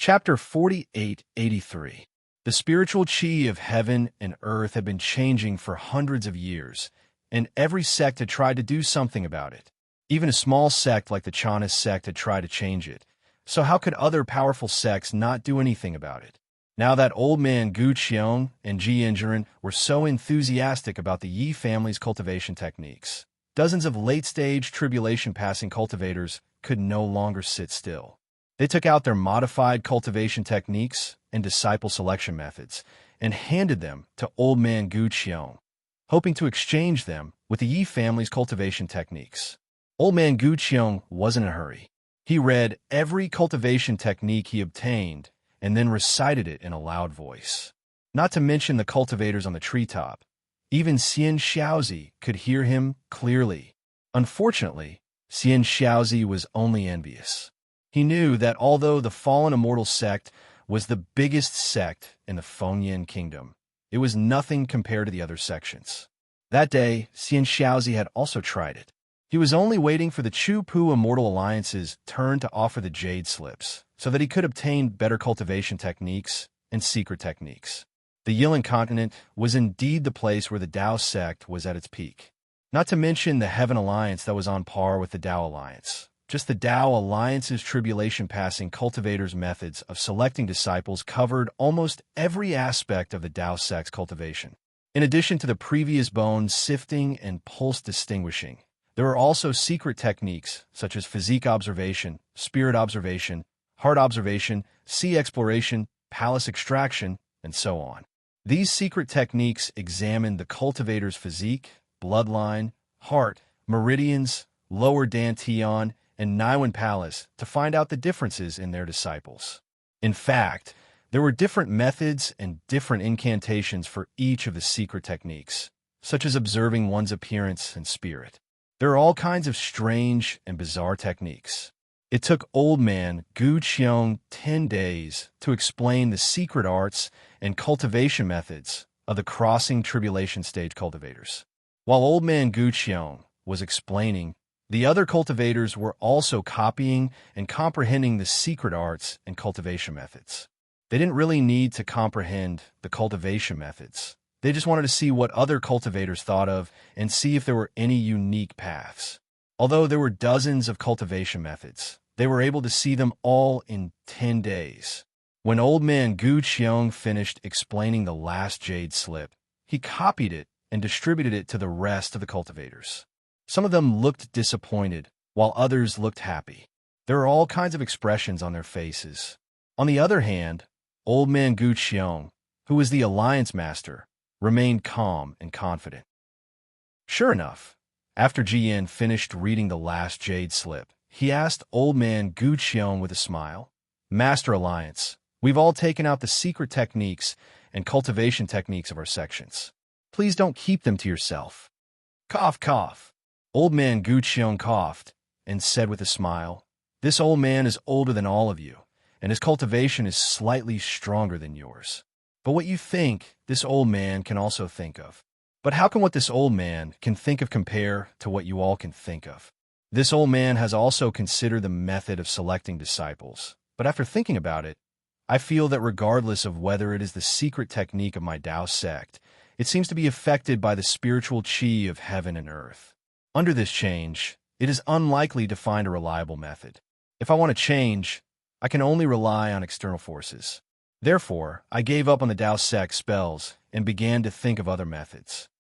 Chapter 4883. The spiritual chi of heaven and earth had been changing for hundreds of years, and every sect had tried to do something about it. Even a small sect like the Chanist sect had tried to change it, so how could other powerful sects not do anything about it? Now that old man Gu Qiong and Ji Yinjiren were so enthusiastic about the Yi family's cultivation techniques, dozens of late-stage tribulation-passing cultivators could no longer sit still. They took out their modified cultivation techniques and disciple selection methods and handed them to old man Gu Qiong, hoping to exchange them with the Yi family's cultivation techniques. Old man Gu Qiong wasn't in a hurry. He read every cultivation technique he obtained and then recited it in a loud voice. Not to mention the cultivators on the treetop. Even Xian Xiaozi could hear him clearly. Unfortunately, Xian Xiaozi was only envious. He knew that although the fallen immortal sect was the biggest sect in the Fengyan kingdom, it was nothing compared to the other sections. That day, Xian Xiaozi had also tried it. He was only waiting for the Chu-Pu Immortal Alliance's turn to offer the Jade Slips, so that he could obtain better cultivation techniques and secret techniques. The Yilan continent was indeed the place where the Dao sect was at its peak. Not to mention the Heaven Alliance that was on par with the Dao Alliance. Just the Dao Alliance's tribulation-passing cultivators' methods of selecting disciples covered almost every aspect of the Dao sect's cultivation. In addition to the previous bone sifting and pulse distinguishing, there were also secret techniques such as physique observation, spirit observation, heart observation, sea exploration, palace extraction, and so on. These secret techniques examined the cultivator's physique, bloodline, heart, meridians, lower dantian, and Niwen Palace to find out the differences in their disciples. In fact, there were different methods and different incantations for each of the secret techniques, such as observing one's appearance and spirit. There are all kinds of strange and bizarre techniques. It took old man Gu Qiong 10 days to explain the secret arts and cultivation methods of the crossing tribulation stage cultivators. While old man Gu Qiong was explaining, the other cultivators were also copying and comprehending the secret arts and cultivation methods. They didn't really need to comprehend the cultivation methods. They just wanted to see what other cultivators thought of and see if there were any unique paths. Although there were dozens of cultivation methods, they were able to see them all in 10 days. When old man Gu Qiong finished explaining the last jade slip, he copied it and distributed it to the rest of the cultivators. Some of them looked disappointed, while others looked happy. There were all kinds of expressions on their faces. On the other hand, old man Gu Qiong, who was the alliance master, remained calm and confident. Sure enough, after Jiyan finished reading the last jade slip, he asked old man Gu Qiong with a smile, "Master Alliance, we've all taken out the secret techniques and cultivation techniques of our sections. Please don't keep them to yourself." Cough, cough. Old man Gu Qiong coughed and said with a smile, "This old man is older than all of you, and his cultivation is slightly stronger than yours. But what you think, this old man can also think of. But how can what this old man can think of compare to what you all can think of? This old man has also considered the method of selecting disciples, but after thinking about it, I feel that regardless of whether it is the secret technique of my Dao sect, it seems to be affected by the spiritual chi of heaven and earth. Under this change, it is unlikely to find a reliable method. If I want to change, I can only rely on external forces. Therefore, I gave up on the Dao sect spells and began to think of other methods."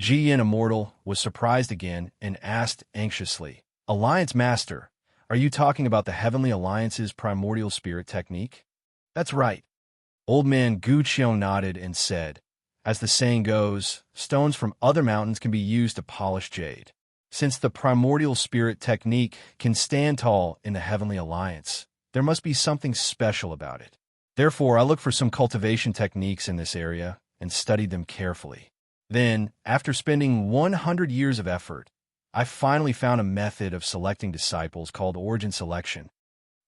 Ji Yin Immortal was surprised again and asked anxiously, "Alliance Master, are you talking about the Heavenly Alliance's primordial spirit technique?" "That's right." Old man Gu Qiong nodded and said, "As the saying goes, stones from other mountains can be used to polish jade. Since the primordial spirit technique can stand tall in the Heavenly Alliance, there must be something special about it. Therefore, I looked for some cultivation techniques in this area and studied them carefully. Then, after spending 100 years of effort, I finally found a method of selecting disciples called origin selection.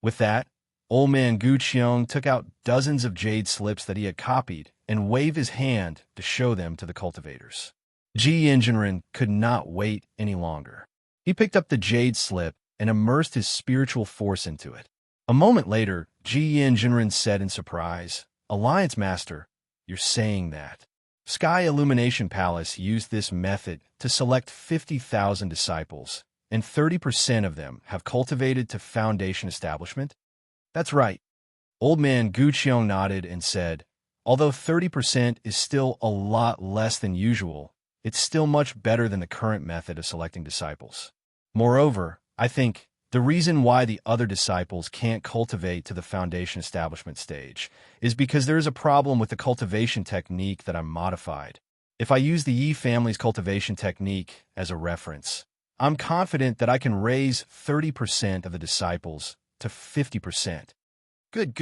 With that, old man Gu Qiong took out dozens of jade slips that he had copied and waved his hand to show them to the cultivators. Ji Yinjiren could not wait any longer. He picked up the jade slip and immersed his spiritual force into it. A moment later, Ji Yin Jinren said in surprise, "Alliance Master, you're saying that?" Sky Illumination Palace used this method to select 50,000 disciples, and 30% of them have cultivated to foundation establishment? That's right. Old man Gu Qiong nodded and said, although 30% is still a lot less than usual, it's still much better than the current method of selecting disciples. Moreover, I think the reason why the other disciples can't cultivate to the foundation establishment stage is because there is a problem with the cultivation technique that I modified. If I use the Yi family's cultivation technique as a reference, I'm confident that I can raise 30% of the disciples to 50%. Good.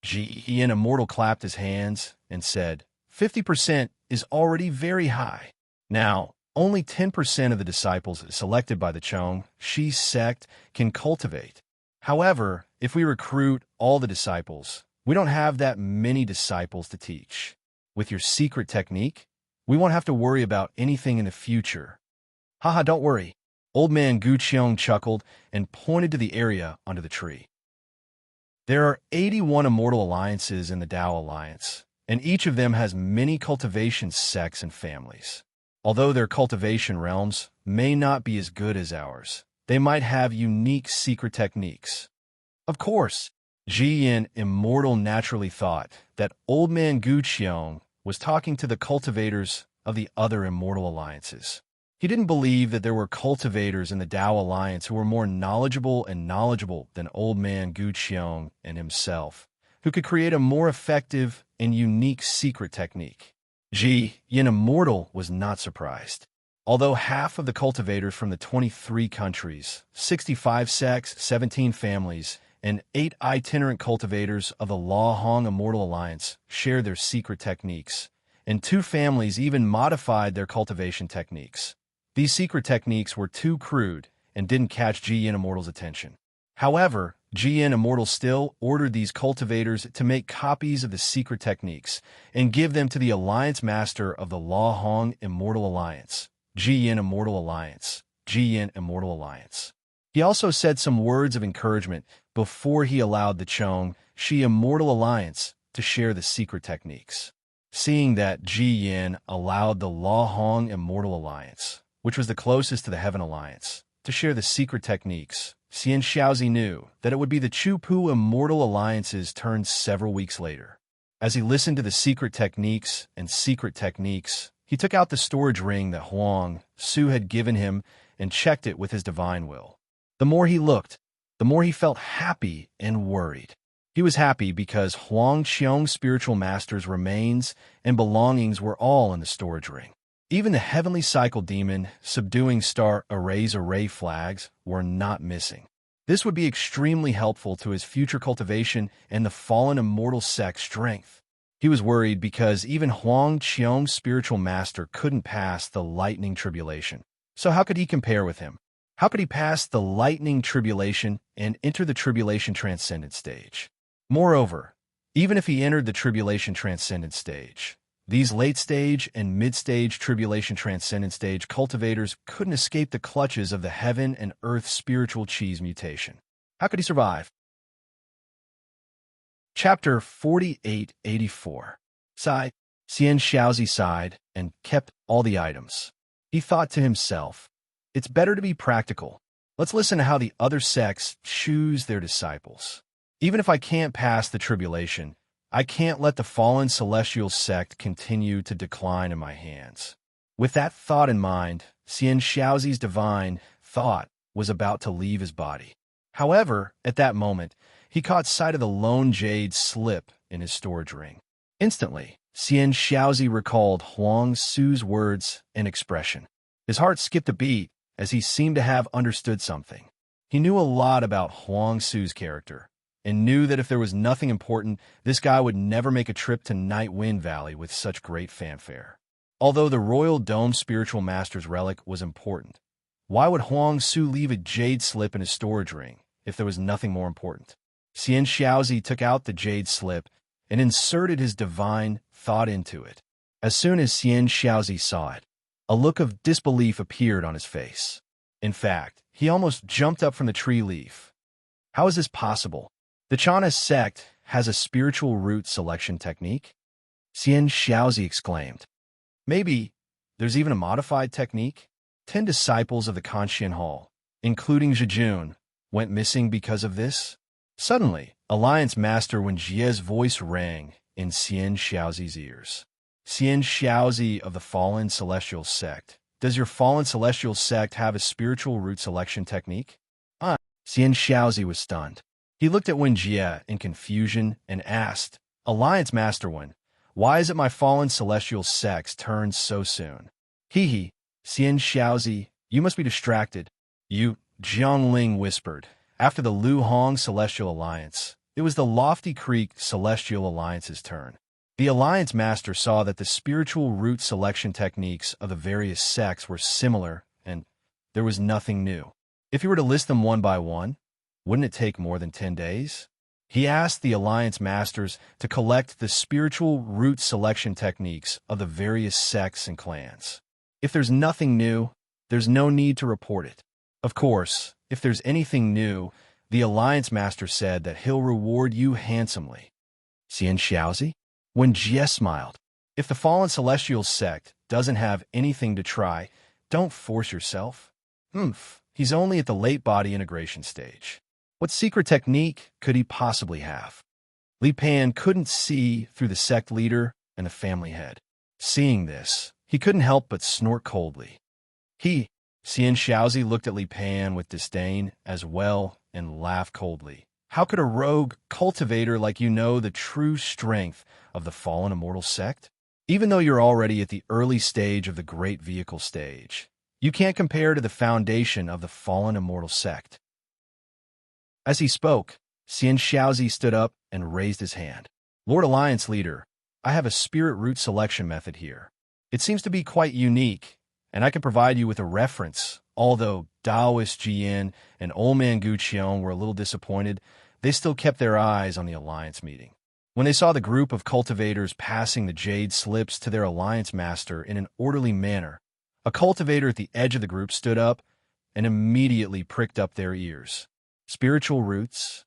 Ji Yin Immortal clapped his hands and said, 50% is already very high. Now, only 10% of the disciples selected by the Chong Shi sect can cultivate. However, if we recruit all the disciples, we don't have that many disciples to teach. With your secret technique, we won't have to worry about anything in the future. Haha, don't worry. Old man Gu Qiong chuckled and pointed to the area under the tree. There are 81 immortal alliances in the Tao Alliance, and each of them has many cultivation sects and families. Although their cultivation realms may not be as good as ours, they might have unique secret techniques. Of course, Ji Yin Immortal naturally thought that Old Man Gu Qiong was talking to the cultivators of the other immortal alliances. He didn't believe that there were cultivators in the Tao Alliance who were more knowledgeable than Old Man Gu Qiong and himself, who could create a more effective and unique secret technique. Ji Yin Immortal was not surprised. Although half of the cultivators from the 23 countries, 65 sects, 17 families, and 8 itinerant cultivators of the La Hong Immortal Alliance share their secret techniques, and 2 families even modified their cultivation techniques. These secret techniques were too crude and didn't catch Ji Yin Immortal's attention. However, Ji Yin Immortal still ordered these cultivators to make copies of the secret techniques and give them to the Alliance Master of the La Hong Immortal Alliance, Ji Yin Immortal Alliance, Ji Yin Immortal Alliance. He also said some words of encouragement before he allowed the Chong Shi Immortal Alliance to share the secret techniques. Seeing that Ji Yin allowed the La Hong Immortal Alliance, which was the closest to the Heaven Alliance, to share the secret techniques, Xian Xiaozi knew that it would be the Chu-Pu Immortal Alliance's turn several weeks later. As he listened to the secret techniques, he took out the storage ring that Huang Su had given him and checked it with his divine will. The more he looked, the more he felt happy and worried. He was happy because Huang Qiong's spiritual master's remains and belongings were all in the storage ring. Even the heavenly cycle demon subduing star array flags were not missing. This would be extremely helpful to his future cultivation and the fallen immortal sect's strength. He was worried because even Huang Qiong's spiritual master couldn't pass the lightning tribulation. So how could he compare with him? How could he pass the lightning tribulation and enter the tribulation transcendent stage? Moreover, even if he entered the tribulation transcendent stage, these late-stage and mid-stage tribulation transcendent stage cultivators couldn't escape the clutches of the heaven and earth spiritual cheese mutation. How could he survive? Chapter 4884. Xian Xiaozi sighed and kept all the items. He thought to himself, it's better to be practical. Let's listen to how the other sects choose their disciples. Even if I can't pass the tribulation, I can't let the fallen celestial sect continue to decline in my hands. With that thought in mind, Xian Xiaozi's divine thought was about to leave his body. However, at that moment, he caught sight of the lone jade slip in his storage ring. Instantly, Xian Xiaozi recalled Huang Su's words and expression. His heart skipped a beat as he seemed to have understood something. He knew a lot about Huang Su's character, and knew that if there was nothing important, this guy would never make a trip to Night Wind Valley with such great fanfare. Although the Royal Dome Spiritual Master's relic was important, why would Huang Su leave a jade slip in his storage ring if there was nothing more important? Xian Xiaozi took out the jade slip and inserted his divine thought into it. As soon as Xian Xiaozi saw it, a look of disbelief appeared on his face. In fact, he almost jumped up from the tree leaf. How is this possible? The Chana sect has a spiritual root selection technique? Xian Xiaozi exclaimed. Maybe there's even a modified technique? 10 disciples of the Kanxian Hall, including Zhijun, went missing because of this? Suddenly, Alliance Master Wen Jie's voice rang in Xian Xiaozi's ears. Xian Xiaozi of the Fallen Celestial Sect. Does your Fallen Celestial Sect have a spiritual root selection technique? Xian Xiaozi was stunned. He looked at Wen Jie in confusion and asked, Alliance Master Wen, why is it my Fallen Celestial Sect's turn so soon? Hee, Xian Xiaozi, you must be distracted. You, Jiangling whispered. After the Lu Hong Celestial Alliance, it was the Lofty Creek Celestial Alliance's turn. The Alliance Master saw that the spiritual root selection techniques of the various sects were similar, and there was nothing new. If you were to list them one by one, wouldn't it take more than 10 days? He asked the Alliance Masters to collect the spiritual root selection techniques of the various sects and clans. If there's nothing new, there's no need to report it. Of course, if there's anything new, the Alliance Master said that he'll reward you handsomely. Xian Xiaozi? Wen Jie smiled. If the Fallen Celestial Sect doesn't have anything to try, don't force yourself. He's only at the late body integration stage. What secret technique could he possibly have? Li Pan couldn't see through the sect leader and the family head. Seeing this, he couldn't help but snort coldly. Xian Xiaozi looked at Li Pan with disdain as well and laughed coldly. How could a rogue cultivator like you know the true strength of the fallen immortal sect? Even though you're already at the early stage of the great vehicle stage, you can't compare to the foundation of the fallen immortal sect. As he spoke, Xian Xiaozi stood up and raised his hand. Lord Alliance Leader, I have a spirit root selection method here. It seems to be quite unique, and I can provide you with a reference. Although Daoist Jian and Old Man Gu Qiong were a little disappointed, they still kept their eyes on the Alliance meeting. When they saw the group of cultivators passing the jade slips to their Alliance Master in an orderly manner, a cultivator at the edge of the group stood up and immediately pricked up their ears. Spiritual roots?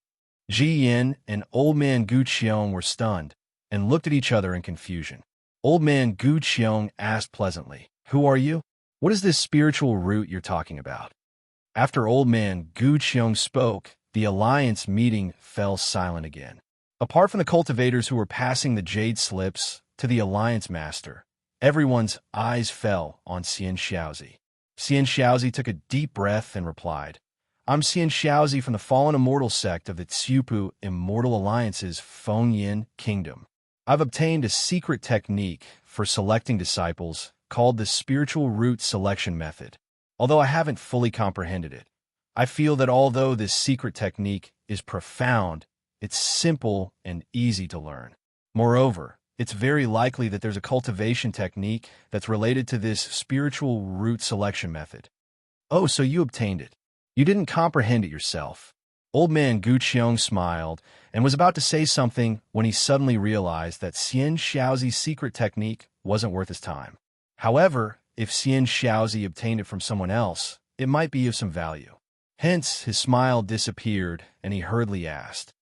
Ji Yin and Old Man Gu Qiong were stunned and looked at each other in confusion. Old Man Gu Qiong asked pleasantly, Who are you? What is this spiritual root you're talking about? After Old Man Gu Qiong spoke, the Alliance meeting fell silent again. Apart from the cultivators who were passing the jade slips to the Alliance Master, everyone's eyes fell on Xian Xiaozi. Xian Xiaozi took a deep breath and replied, I'm Xian Xiaozi from the Fallen Immortal Sect of the Tsiupu Immortal Alliance's Fengyin Kingdom. I've obtained a secret technique for selecting disciples called the Spiritual Root Selection Method. Although I haven't fully comprehended it, I feel that although this secret technique is profound, it's simple and easy to learn. Moreover, it's very likely that there's a cultivation technique that's related to this spiritual root selection method. Oh, so you obtained it. You didn't comprehend it yourself. Old Man Gu Qiong smiled and was about to say something when he suddenly realized that Xian Xiaozi's secret technique wasn't worth his time. However, if Xian Xiaozi obtained it from someone else, it might be of some value. Hence, his smile disappeared and he hurriedly asked,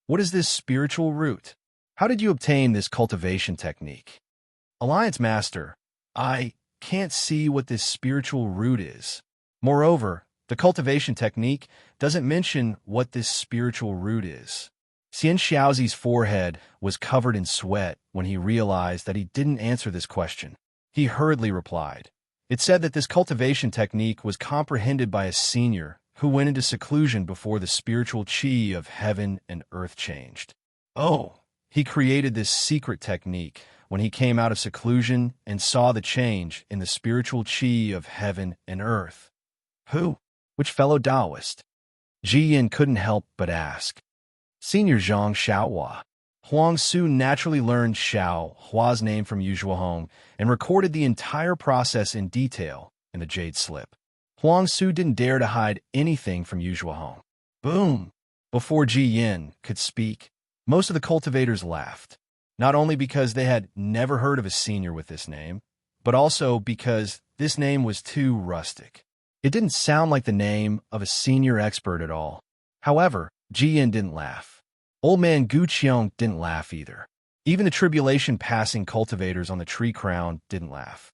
What is this spiritual root? How did you obtain this cultivation technique? Alliance Master, I can't see what this spiritual root is. Moreover, the cultivation technique doesn't mention what this spiritual root is. Xian Xiaozi's forehead was covered in sweat when he realized that he didn't answer this question. He hurriedly replied. It said that this cultivation technique was comprehended by a senior who went into seclusion before the spiritual chi of heaven and earth changed. Oh, he created this secret technique when he came out of seclusion and saw the change in the spiritual chi of heaven and earth. Who? Which fellow Taoist? Ji Yin couldn't help but ask. Senior Zhang Xiaohua. Huang Su naturally learned Xiao Hua's name from Yu Zhuohong and recorded the entire process in detail in the jade slip. Huang Su didn't dare to hide anything from Yu Zhuohong. Boom! Before Ji Yin could speak, most of the cultivators laughed, not only because they had never heard of a senior with this name, but also because this name was too rustic. It didn't sound like the name of a senior expert at all. However, Ji Yin didn't laugh. Old man Gu Qiong didn't laugh either. Even the tribulation-passing cultivators on the tree crown didn't laugh.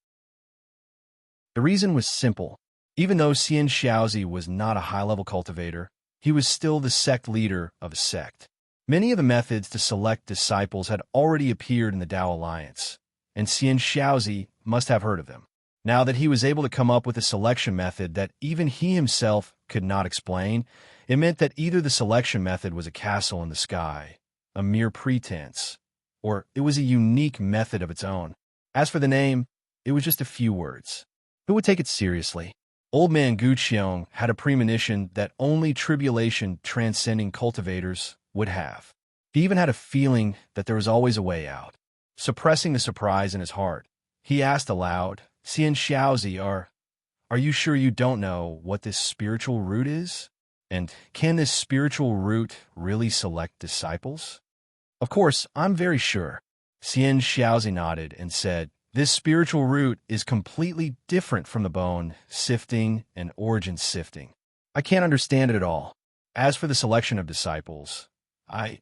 The reason was simple. Even though Xian Xiaozi was not a high-level cultivator, he was still the sect leader of a sect. Many of the methods to select disciples had already appeared in the Tao Alliance, and Xian Xiaozi must have heard of them. Now that he was able to come up with a selection method that even he himself could not explain, it meant that either the selection method was a castle in the sky, a mere pretense, or it was a unique method of its own. As for the name, it was just a few words. Who would take it seriously? Old man Gu Qiong had a premonition that only tribulation-transcending cultivators would have. He even had a feeling that there was always a way out. Suppressing the surprise in his heart, he asked aloud, Xian Xiaozi, are you sure you don't know what this spiritual root is? And can this spiritual root really select disciples? Of course, I'm very sure. Xian Xiaozi nodded and said, this spiritual root is completely different from the bone sifting and origin sifting. I can't understand it at all. As for the selection of disciples, I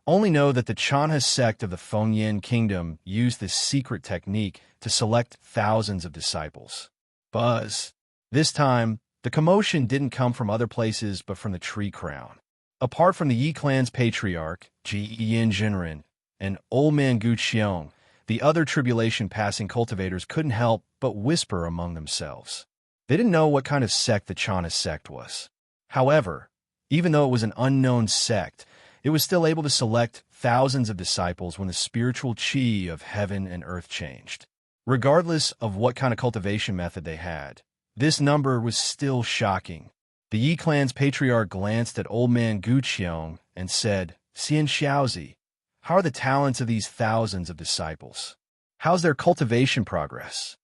only know that the Chanha sect of the Fengyan kingdom used this secret technique to select thousands of disciples. Buzz. This time, the commotion didn't come from other places but from the tree crown. Apart from the Yi clan's patriarch, Ji Yin Jinren, and old man Gu Qiong, the other tribulation-passing cultivators couldn't help but whisper among themselves. They didn't know what kind of sect the Chanha sect was. However, even though it was an unknown sect, it was still able to select thousands of disciples when the spiritual chi of heaven and earth changed. Regardless of what kind of cultivation method they had, this number was still shocking. The Yi clan's patriarch glanced at old man Gu Qiong and said, Xian Xiaozi, how are the talents of these thousands of disciples? How's their cultivation progress?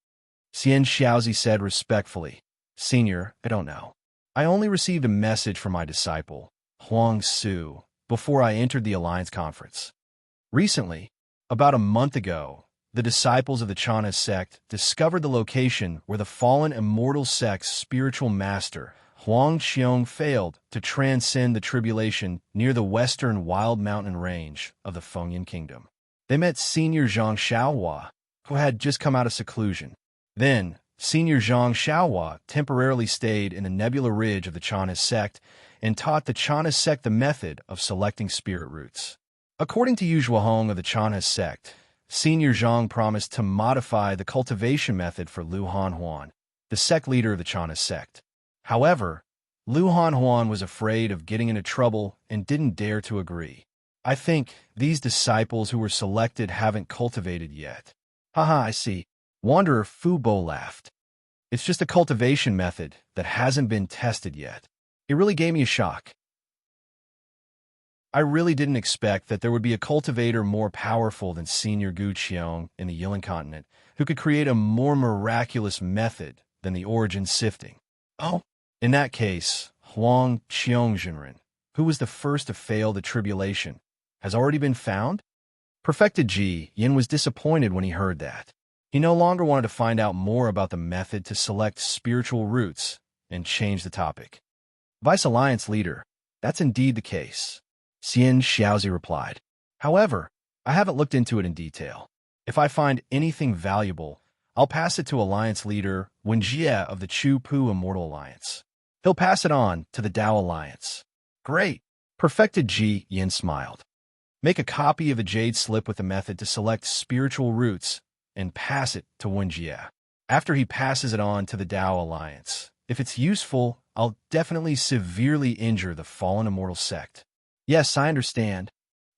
Xian Xiaozi said respectfully, Senior, I don't know. I only received a message from my disciple, Huang Su, before I entered the Alliance Conference. Recently, about a month ago, the disciples of the Chanha sect discovered the location where the fallen immortal sect's spiritual master, Huang Qiong, failed to transcend the tribulation near the western wild mountain range of the Fengyan kingdom. They met Senior Zhang Xiaohua, who had just come out of seclusion. Then, Senior Zhang Xiaohua temporarily stayed in the nebula ridge of the Chanha sect and taught the Chanha sect the method of selecting spirit roots. According to Yu Zhuahong of the Chanha sect, Senior Zhang promised to modify the cultivation method for Lu Hanhuan, the sect leader of the Chanha sect. However, Lu Hanhuan was afraid of getting into trouble and didn't dare to agree. I think these disciples who were selected haven't cultivated yet. Haha, I see. Wanderer Fu Bo laughed. It's just a cultivation method that hasn't been tested yet. It really gave me a shock. I really didn't expect that there would be a cultivator more powerful than Senior Gu Qiong in the Yilin continent who could create a more miraculous method than the origin sifting. Oh, in that case, Huang Qiong Jinren, who was the first to fail the tribulation, has already been found? Perfected Ji Yin was disappointed when he heard that. He no longer wanted to find out more about the method to select spiritual roots and change the topic. Vice Alliance Leader, that's indeed the case. Xian Xiaozi replied. However, I haven't looked into it in detail. If I find anything valuable, I'll pass it to Alliance Leader Wen Jie of the Chu Pu Immortal Alliance. He'll pass it on to the Tao Alliance. Great. Perfected Ji Yin smiled. Make a copy of a jade slip with the method to select spiritual roots and pass it to Wen Jie. After he passes it on to the Tao Alliance, if it's useful, I'll definitely severely injure the fallen immortal sect. Yes, I understand.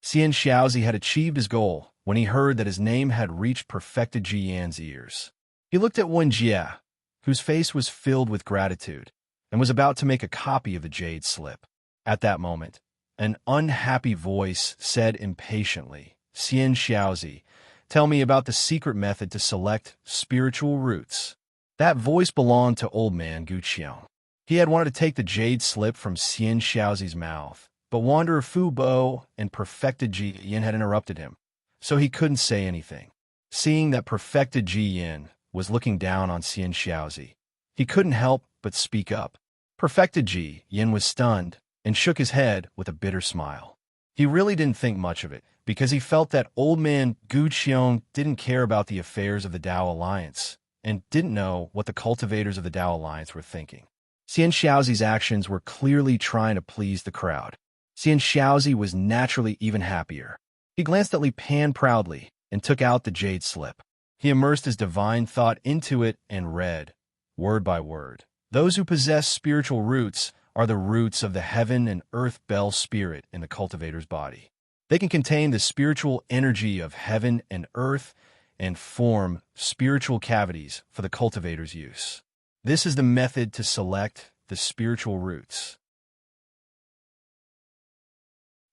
Xian Xiaozi had achieved his goal when he heard that his name had reached Perfected Ji Yan's ears. He looked at Wen Jie, whose face was filled with gratitude, and was about to make a copy of the jade slip. At that moment, an unhappy voice said impatiently, Xian Xiaozi, tell me about the secret method to select spiritual roots. That voice belonged to old man Gu Qiong. He had wanted to take the jade slip from Xian Xiaozi's mouth, but Wanderer Fu Bo and Perfected Ji Yin had interrupted him, so he couldn't say anything. Seeing that Perfected Ji Yin was looking down on Xian Xiaozi, he couldn't help but speak up. Perfected Ji Yin was stunned and shook his head with a bitter smile. He really didn't think much of it, because he felt that old man Gu Qiong didn't care about the affairs of the Tao Alliance, and didn't know what the cultivators of the Tao Alliance were thinking. Xian Xiaozi's actions were clearly trying to please the crowd. Xian Xiaozi was naturally even happier. He glanced at Li Pan proudly and took out the jade slip. He immersed his divine thought into it and read, word by word, "Those who possess spiritual roots are the roots of the heaven and earth bell spirit in the cultivator's body. They can contain the spiritual energy of heaven and earth and form spiritual cavities for the cultivator's use. This is the method to select the spiritual roots."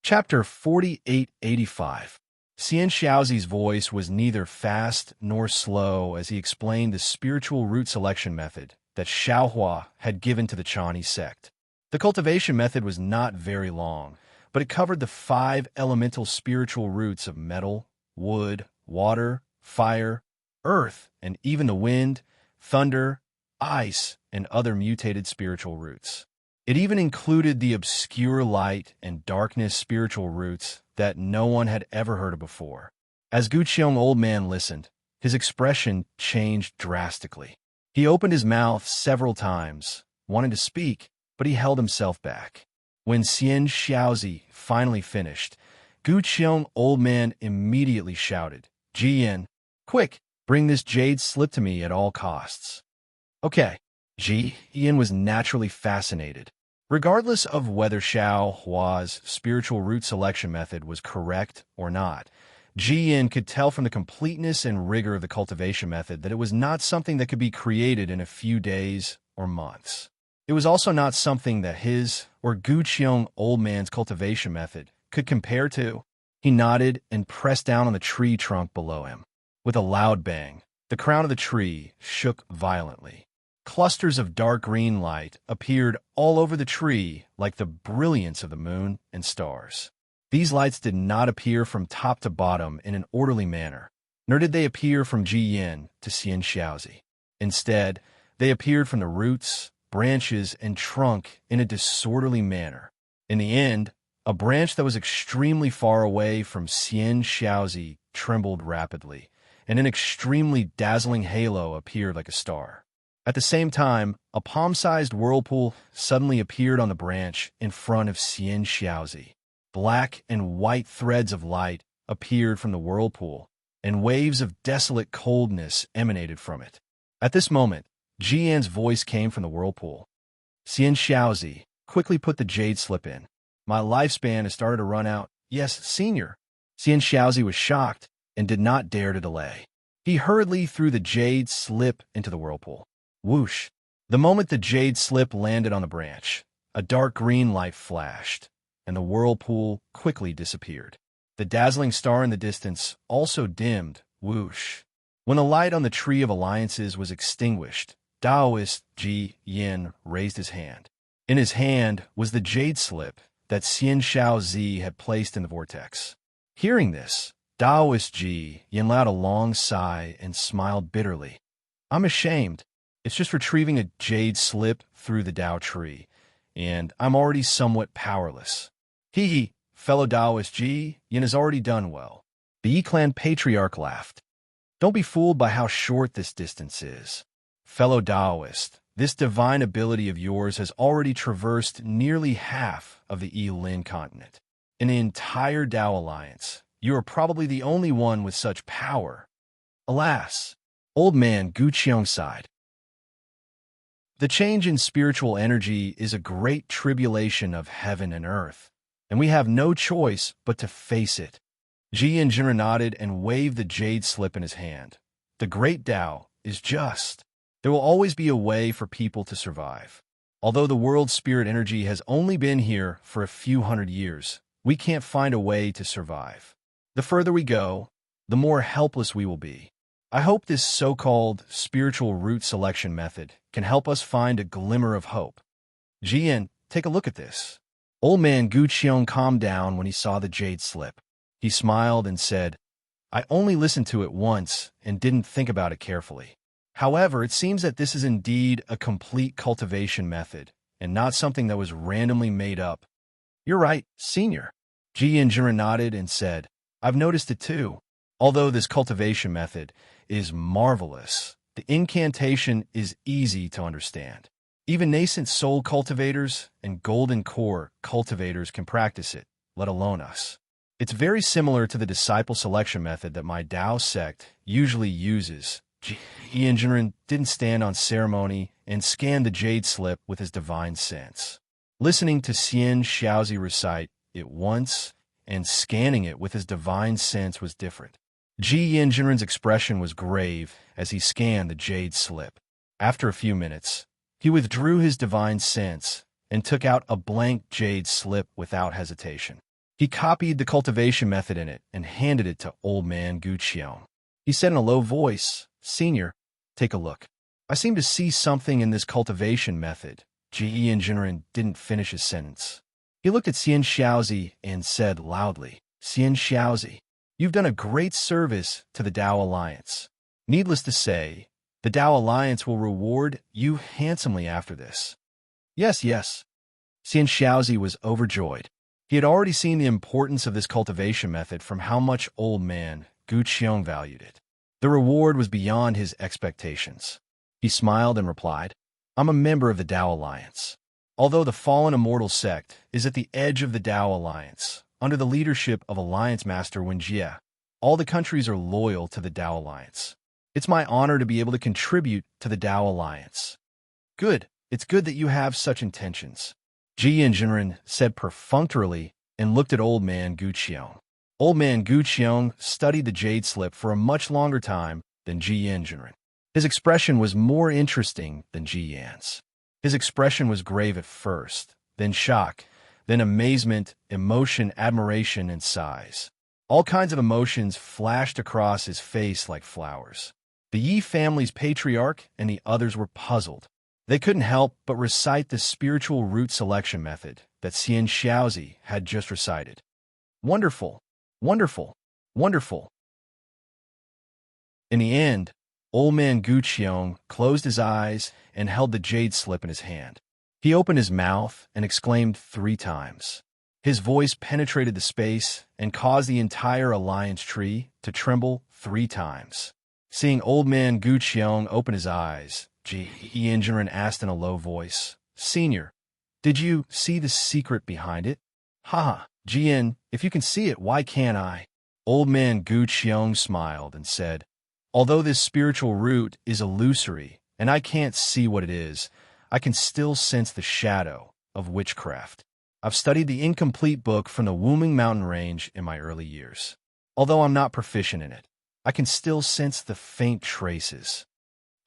Chapter 4885. Xian Xiaozi's voice was neither fast nor slow as he explained the spiritual root selection method that Xiaohua had given to the Chinese sect. The cultivation method was not very long, but it covered the 5 elemental spiritual roots of metal, wood, water, fire, earth, and even the wind, thunder, ice, and other mutated spiritual roots. It even included the obscure light and darkness spiritual roots that no one had ever heard of before. As Gu Qiong old man listened, his expression changed drastically. He opened his mouth several times, wanting to speak, but he held himself back. When Xian Xiaozi finally finished, Gu Qiong old man immediately shouted, "Jiyan, quick, bring this jade slip to me at all costs." Okay. Jiyan was naturally fascinated. Regardless of whether Xiao Hua's spiritual root selection method was correct or not, Jiyan could tell from the completeness and rigor of the cultivation method that it was not something that could be created in a few days or months. It was also not something that his or Gu Qiong old man's cultivation method could compare to. He nodded and pressed down on the tree trunk below him. With a loud bang, the crown of the tree shook violently. Clusters of dark green light appeared all over the tree like the brilliance of the moon and stars. These lights did not appear from top to bottom in an orderly manner, nor did they appear from Jiyan to Xian Xiaozi. Instead, they appeared from the roots, branches, and trunk in a disorderly manner. In the end, a branch that was extremely far away from Xian Xiaozi trembled rapidly, and an extremely dazzling halo appeared like a star. At the same time, a palm-sized whirlpool suddenly appeared on the branch in front of Xian Xiaozi. Black and white threads of light appeared from the whirlpool, and waves of desolate coldness emanated from it. At this moment, Jian's voice came from the whirlpool. "Xian Xiaozi, quickly put the jade slip in. My lifespan has started to run out." "Yes, senior." Xian Xiaozi was shocked and did not dare to delay. He hurriedly threw the jade slip into the whirlpool. Whoosh! The moment the jade slip landed on the branch, a dark green light flashed, and the whirlpool quickly disappeared. The dazzling star in the distance also dimmed. Whoosh! When the light on the Tree of Alliances was extinguished, Taoist Ji Yin raised his hand. In his hand was the jade slip that Xian Xiaozi had placed in the vortex. Hearing this, Taoist Ji Yin let out a long sigh and smiled bitterly. "I'm ashamed. It's just retrieving a jade slip through the Tao tree, and I'm already somewhat powerless." "Hee, fellow Taoist Ji Yin has already done well." The Yi Clan patriarch laughed. "Don't be fooled by how short this distance is. Fellow Taoist, this divine ability of yours has already traversed nearly half of the Yi Lin continent. In the entire Tao Alliance, you are probably the only one with such power." Alas, old man Gu Qiong sighed. The change in spiritual energy is a great tribulation of heaven and earth, and we have no choice but to face it. Jiyan Jinra nodded and waved the jade slip in his hand. The great Tao is just. There will always be a way for people to survive. Although the world's spirit energy has only been here for a few hundred years, we can't find a way to survive. The further we go, the more helpless we will be. I hope this so-called spiritual root selection method can help us find a glimmer of hope. Jiyan, take a look at this. Old man Gu Qiong calmed down when he saw the jade slip. He smiled and said, "I only listened to it once and didn't think about it carefully. However, it seems that this is indeed a complete cultivation method and not something that was randomly made up." "You're right, senior." Ji Yanjiren nodded and said, I've noticed it too. Although this cultivation method is marvelous, the incantation is easy to understand. Even nascent soul cultivators and golden core cultivators can practice it, let alone us. It's very similar to the disciple selection method that my Tao sect usually uses. Ji Yanjiren didn't stand on ceremony and scanned the jade slip with his divine sense. Listening to Xian Xiaozi recite it once and scanning it with his divine sense was different. Ji Yanjiren's expression was grave as he scanned the jade slip. After a few minutes, he withdrew his divine sense and took out a blank jade slip without hesitation. He copied the cultivation method in it and handed it to old man Gu Qiong. He said in a low voice, Senior, take a look. I seem to see something in this cultivation method. Ji Yanjiren didn't finish his sentence. He looked at Xian Xiaozi and said loudly, Xian Xiaozi, you've done a great service to the Tao Alliance. Needless to say, the Tao Alliance will reward you handsomely after this. Yes, yes. Xian Xiaozi was overjoyed. He had already seen the importance of this cultivation method from how much old man Gu Qiong valued it. The reward was beyond his expectations. He smiled and replied, I'm a member of the Tao Alliance. Although the fallen immortal sect is at the edge of the Tao Alliance, under the leadership of Alliance Master Wen Jie, all the countries are loyal to the Tao Alliance. It's my honor to be able to contribute to the Tao Alliance. Good. It's good that you have such intentions. Ji Yanjiren said perfunctorily and looked at old man Gu Qiong. Old man Gu Qiong studied the jade slip for a much longer time than Ji Yanjiren. His expression was more interesting than Ji Yan's. His expression was grave at first, then shock, then amazement, emotion, admiration, and sighs. All kinds of emotions flashed across his face like flowers. The Yi family's patriarch and the others were puzzled. They couldn't help but recite the spiritual root selection method that Xian Xiaozi had just recited. Wonderful, wonderful, wonderful. In the end, old man Gu Qiong closed his eyes and held the jade slip in his hand. He opened his mouth and exclaimed 3 times. His voice penetrated the space and caused the entire alliance tree to tremble 3 times. Seeing old man Gu Qiong open his eyes, Ji Yanjiren asked in a low voice, Senior, did you see the secret behind it? Ha, Jian, if you can see it, why can't I? Old man Gu Qiong smiled and said, Although this spiritual root is illusory and I can't see what it is, I can still sense the shadow of witchcraft. I've studied the incomplete book from the Wuming Mountain Range in my early years. Although I'm not proficient in it, I can still sense the faint traces.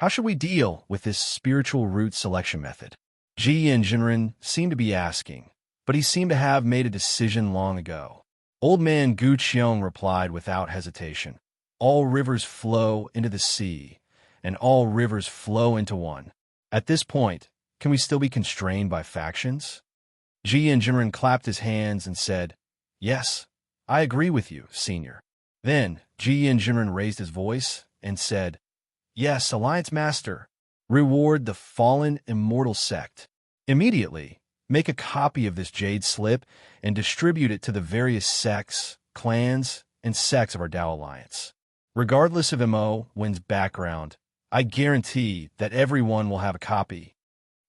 How should we deal with this spiritual root selection method? Ji Yanjiren seemed to be asking, but he seemed to have made a decision long ago. Old man Gu Qiong replied without hesitation, All rivers flow into the sea, and all rivers flow into one. At this point, can we still be constrained by factions? Ji Yanjiren clapped his hands and said, Yes, I agree with you, Senior. Then Ji Yanjiren raised his voice and said, Yes, Alliance Master, reward the fallen immortal sect. Immediately, make a copy of this jade slip and distribute it to the various sects, clans, and sects of our Tao Alliance. Regardless of Mo Wen's background, I guarantee that everyone will have a copy.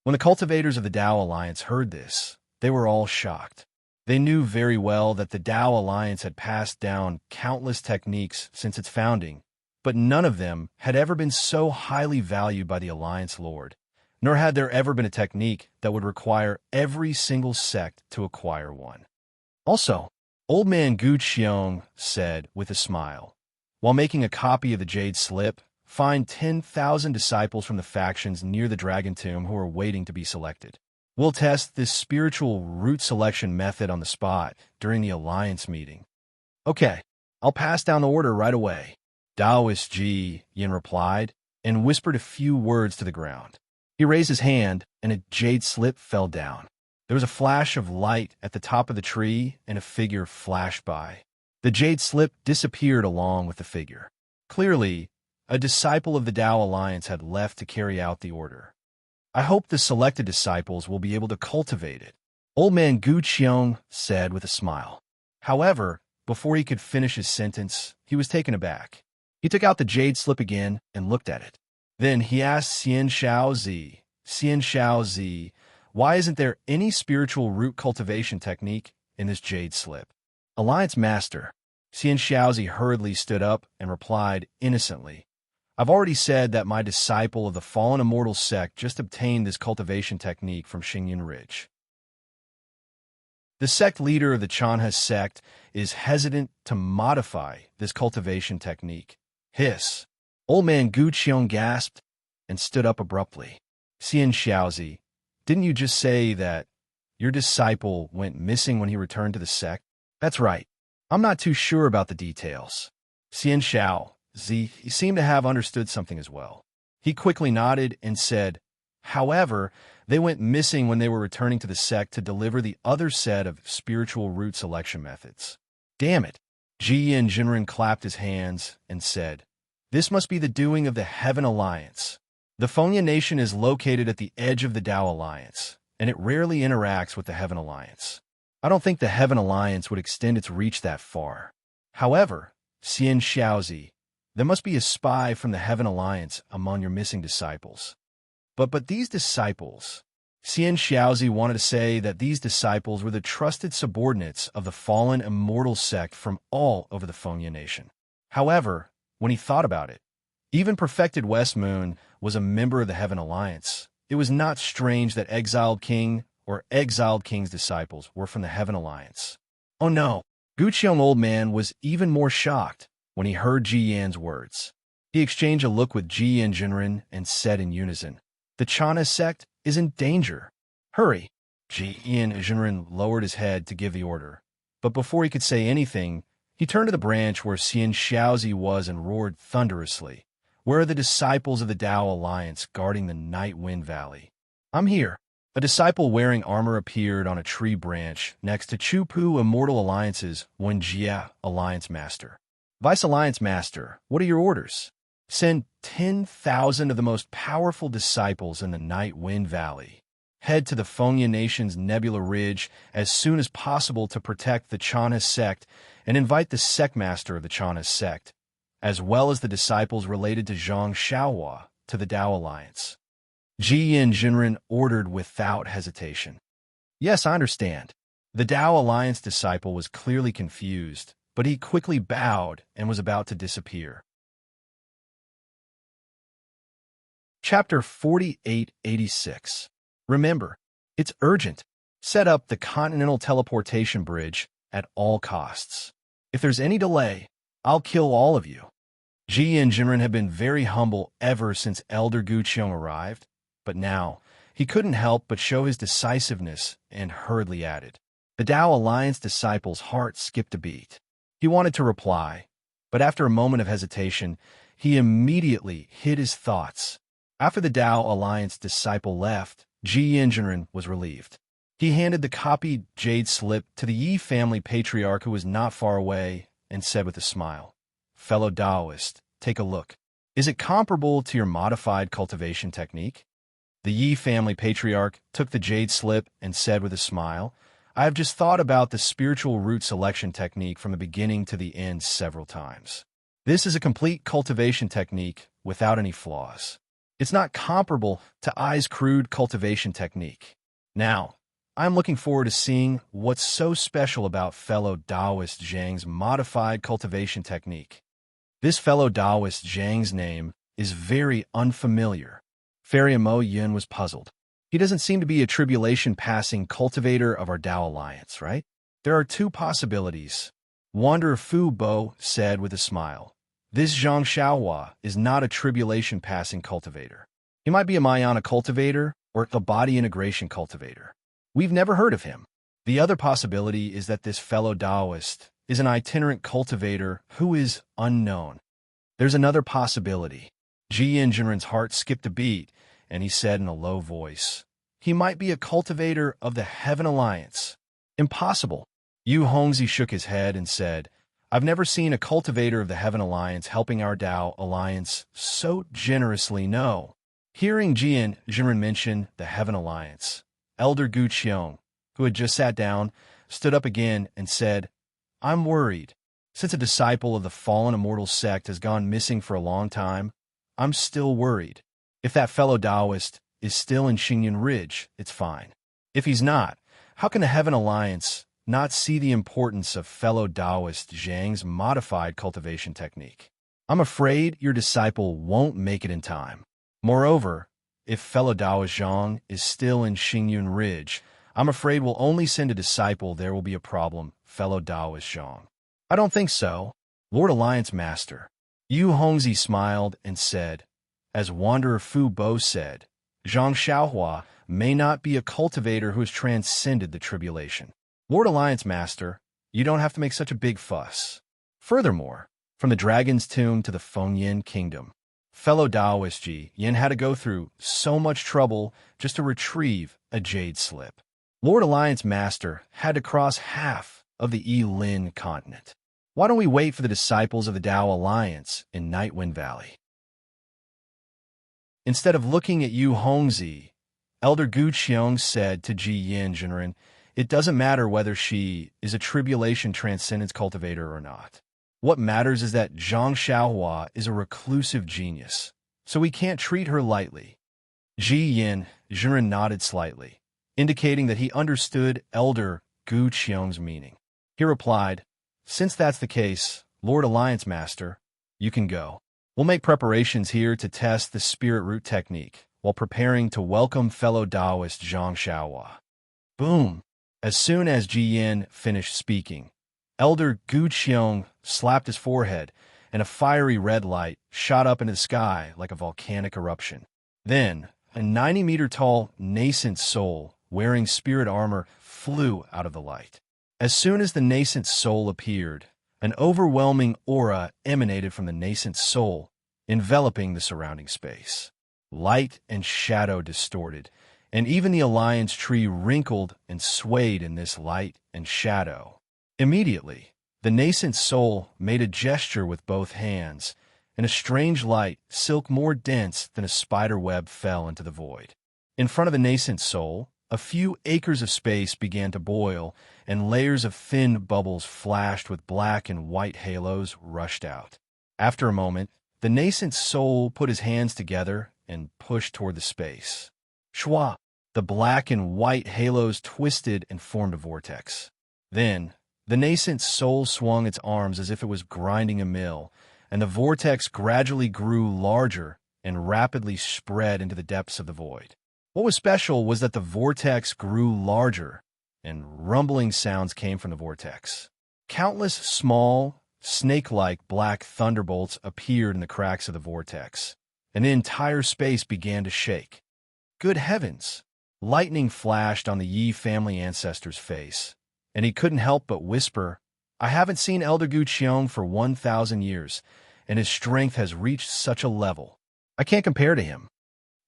When the cultivators of the Tao Alliance heard this, they were all shocked. They knew very well that the Tao Alliance had passed down countless techniques since its founding, but none of them had ever been so highly valued by the Alliance Lord, nor had there ever been a technique that would require every single sect to acquire one. Also, old man Gu Qiong said with a smile, while making a copy of the jade slip, find 10,000 disciples from the factions near the Dragon Tomb who are waiting to be selected. We'll test this spiritual root selection method on the spot during the Alliance meeting. Okay, I'll pass down the order right away. Taoist Ji Yin replied and whispered a few words to the ground. He raised his hand and a jade slip fell down. There was a flash of light at the top of the tree and a figure flashed by. The jade slip disappeared along with the figure. Clearly, a disciple of the Tao Alliance had left to carry out the order. I hope the selected disciples will be able to cultivate it, old man Gu Qiong said with a smile. However, before he could finish his sentence, he was taken aback. He took out the jade slip again and looked at it. Then he asked Xian Zi, why isn't there any spiritual root cultivation technique in this jade slip? Alliance Master, Xian Zi hurriedly stood up and replied innocently, I've already said that my disciple of the fallen immortal sect just obtained this cultivation technique from enrich. The sect leader of the Chanha sect is hesitant to modify this cultivation technique. Hiss. Old man Gu Qiong gasped and stood up abruptly. Xian Xiaozi, didn't you just say that your disciple went missing when he returned to the sect? That's right. I'm not too sure about the details. Xian Xiaozi, he seemed to have understood something as well. He quickly nodded and said, however, they went missing when they were returning to the sect to deliver the other set of spiritual root selection methods. Damn it. Ji Yin Jinren clapped his hands and said, this must be the doing of the Heaven Alliance. The Fengyan Nation is located at the edge of the Tao Alliance, and it rarely interacts with the Heaven Alliance. I don't think the Heaven Alliance would extend its reach that far. However, Xian Xiaozi, there must be a spy from the Heaven Alliance among your missing disciples. But these disciples, Xian Xiaozi wanted to say that these disciples were the trusted subordinates of the fallen immortal sect from all over the Fengyan Nation. However, when he thought about it, even perfected West Moon was a member of the Heaven Alliance. It was not strange that Exiled King or Exiled King's disciples were from the Heaven Alliance. Oh no, Gu Qiong Old Man was even more shocked when he heard Ji Yan's words. He exchanged a look with Ji Yan Jinren and said in unison, the Chanha sect is in danger. Hurry! Ji Yan Jinren lowered his head to give the order, but before he could say anything, he turned to the branch where Xian Xiaozi was and roared thunderously, where are the disciples of the Tao Alliance guarding the Night Wind Valley? I'm here. A disciple wearing armor appeared on a tree branch next to Chupu Immortal Alliance's Wenjia Alliance Master. Vice Alliance Master, what are your orders? Send 10,000 of the most powerful disciples in the Night Wind Valley. Head to the Fengyan Nation's Nebula Ridge as soon as possible to protect the Chanha sect and invite the sect master of the Chanha sect, as well as the disciples related to Zhang Xiaohua, to the Tao Alliance. Ji Yin Jinren ordered without hesitation. Yes, I understand. The Tao Alliance disciple was clearly confused, but he quickly bowed and was about to disappear. Chapter 4886. Remember, it's urgent. Set up the Continental Teleportation Bridge at all costs. If there's any delay, I'll kill all of you. Ji Yin Jinren had been very humble ever since Elder Gu Qiong arrived, but now he couldn't help but show his decisiveness and hurriedly added. The Tao Alliance disciple's heart skipped a beat. He wanted to reply, but after a moment of hesitation, he immediately hid his thoughts. After the Tao Alliance disciple left, Ji Yin Jinren was relieved. He handed the copied jade slip to the Yi family patriarch who was not far away and said with a smile, fellow Taoist, take a look. Is it comparable to your modified cultivation technique? The Yi family patriarch took the jade slip and said with a smile, I have just thought about the spiritual root selection technique from the beginning to the end several times. This is a complete cultivation technique without any flaws. It's not comparable to Ai's crude cultivation technique. Now, I'm looking forward to seeing what's so special about fellow Taoist Zhang's modified cultivation technique. This fellow Taoist Zhang's name is very unfamiliar. Fairy Mo Yun was puzzled. He doesn't seem to be a tribulation-passing cultivator of our Tao Alliance, right? There are two possibilities. Wanderer Fu Bo said with a smile. This Zhang Xiaohua is not a tribulation-passing cultivator. He might be a Mayana cultivator or a body integration cultivator. We've never heard of him. The other possibility is that this fellow Taoist is an itinerant cultivator who is unknown. There's another possibility. Ji Yin Jinren's heart skipped a beat, and he said in a low voice, he might be a cultivator of the Heaven Alliance. Impossible. Yu Hongzi shook his head and said, I've never seen a cultivator of the Heaven Alliance helping our Tao Alliance so generously, no. Hearing Ji Yin Jinren mention the Heaven Alliance, Elder Gu Qiong, who had just sat down, stood up again and said, I'm worried. Since a disciple of the fallen immortal sect has gone missing for a long time, I'm still worried. If that fellow Taoist is still in Xingyun Ridge, it's fine. If he's not, how can the Heaven Alliance not see the importance of fellow Taoist Zhang's modified cultivation technique? I'm afraid your disciple won't make it in time. Moreover, if fellow Taoist Zhang is still in Xingyun Ridge, I'm afraid we'll only send a disciple. There will be a problem, fellow Taoist Zhang. I don't think so, Lord Alliance Master. Yu Hongzi smiled and said, as Wanderer Fu Bo said, Zhang Xiaohua may not be a cultivator who has transcended the tribulation. Lord Alliance Master, you don't have to make such a big fuss. Furthermore, from the Dragon's Tomb to the Fengyin Kingdom, fellow Taoist Ji Yin had to go through so much trouble just to retrieve a jade slip. Lord Alliance Master had to cross half of the Yilin continent. Why don't we wait for the disciples of the Tao Alliance in Nightwind Valley? Instead of looking at Yu Hongzi, Elder Gu Qiong said to Ji Yin Jinren, it doesn't matter whether she is a tribulation transcendence cultivator or not. What matters is that Zhang Xiaohua is a reclusive genius, so we can't treat her lightly. Ji Yin Jinren nodded slightly, indicating that he understood Elder Gu Qiong's meaning. He replied, since that's the case, Lord Alliance Master, you can go. We'll make preparations here to test the spirit root technique while preparing to welcome fellow Taoist Zhang Xiaohua. Boom! As soon as Ji Yin finished speaking, Elder Gu Qiong slapped his forehead, and a fiery red light shot up into the sky like a volcanic eruption. Then, a 90-meter-tall nascent soul wearing spirit armor flew out of the light. As soon as the nascent soul appeared, an overwhelming aura emanated from the nascent soul, enveloping the surrounding space. Light and shadow distorted, and even the Alliance tree wrinkled and swayed in this light and shadow. Immediately, the nascent soul made a gesture with both hands, and a strange light, silk more dense than a spider web, fell into the void. In front of the nascent soul, a few acres of space began to boil, and layers of thin bubbles flashed with black and white halos rushed out. After a moment, the nascent soul put his hands together and pushed toward the space. Shwa! The black and white halos twisted and formed a vortex. Then, the nascent soul swung its arms as if it was grinding a mill, and the vortex gradually grew larger and rapidly spread into the depths of the void. What was special was that the vortex grew larger, and rumbling sounds came from the vortex. Countless small, snake-like black thunderbolts appeared in the cracks of the vortex, and the entire space began to shake. Good heavens! Lightning flashed on the Yi family ancestor's face, and he couldn't help but whisper, I haven't seen Elder Gu Qiong for 1,000 years, and his strength has reached such a level. I can't compare to him.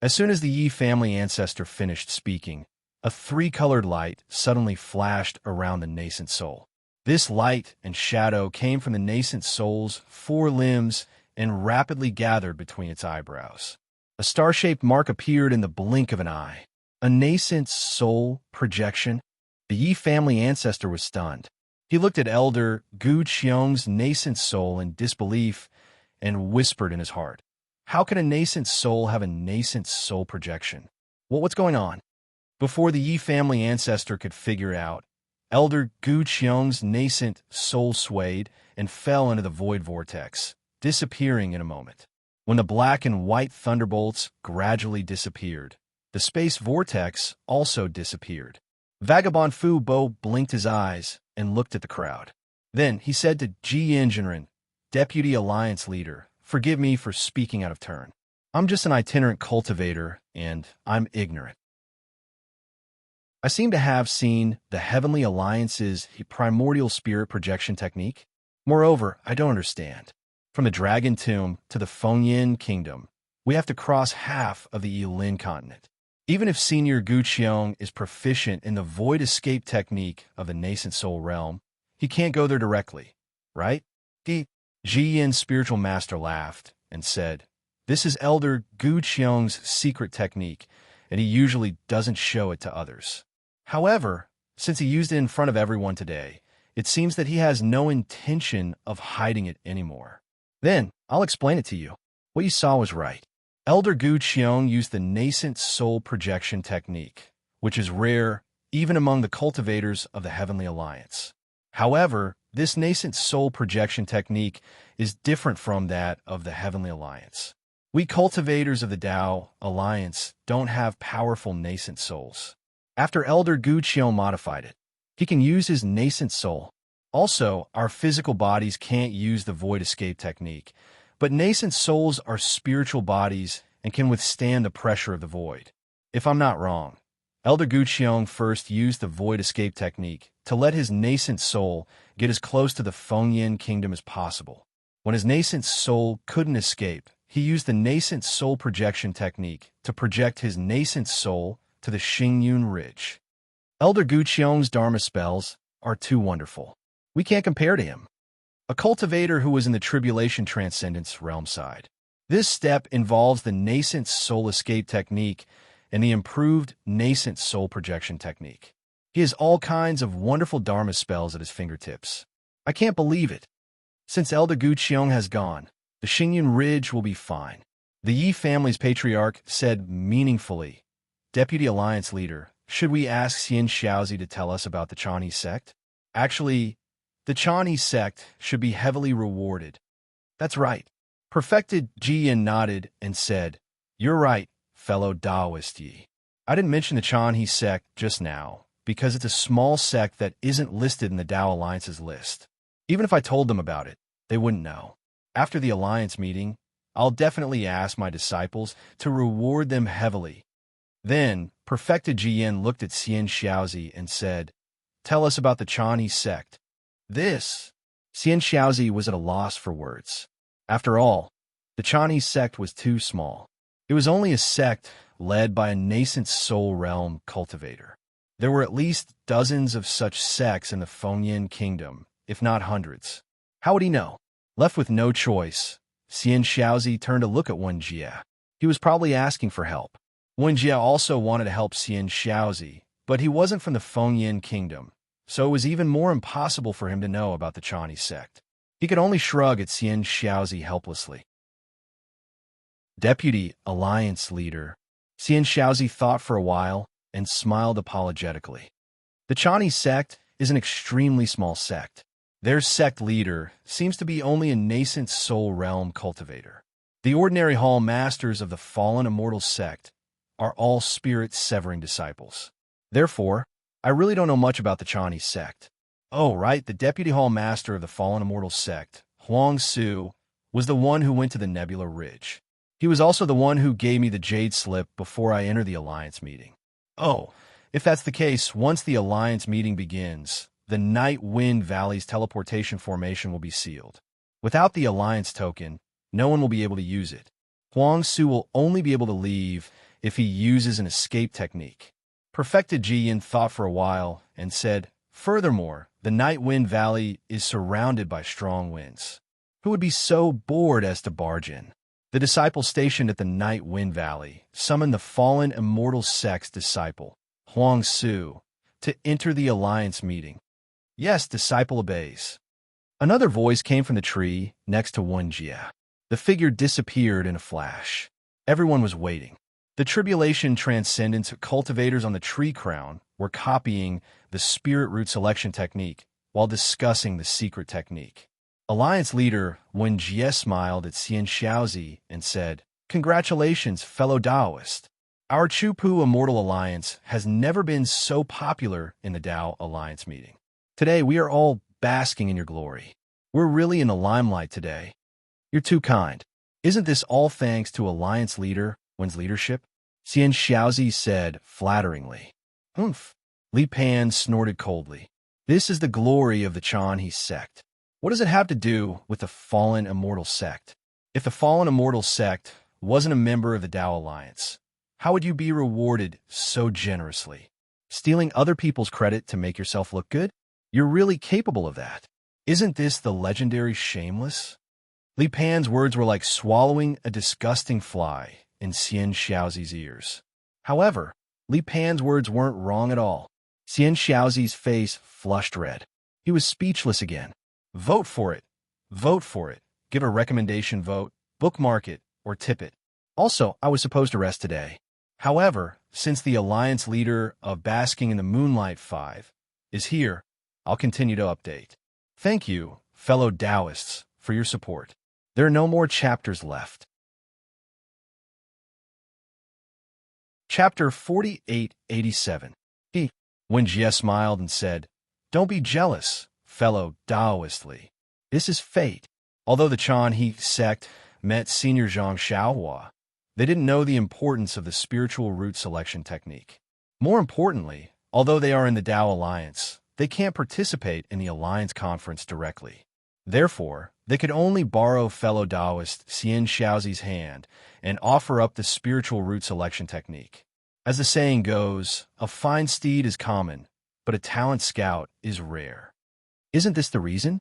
As soon as the Yi family ancestor finished speaking, a three-colored light suddenly flashed around the nascent soul. This light and shadow came from the nascent soul's four limbs and rapidly gathered between its eyebrows. A star-shaped mark appeared in the blink of an eye. A nascent soul projection? The Yi family ancestor was stunned. He looked at Elder Gu Qiong's nascent soul in disbelief and whispered in his heart, how can a nascent soul have a nascent soul projection? What's going on? Before the Yi family ancestor could figure out, Elder Gu Qiong's nascent soul swayed and fell into the void vortex, disappearing in a moment. When the black and white thunderbolts gradually disappeared, the space vortex also disappeared. Vagabond Fu Bo blinked his eyes and looked at the crowd. Then he said to Ji Jinren, Deputy Alliance Leader, forgive me for speaking out of turn. I'm just an itinerant cultivator, and I'm ignorant. I seem to have seen the Heavenly Alliance's primordial spirit projection technique. Moreover, I don't understand. From the Dragon Tomb to the Fengyin Kingdom, we have to cross half of the Yilin continent. Even if Senior Gu Qiong is proficient in the void escape technique of the nascent soul realm, he can't go there directly, right? Ji Yin's spiritual master laughed and said, this is Elder Gu Qiong's secret technique, and he usually doesn't show it to others. However, since he used it in front of everyone today, It seems that he has no intention of hiding it anymore. Then, I'll explain it to you. What you saw was right. Elder Gu Qiong used the nascent soul projection technique, which is rare even among the cultivators of the Heavenly Alliance. However, this nascent soul projection technique is different from that of the Heavenly Alliance. We cultivators of the Tao Alliance don't have powerful nascent souls. After Elder Gu Qiong modified it, he can use his nascent soul. Also, our physical bodies can't use the void escape technique, but nascent souls are spiritual bodies and can withstand the pressure of the void. If I'm not wrong, Elder Gu Qiong first used the void escape technique to let his nascent soul get as close to the Fengyan kingdom as possible. When his nascent soul couldn't escape, he used the nascent soul projection technique to project his nascent soul to the Xingyun Ridge. Elder Gu Qiong's Dharma spells are too wonderful. We can't compare to him. A cultivator who was in the Tribulation Transcendence realm side. This step involves the nascent soul escape technique and the improved nascent soul projection technique. He has all kinds of wonderful Dharma spells at his fingertips. I can't believe it. Since Elder Gu Qiong has gone, the Xingyun Ridge will be fine. The Yi family's patriarch said meaningfully, Deputy Alliance Leader, should we ask Xian Xiaozi to tell us about the Chinese sect? Actually, the Chinese sect should be heavily rewarded. That's right. Perfected Jiyan nodded and said, You're right, fellow Taoist Yi. I didn't mention the Chinese sect just now, because it's a small sect that isn't listed in the Tao Alliance's list. Even if I told them about it, they wouldn't know. After the Alliance meeting, I'll definitely ask my disciples to reward them heavily. Then, Perfected Jiyan looked at Xian Xiaozi and said, Tell us about the Chinese sect. Xian Xiaozi was at a loss for words. After all, the Chinese sect was too small. It was only a sect led by a nascent soul realm cultivator. There were at least dozens of such sects in the Fengyan kingdom, if not hundreds. How would he know? Left with no choice, Xian Xiaozi turned to look at Wen Jie. He was probably asking for help. Wen Jie also wanted to help Xian Xiaozi, but he wasn't from the Fengyan kingdom, so it was even more impossible for him to know about the Chinese sect. He could only shrug at Xian Xiaozi helplessly. Deputy Alliance Leader, Xian Xiaozi thought for a while and smiled apologetically. The Chinese sect is an extremely small sect. Their sect leader seems to be only a nascent soul realm cultivator. The ordinary hall masters of the fallen immortal sect are all spirit-severing disciples. Therefore, I really don't know much about the Chinese sect. Oh, right, the deputy hall master of the fallen immortal sect, Huang Su, was the one who went to the Nebula Ridge. He was also the one who gave me the jade slip before I entered the Alliance meeting. Oh, if that's the case, once the Alliance meeting begins, the Night Wind Valley's teleportation formation will be sealed. Without the Alliance token, no one will be able to use it. Huang Su will only be able to leave if he uses an escape technique. Perfected Jiyan thought for a while and said, Furthermore, the Night Wind Valley is surrounded by strong winds. Who would be so bored as to barge in? The disciple stationed at the Night Wind Valley summoned the fallen immortal sect's disciple, Huang Su, to enter the Alliance meeting. Yes, disciple obeys. Another voice came from the tree next to Wen Jie. The figure disappeared in a flash. Everyone was waiting. The Tribulation Transcendence cultivators on the tree crown were copying the spirit root selection technique while discussing the secret technique. Alliance leader Wen Jie smiled at Xian Xiaozi and said, Congratulations, fellow Taoist. Our Chupu Immortal Alliance has never been so popular in the Tao Alliance meeting. Today, we are all basking in your glory. We're really in the limelight today. You're too kind. Isn't this all thanks to Alliance leader Wen's leadership? Xian Xiaozi said flatteringly. Humph. Li Pan snorted coldly. This is the glory of the Chinese sect. What does it have to do with the fallen immortal sect? If the fallen immortal sect wasn't a member of the Tao Alliance, how would you be rewarded so generously? Stealing other people's credit to make yourself look good? You're really capable of that. Isn't this the legendary Shameless? Li Pan's words were like swallowing a disgusting fly in Xian Xiaozi's ears. However, Li Pan's words weren't wrong at all. Xian Xiaozi's face flushed red. He was speechless again. Vote for it. Vote for it. Give a recommendation vote, bookmark it, or tip it. Also, I was supposed to rest today. However, since the Alliance leader of Basking in the Moonlight 5 is here, I'll continue to update. Thank you, fellow Taoists, for your support. There are no more chapters left. Chapter 4887. When Jie smiled and said, "Don't be jealous, fellow Taoistly. This is fate." Although the Chanhe sect met Senior Zhang Xiaohua, they didn't know the importance of the spiritual root selection technique. More importantly, although they are in the Tao Alliance, they can't participate in the Alliance conference directly. Therefore, they could only borrow fellow Taoist Xian Xiaozi's hand and offer up the spiritual root selection technique. As the saying goes, a fine steed is common, but a talent scout is rare. Isn't this the reason?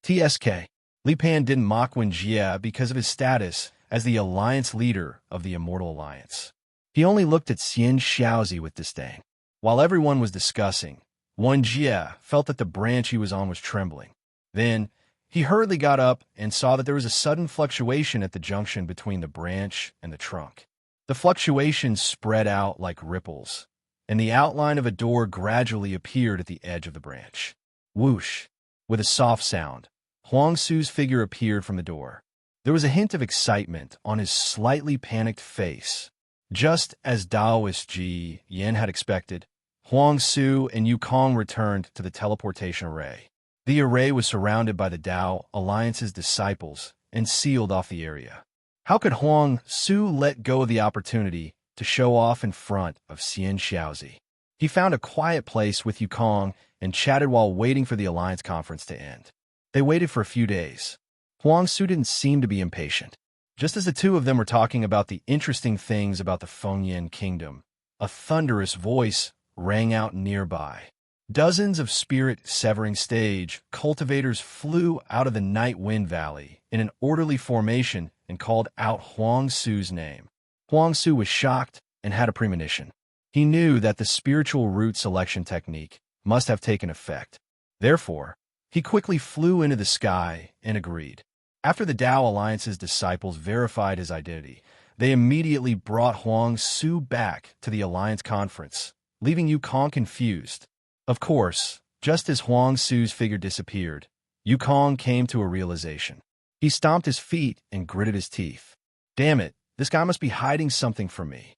TSK. Li Pan didn't mock Wen Jie because of his status as the Alliance leader of the Immortal Alliance. He only looked at Xian Xiaozi with disdain. While everyone was discussing, Wen Jie felt that the branch he was on was trembling. Then, he hurriedly got up and saw that there was a sudden fluctuation at the junction between the branch and the trunk. The fluctuation spread out like ripples, and the outline of a door gradually appeared at the edge of the branch. Whoosh! With a soft sound, Huang Su's figure appeared from the door. There was a hint of excitement on his slightly panicked face. Just as Taoist Ji Yan had expected, Huang Su and Yukong returned to the teleportation array. The array was surrounded by the Tao Alliance's disciples and sealed off the area. How could Huang Su let go of the opportunity to show off in front of Xian Xiaozi? He found a quiet place with Yukong and chatted while waiting for the Alliance conference to end. They waited for a few days. Huang Su didn't seem to be impatient. Just as the two of them were talking about the interesting things about the Fengyan kingdom, a thunderous voice rang out nearby. Dozens of spirit-severing stage cultivators flew out of the Night Wind Valley in an orderly formation and called out Huang Su's name. Huang Su was shocked and had a premonition. He knew that the spiritual root selection technique must have taken effect. Therefore, he quickly flew into the sky and agreed. After the Tao Alliance's disciples verified his identity, they immediately brought Huang Su back to the Alliance conference, leaving Yukong confused. Of course, just as Huang Su's figure disappeared, Yukong came to a realization. He stomped his feet and gritted his teeth. Damn it, this guy must be hiding something from me.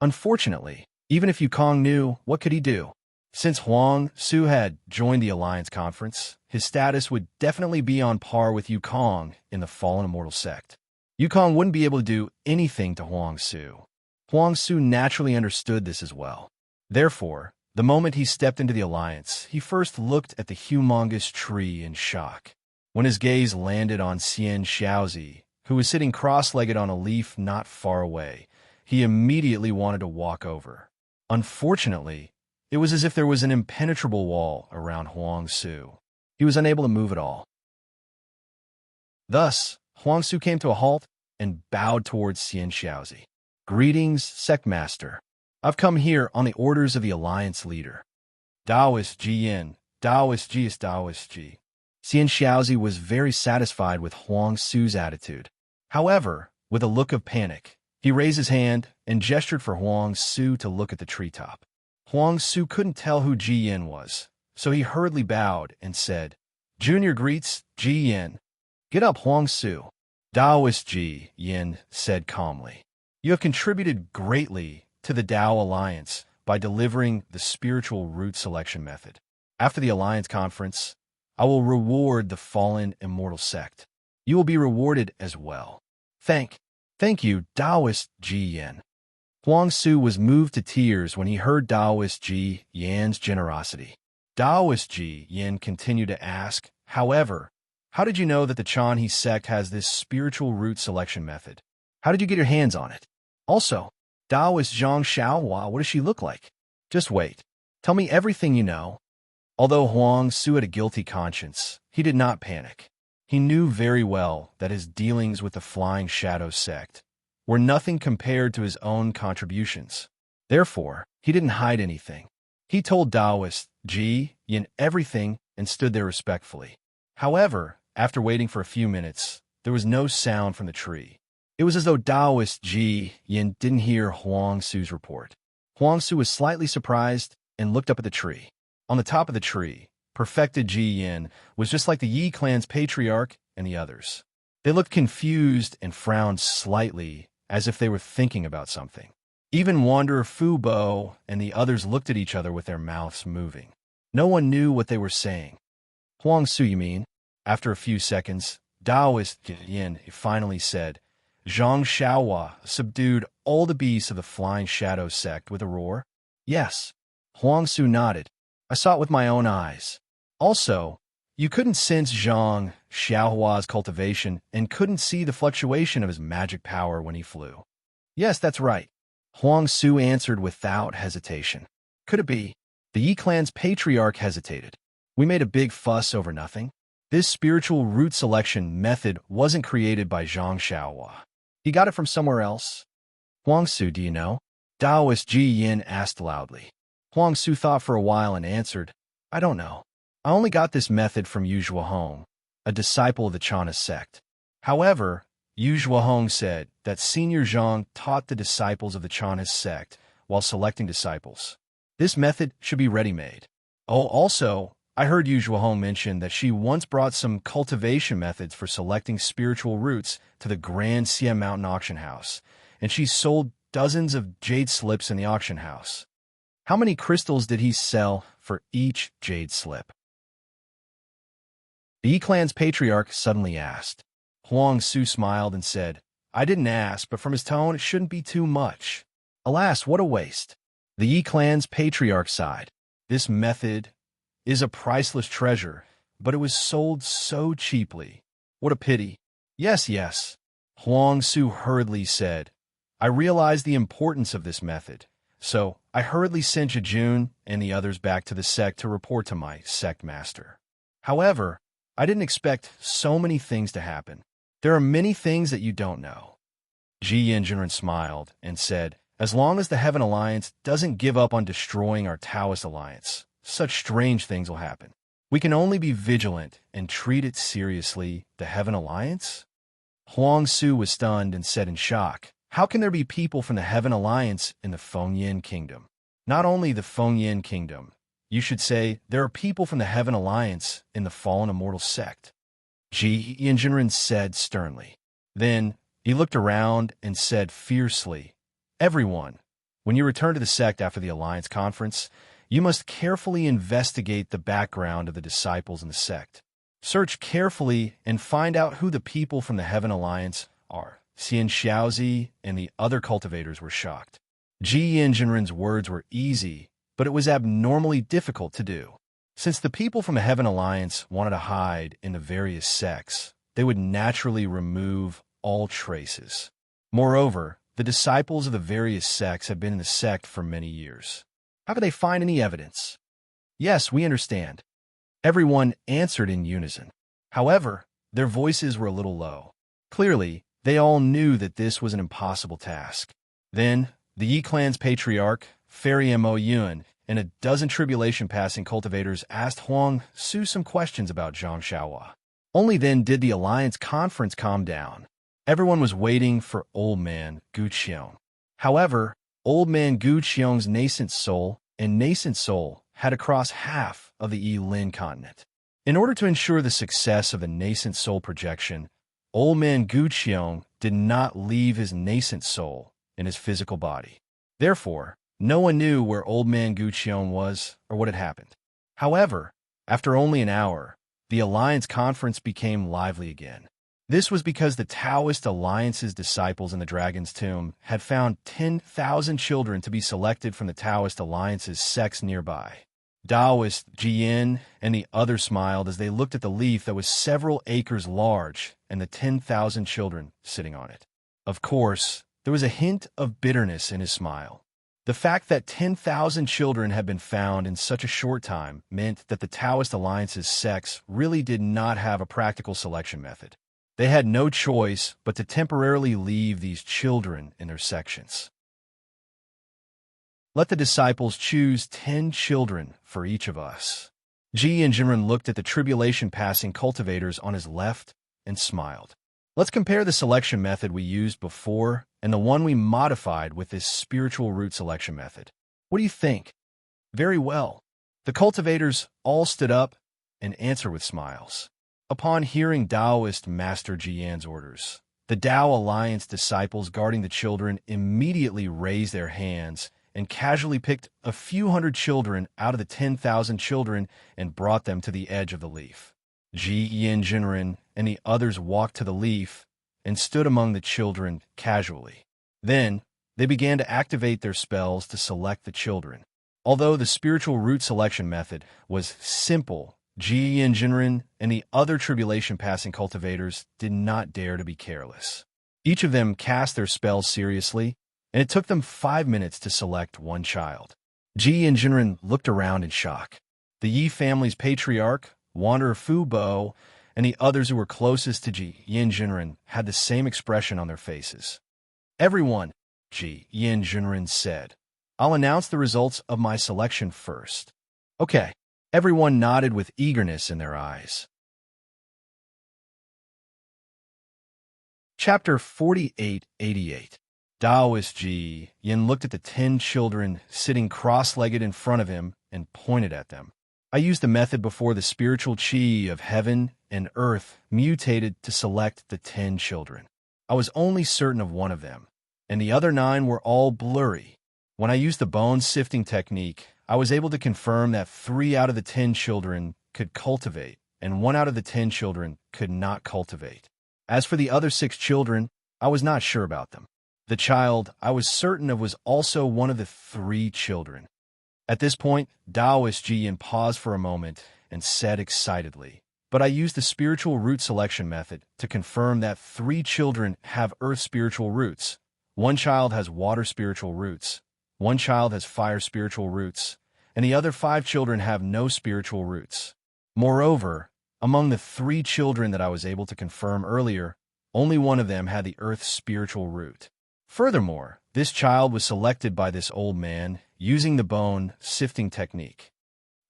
Unfortunately, even if Yukong knew, what could he do? Since Huang Su had joined the Alliance conference, his status would definitely be on par with Yukong in the Fallen Immortal sect. Yukong wouldn't be able to do anything to Huang Su. Huang Su naturally understood this as well. Therefore, the moment he stepped into the Alliance, he first looked at the humongous tree in shock. When his gaze landed on Xian Xiaozi, who was sitting cross-legged on a leaf not far away, he immediately wanted to walk over. Unfortunately, it was as if there was an impenetrable wall around Huang Su. He was unable to move at all. Thus, Huang Su came to a halt and bowed towards Xian Xiaozi. "Greetings, Sect Master. I've come here on the orders of the Alliance leader. Taoist Ji Yin, Taoist Ji is Taoist Ji." Xian Xiaozi was very satisfied with Huang Su's attitude. However, with a look of panic, he raised his hand and gestured for Huang Su to look at the treetop. Huang Su couldn't tell who Ji Yin was, so he hurriedly bowed and said, "Junior greets Ji Yin." "Get up, Huang Su." Taoist Ji Yin said calmly. "You have contributed greatly to the Tao Alliance by delivering the spiritual root selection method. After the Alliance conference, I will reward the fallen immortal sect. You will be rewarded as well. Thank you, Taoist Ji Yin." Huang Su was moved to tears when he heard Taoist Ji Yan's generosity. Taoist Ji Yin continued to ask, "However, how did you know that the Chanhe sect has this spiritual root selection method? How did you get your hands on it? Also, Taoist Zhang Xiaohua, what does she look like? Just wait. Tell me everything you know." Although Huang Su had a guilty conscience, he did not panic. He knew very well that his dealings with the Flying Shadow sect were nothing compared to his own contributions. Therefore, he didn't hide anything. He told Taoist Ji Yin everything and stood there respectfully. However, after waiting for a few minutes, there was no sound from the tree. It was as though Taoist Ji Yin didn't hear Huang Su's report. Huang Su was slightly surprised and looked up at the tree. On the top of the tree, perfected Ji Yin was just like the Yi clan's patriarch and the others. They looked confused and frowned slightly, as if they were thinking about something. Even Wanderer Fu Bo and the others looked at each other with their mouths moving. No one knew what they were saying. Huang Su, you mean? After a few seconds, Taoist Yin finally said, Zhang Xiaohua subdued all the beasts of the Flying Shadow sect with a roar? Yes. Huang Su nodded. I saw it with my own eyes. Also, you couldn't sense Zhang Xiaohua's cultivation and couldn't see the fluctuation of his magic power when he flew. Yes, that's right. Huang Su answered without hesitation. Could it be? The Yi clan's patriarch hesitated. We made a big fuss over nothing. This spiritual root selection method wasn't created by Zhang Xiaohua. He got it from somewhere else. Huang Su, do you know? Taoist Ji Yin asked loudly. Huang Su thought for a while and answered, I don't know. I only got this method from Yu Zhuohong, a disciple of the Channa sect. However, Yu Zhuohong said that Senior Zhang taught the disciples of the Channa sect while selecting disciples. This method should be ready-made. Oh, also, I heard Yu Zhuohong mention that she once brought some cultivation methods for selecting spiritual roots to the Grand Xia Mountain auction house, and she sold dozens of jade slips in the auction house. How many crystals did he sell for each jade slip? The Yi clan's patriarch suddenly asked. Huang Su smiled and said, I didn't ask, but from his tone, it shouldn't be too much. Alas, what a waste. The Yi clan's patriarch sighed. This method is a priceless treasure, but it was sold so cheaply. What a pity. Yes, yes. Huang Su hurriedly said, I realized the importance of this method, so I hurriedly sent Jejun and the others back to the sect to report to my sect master. However, I didn't expect so many things to happen. There are many things that you don't know. Ji Yanjunren smiled and said, as long as the Heaven Alliance doesn't give up on destroying our Taoist alliance, such strange things will happen. We can only be vigilant and treat it seriously. The Heaven Alliance? Huang Su was stunned and said in shock, how can there be people from the Heaven Alliance in the Fengyin Kingdom? Not only the Fengyin Kingdom, you should say there are people from the Heaven Alliance in the Fallen Immortal Sect. Ji Yanjunren said sternly. Then he looked around and said fiercely, everyone, when you return to the sect after the Alliance Conference, you must carefully investigate the background of the disciples in the sect. Search carefully and find out who the people from the Heaven Alliance are. Xian Xiaozi and the other cultivators were shocked. Ji Yanjunren's words were easy, but it was abnormally difficult to do. Since the people from the Heaven Alliance wanted to hide in the various sects, they would naturally remove all traces. Moreover, the disciples of the various sects had been in the sect for many years. How could they find any evidence? Yes, we understand. Everyone answered in unison. However, their voices were a little low. Clearly, they all knew that this was an impossible task. Then, the Yi clan's patriarch, Fairy Mo Yun, and a dozen tribulation-passing cultivators asked Huang Su some questions about Zhang Xiaohua. Only then did the Alliance Conference calm down. Everyone was waiting for Old Man Gu Qiong. However, Old Man Gu Qiong's nascent soul had to cross half of the Yi-Lin continent. In order to ensure the success of the nascent soul projection, Old Man Gu Qiong did not leave his nascent soul in his physical body. Therefore, no one knew where Old Man Gu Qiong was or what had happened. However, after only an hour, the Alliance Conference became lively again. This was because the Taoist Alliance's disciples in the Dragon's Tomb had found 10,000 children to be selected from the Taoist Alliance's sects nearby. Taoist Jian and the others smiled as they looked at the leaf that was several acres large and the 10,000 children sitting on it. Of course, there was a hint of bitterness in his smile. The fact that 10,000 children had been found in such a short time meant that the Taoist Alliance's sects really did not have a practical selection method. They had no choice but to temporarily leave these children in their sections. Let the disciples choose 10 children for each of us. Ji and Jinren looked at the tribulation-passing cultivators on his left and smiled. Let's compare the selection method we used before and the one we modified with this spiritual root selection method. What do you think? Very well. The cultivators all stood up and answered with smiles. Upon hearing Taoist Master Jian's orders, the Tao Alliance disciples guarding the children immediately raised their hands and casually picked a few hundred children out of the 10,000 children and brought them to the edge of the leaf. Ji and Jinren and the others walked to the leaf and stood among the children casually. Then, they began to activate their spells to select the children. Although the spiritual root selection method was simple, Ji and Jinren and the other tribulation-passing cultivators did not dare to be careless. Each of them cast their spells seriously, and it took them 5 minutes to select one child. Ji and Jinren looked around in shock. The Yi family's patriarch, Wanderer Fu Bo, and the others who were closest to Ji and Jinren had the same expression on their faces. Everyone, Ji and Jinren said. I'll announce the results of my selection first. Okay. Everyone nodded with eagerness in their eyes. Chapter 4888. Taoist Ji Yin looked at the 10 children sitting cross-legged in front of him and pointed at them. I used the method before the spiritual chi of heaven and earth mutated to select the 10 children. I was only certain of one of them, and the other 9 were all blurry. When I used the bone sifting technique, I was able to confirm that 3 out of the 10 children could cultivate, and 1 out of the 10 children could not cultivate. As for the other 6 children, I was not sure about them. The child I was certain of was also one of the 3 children. At this point, Taoist Ji Yin paused for a moment and said excitedly, but I used the spiritual root selection method to confirm that 3 children have earth spiritual roots. 1 child has water spiritual roots. 1 child has fire spiritual roots, and the other 5 children have no spiritual roots. Moreover, among the 3 children that I was able to confirm earlier, only one of them had the earth's spiritual root. Furthermore, this child was selected by this old man using the bone sifting technique.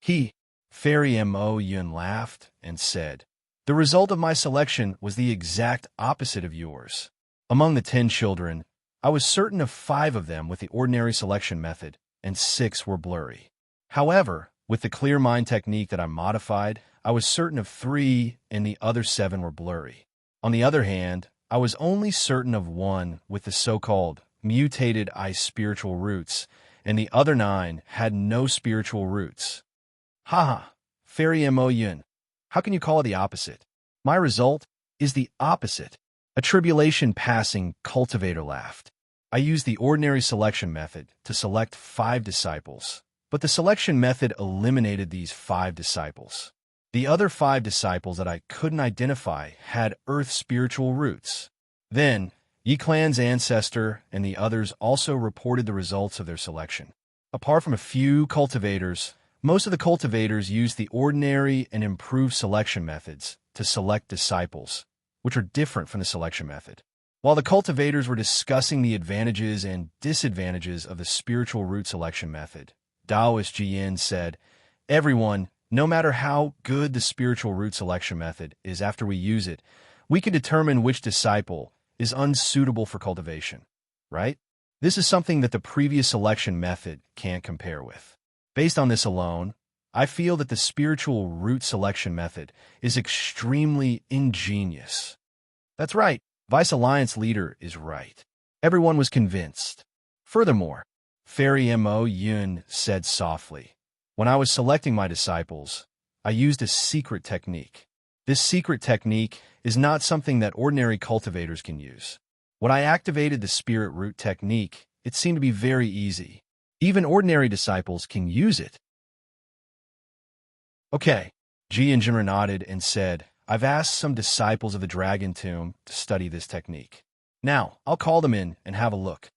He, Fairy Mo Yun, laughed and said, the result of my selection was the exact opposite of yours. Among the 10 children, I was certain of 5 of them with the ordinary selection method, and 6 were blurry. However, with the clear mind technique that I modified, I was certain of 3, and the other 7 were blurry. On the other hand, I was only certain of 1 with the so-called mutated eye spiritual roots, and the other 9 had no spiritual roots. Haha, Fairy Mo Yun, how can you call it the opposite? My result is the opposite. A tribulation-passing cultivator laughed. I used the ordinary selection method to select 5 disciples, but the selection method eliminated these 5 disciples. The other 5 disciples that I couldn't identify had earth spiritual roots. Then, Yi Clan's ancestor and the others also reported the results of their selection. Apart from a few cultivators, most of the cultivators used the ordinary and improved selection methods to select disciples, which are different from the selection method. While the cultivators were discussing the advantages and disadvantages of the spiritual root selection method, Taoist Ji Yin said, everyone, no matter how good the spiritual root selection method is after we use it, we can determine which disciple is unsuitable for cultivation, right? This is something that the previous selection method can't compare with. Based on this alone, I feel that the spiritual root selection method is extremely ingenious. That's right, Vice Alliance leader is right. Everyone was convinced. Furthermore, Fairy Mo Yun said softly, when I was selecting my disciples, I used a secret technique. This secret technique is not something that ordinary cultivators can use. When I activated the spirit root technique, it seemed to be very easy. Even ordinary disciples can use it. Okay, Ji and Jinren nodded and said, I've asked some disciples of the Dragon Tomb to study this technique. Now, I'll call them in and have a look.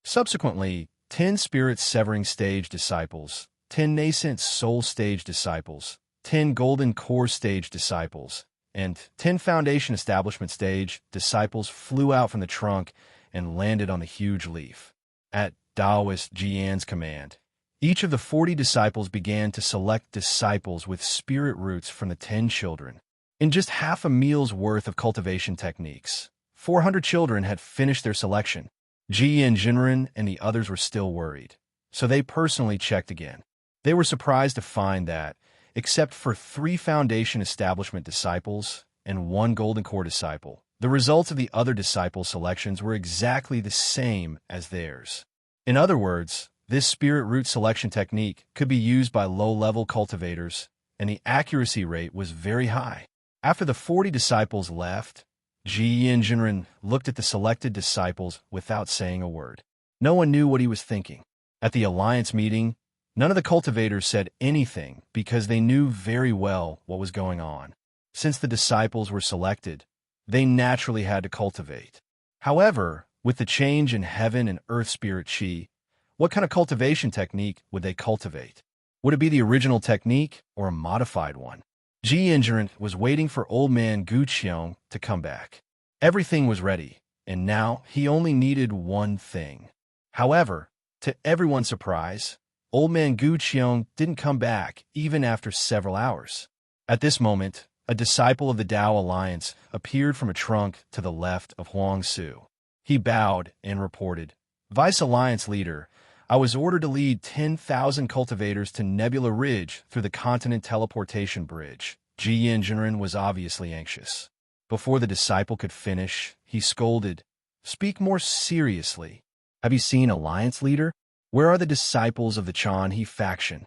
Subsequently, 10 spirit severing stage disciples, 10 nascent soul stage disciples, 10 golden core stage disciples, and 10 foundation establishment stage disciples flew out from the trunk and landed on the huge leaf. At Taoist Jian's command, Each of the 40 disciples began to select disciples with spirit roots from the 10 children. In just half a meal's worth of cultivation techniques, 400 children had finished their selection. Ji and Jinren and the others were still worried, so they personally checked again. They were surprised to find that, except for 3 foundation establishment disciples and 1 golden core disciple, the results of the other disciple selections were exactly the same as theirs. In other words, this spirit root selection technique could be used by low-level cultivators, and the accuracy rate was very high. After the 40 disciples left, Ji and Jinren looked at the selected disciples without saying a word. No one knew what he was thinking. At the alliance meeting, none of the cultivators said anything because they knew very well what was going on. Since the disciples were selected, they naturally had to cultivate. However, with the change in heaven and earth spirit chi, what kind of cultivation technique would they cultivate? Would it be the original technique or a modified one? Ji Injurant was waiting for old man Gu Qiong to come back. Everything was ready, and now he only needed one thing. However, to everyone's surprise, old man Gu Qiong didn't come back even after several hours. At this moment, a disciple of the Tao Alliance appeared from a trunk to the left of Huang Su. He bowed and reported, "Vice Alliance Leader, I was ordered to lead 10,000 cultivators to Nebula Ridge through the Continent Teleportation Bridge." Ji Yin Jinren was obviously anxious. Before the disciple could finish, he scolded, "Speak more seriously. Have you seen Alliance Leader? Where are the disciples of the Chan He faction?"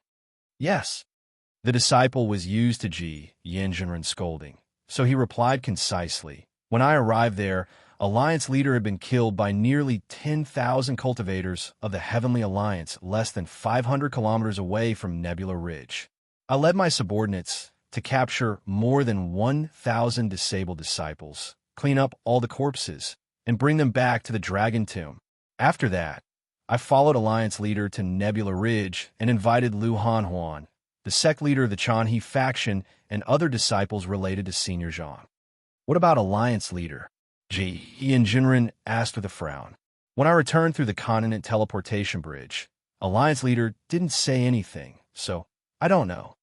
"Yes." The disciple was used to Ji Yin Jinren's scolding, so he replied concisely, "When I arrived there, Alliance Leader had been killed by nearly 10,000 cultivators of the Heavenly Alliance less than 500 kilometers away from Nebula Ridge. I led my subordinates to capture more than 1,000 disabled disciples, clean up all the corpses, and bring them back to the Dragon Tomb. After that, I followed Alliance Leader to Nebula Ridge and invited Lu Hanhuan, the sect leader of the Chan He faction, and other disciples related to Senior Zhang." "What about Alliance Leader?" Ji and Jinren asked with a frown. "When I returned through the Continent Teleportation Bridge, Alliance Leader didn't say anything, so I don't know."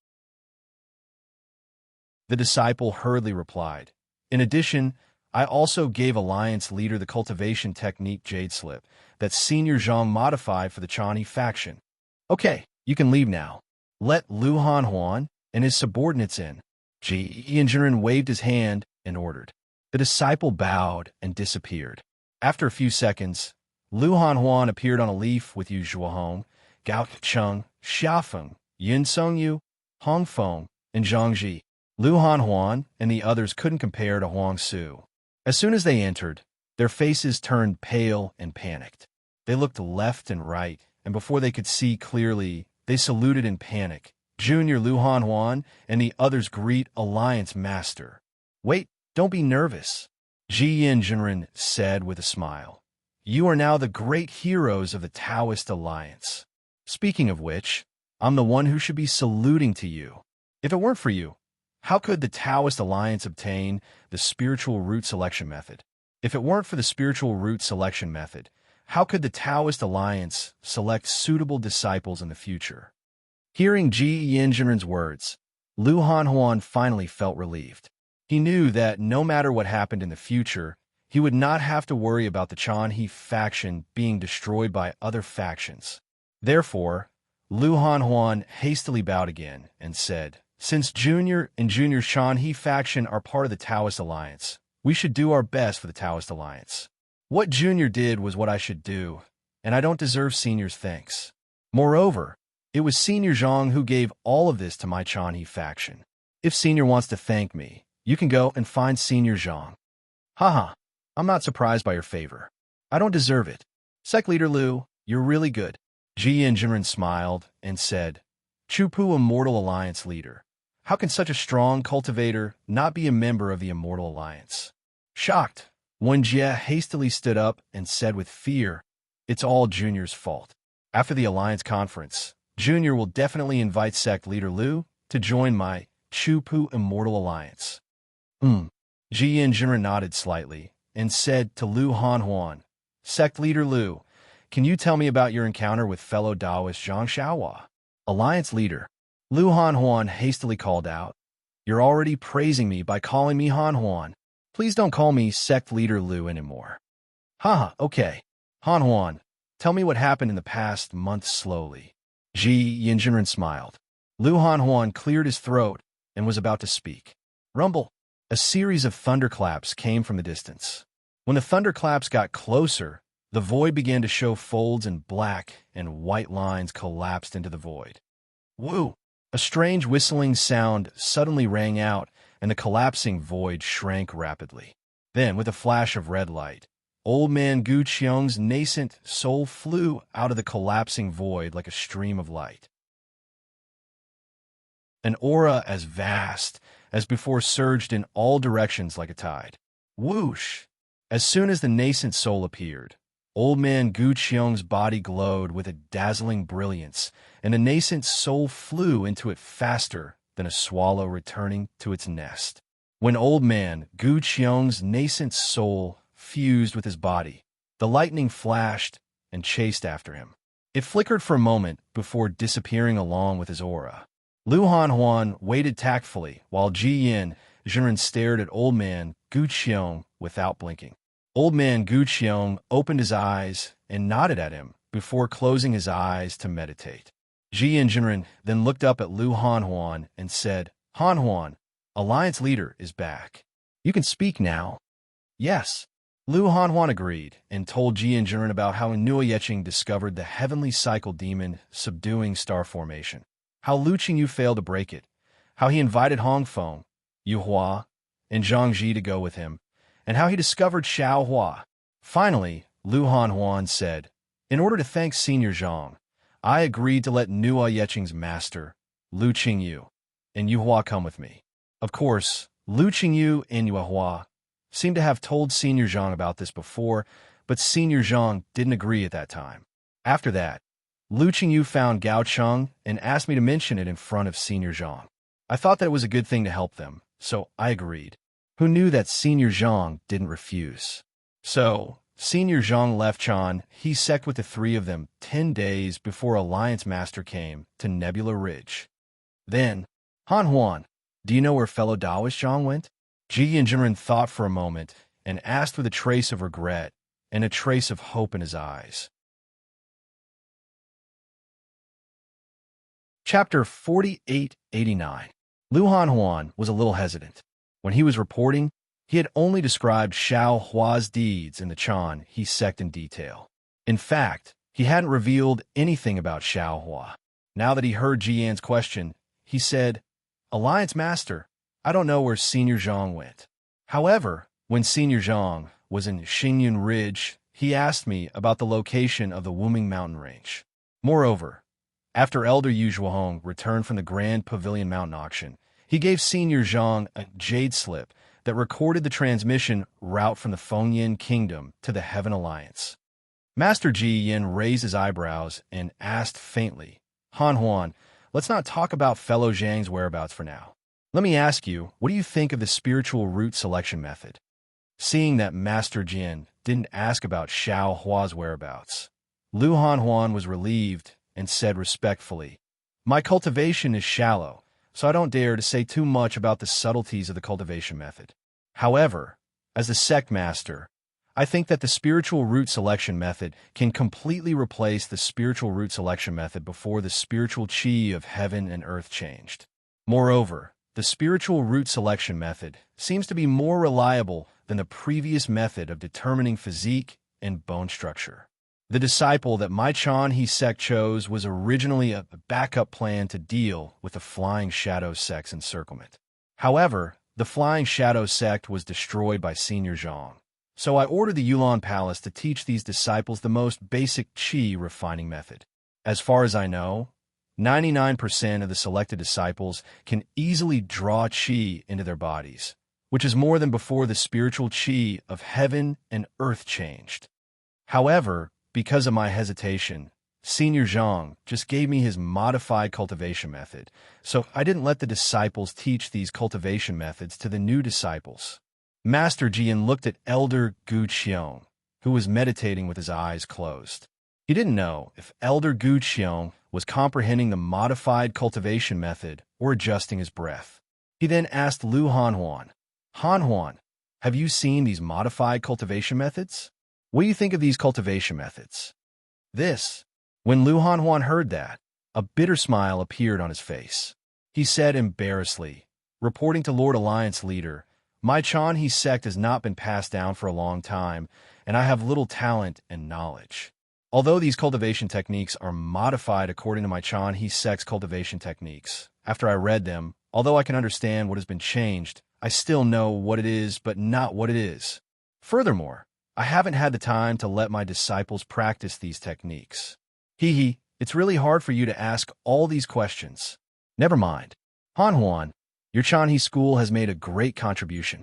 The disciple hurriedly replied, "In addition, I also gave Alliance Leader the cultivation technique Jade Slip that Senior Zhang modified for the Chan He faction." "Okay, you can leave now. Let Lu Hanhuan and his subordinates in." Ji and Jinren waved his hand and ordered. The disciple bowed and disappeared. After a few seconds, Lu Hanhuan appeared on a leaf with Yu Zhuohong, Gao Cheng, Xiafeng, Yin Songyu, Hong Feng, and Zhang Ji. Lu Hanhuan and the others couldn't compare to Huang Su. As soon as they entered, their faces turned pale and panicked. They looked left and right, and before they could see clearly, they saluted in panic. Junior Lu Hanhuan and the others greet Alliance Master. "Wait, don't be nervous," Ji Yin Jinren said with a smile. "You are now the great heroes of the Taoist Alliance. Speaking of which, I'm the one who should be saluting to you. If it weren't for you, how could the Taoist Alliance obtain the spiritual root selection method? If it weren't for the spiritual root selection method, how could the Taoist Alliance select suitable disciples in the future?" Hearing Ji Yin Jinren's words, Lu Hanhuan finally felt relieved. He knew that no matter what happened in the future, he would not have to worry about the Chan He faction being destroyed by other factions. Therefore, Lu Hanhuan hastily bowed again and said, "Since Junior and Junior's Chan He faction are part of the Taoist Alliance, we should do our best for the Taoist Alliance. What Junior did was what I should do, and I don't deserve Senior's thanks. Moreover, it was Senior Zhang who gave all of this to my Chan He faction. If Senior wants to thank me, you can go and find Senior Zhang." "Haha, I'm not surprised by your favor. I don't deserve it. Sect Leader Lu, you're really good." Ji and Jinren smiled and said, "Chupu Immortal Alliance Leader. How can such a strong cultivator not be a member of the Immortal Alliance?" Shocked, Wen Jie hastily stood up and said with fear, "It's all Junior's fault. After the Alliance conference, Junior will definitely invite Sect Leader Lu to join my Chupu Immortal Alliance." Ji and Jinren nodded slightly and said to Lu Hanhuan, "Sect Leader Lu, can you tell me about your encounter with fellow Taoist Zhang Xiaohua? Alliance leader. Lu Hanhuan hastily called out. You're already praising me by calling me Hanhuan. Please don't call me sect leader Lu anymore. Haha, okay. Hanhuan, tell me what happened in the past month slowly. Ji Yinjinren smiled. Lu Hanhuan cleared his throat and was about to speak. Rumble. A series of thunderclaps came from the distance. When the thunderclaps got closer, the void began to show folds in black and white lines collapsed into the void. Woo! A strange whistling sound suddenly rang out, and the collapsing void shrank rapidly. Then, with a flash of red light, old man Gu Qiong's nascent soul flew out of the collapsing void like a stream of light. An aura as vast as before surged in all directions like a tide. Whoosh! As soon as the nascent soul appeared, old man Gu Qiong's body glowed with a dazzling brilliance, and the nascent soul flew into it faster than a swallow returning to its nest. When old man Gu Qiong's nascent soul fused with his body, the lightning flashed and chased after him. It flickered for a moment before disappearing along with his aura. Lu Hanhuan waited tactfully while Ji Yinjinren stared at old man Gu Qiong without blinking. Old man Gu Qiong opened his eyes and nodded at him before closing his eyes to meditate. Ji Yinjinren then looked up at Lu Hanhuan and said, Hanhuan, Alliance leader is back. You can speak now. Yes. Lu Hanhuan agreed and told Ji Yinjinren about how Nua Yeqing discovered the heavenly cycle demon subduing star formation, how Lu Qingyu failed to break it, how he invited Hong Feng, Yu Hua, and Zhang Ji to go with him, and how he discovered Xiao Hua. Finally, Lu Hanhuan said, in order to thank Senior Zhang, I agreed to let Nua Yeqing's master, Lu Qingyu, and Yu Hua come with me. Of course, Lu Qingyu and Yu Hua seemed to have told Senior Zhang about this before, but Senior Zhang didn't agree at that time. After that, Lu Qingyu found Gao Cheng and asked me to mention it in front of Senior Zhang. I thought that it was a good thing to help them, so I agreed. Who knew that Senior Zhang didn't refuse? So, Senior Zhang left Chan, he sect with the three of them 10 days before Alliance Master came to Nebula Ridge. Then, Hanhuan, do you know where fellow Taoist Zhang went? Ji Yinjinren thought for a moment and asked with a trace of regret and a trace of hope in his eyes. Chapter 4889. Lu Hanhuan was a little hesitant. When he was reporting, he had only described Xiao Hua's deeds in the Chan he sect in detail. In fact, he hadn't revealed anything about Xiao Hua. Now that he heard Ji Yan's question, he said, Alliance Master, I don't know where Senior Zhang went. However, when Senior Zhang was in Xingyun Ridge, he asked me about the location of the Wuming Mountain Range. Moreover, after Elder Yu Zhuohong returned from the Grand Pavilion Mountain Auction, he gave Senior Zhang a jade slip that recorded the transmission route from the Fengyin Kingdom to the Heaven Alliance. Master Ji Yin raised his eyebrows and asked faintly, Hanhuan, let's not talk about fellow Zhang's whereabouts for now. Let me ask you, what do you think of the spiritual route selection method? Seeing that Master Jin didn't ask about Xiao Hua's whereabouts, Lu Hanhuan was relieved and said respectfully, My cultivation is shallow, so I don't dare to say too much about the subtleties of the cultivation method. However, as the sect master, I think that the spiritual root selection method can completely replace the spiritual root selection method before the spiritual chi of heaven and earth changed. Moreover, the spiritual root selection method seems to be more reliable than the previous method of determining physique and bone structure. The disciple that my Chan He sect chose was originally a backup plan to deal with the Flying Shadow sect's encirclement. However, the Flying Shadow sect was destroyed by Senior Zhang, so I ordered the Yulan Palace to teach these disciples the most basic chi refining method. As far as I know, 99% of the selected disciples can easily draw chi into their bodies, which is more than before the spiritual chi of heaven and earth changed. However, because of my hesitation, Senior Zhang just gave me his modified cultivation method, so I didn't let the disciples teach these cultivation methods to the new disciples. Master Jian looked at Elder Gu Qiong, who was meditating with his eyes closed. He didn't know if Elder Gu Qiong was comprehending the modified cultivation method or adjusting his breath. He then asked Lu Hanhuan, "Hanhuan, have you seen these modified cultivation methods? What do you think of these cultivation methods?" When Lu Hanhuan heard that, a bitter smile appeared on his face. He said embarrassedly, reporting to Lord Alliance Leader, "My Chan-He sect has not been passed down for a long time, and I have little talent and knowledge. Although these cultivation techniques are modified according to my Chan-He sect's cultivation techniques, after I read them, although I can understand what has been changed, I still know what it is but not what it is. Furthermore, I haven't had the time to let my disciples practice these techniques. It's really hard for you to ask all these questions. Never mind. Hanhuan, your Chan-He school has made a great contribution.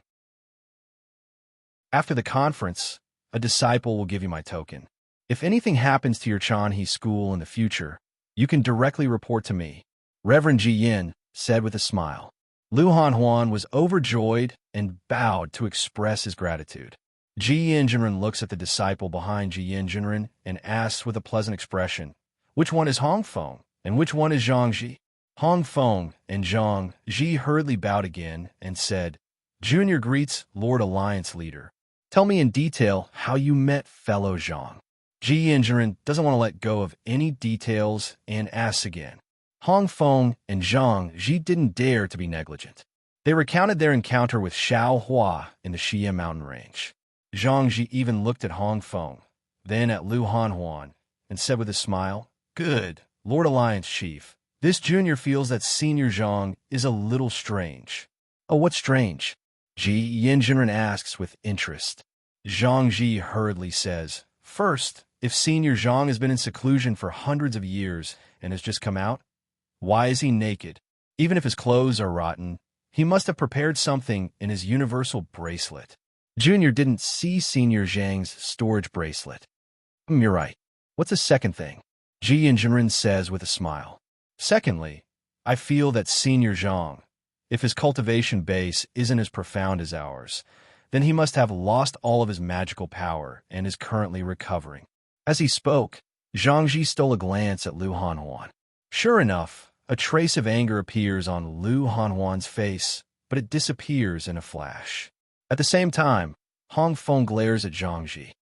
After the conference, a disciple will give you my token. If anything happens to your Chan-He school in the future, you can directly report to me," Reverend Ji Yin said with a smile. Lu Hanhuan was overjoyed and bowed to express his gratitude. Ji Yin looks at the disciple behind Ji Yin and asks with a pleasant expression, "Which one is Hong Feng, and which one is Zhang Ji?" Hong Feng and Zhang Ji hurriedly bowed again and said, "Junior greets Lord Alliance Leader. Tell me in detail how you met fellow Zhang." Ji Yin doesn't want to let go of any details and asks again. Hong Feng and Zhang Ji didn't dare to be negligent. They recounted their encounter with Xiao Hua in the Xie mountain range. Zhang Ji even looked at Hong Feng, then at Lu Hanhuan, and said with a smile, "Good, Lord Alliance Chief. This junior feels that Senior Zhang is a little strange." "Oh, what's strange?" Ji Yin asks with interest. Zhang Ji hurriedly says, "First, if Senior Zhang has been in seclusion for hundreds of years and has just come out, why is he naked? Even if his clothes are rotten, he must have prepared something in his universal bracelet. Junior didn't see Senior Zhang's storage bracelet." "You're right. What's the second thing?" Ji Yin says with a smile. "Secondly, I feel that Senior Zhang, if his cultivation base isn't as profound as ours, then he must have lost all of his magical power and is currently recovering." As he spoke, Zhang Ji stole a glance at Lu Hanhuan. Sure enough, a trace of anger appears on Lu Hanhuan's face, but it disappears in a flash. At the same time, Hong Feng glares at Zhang Ji.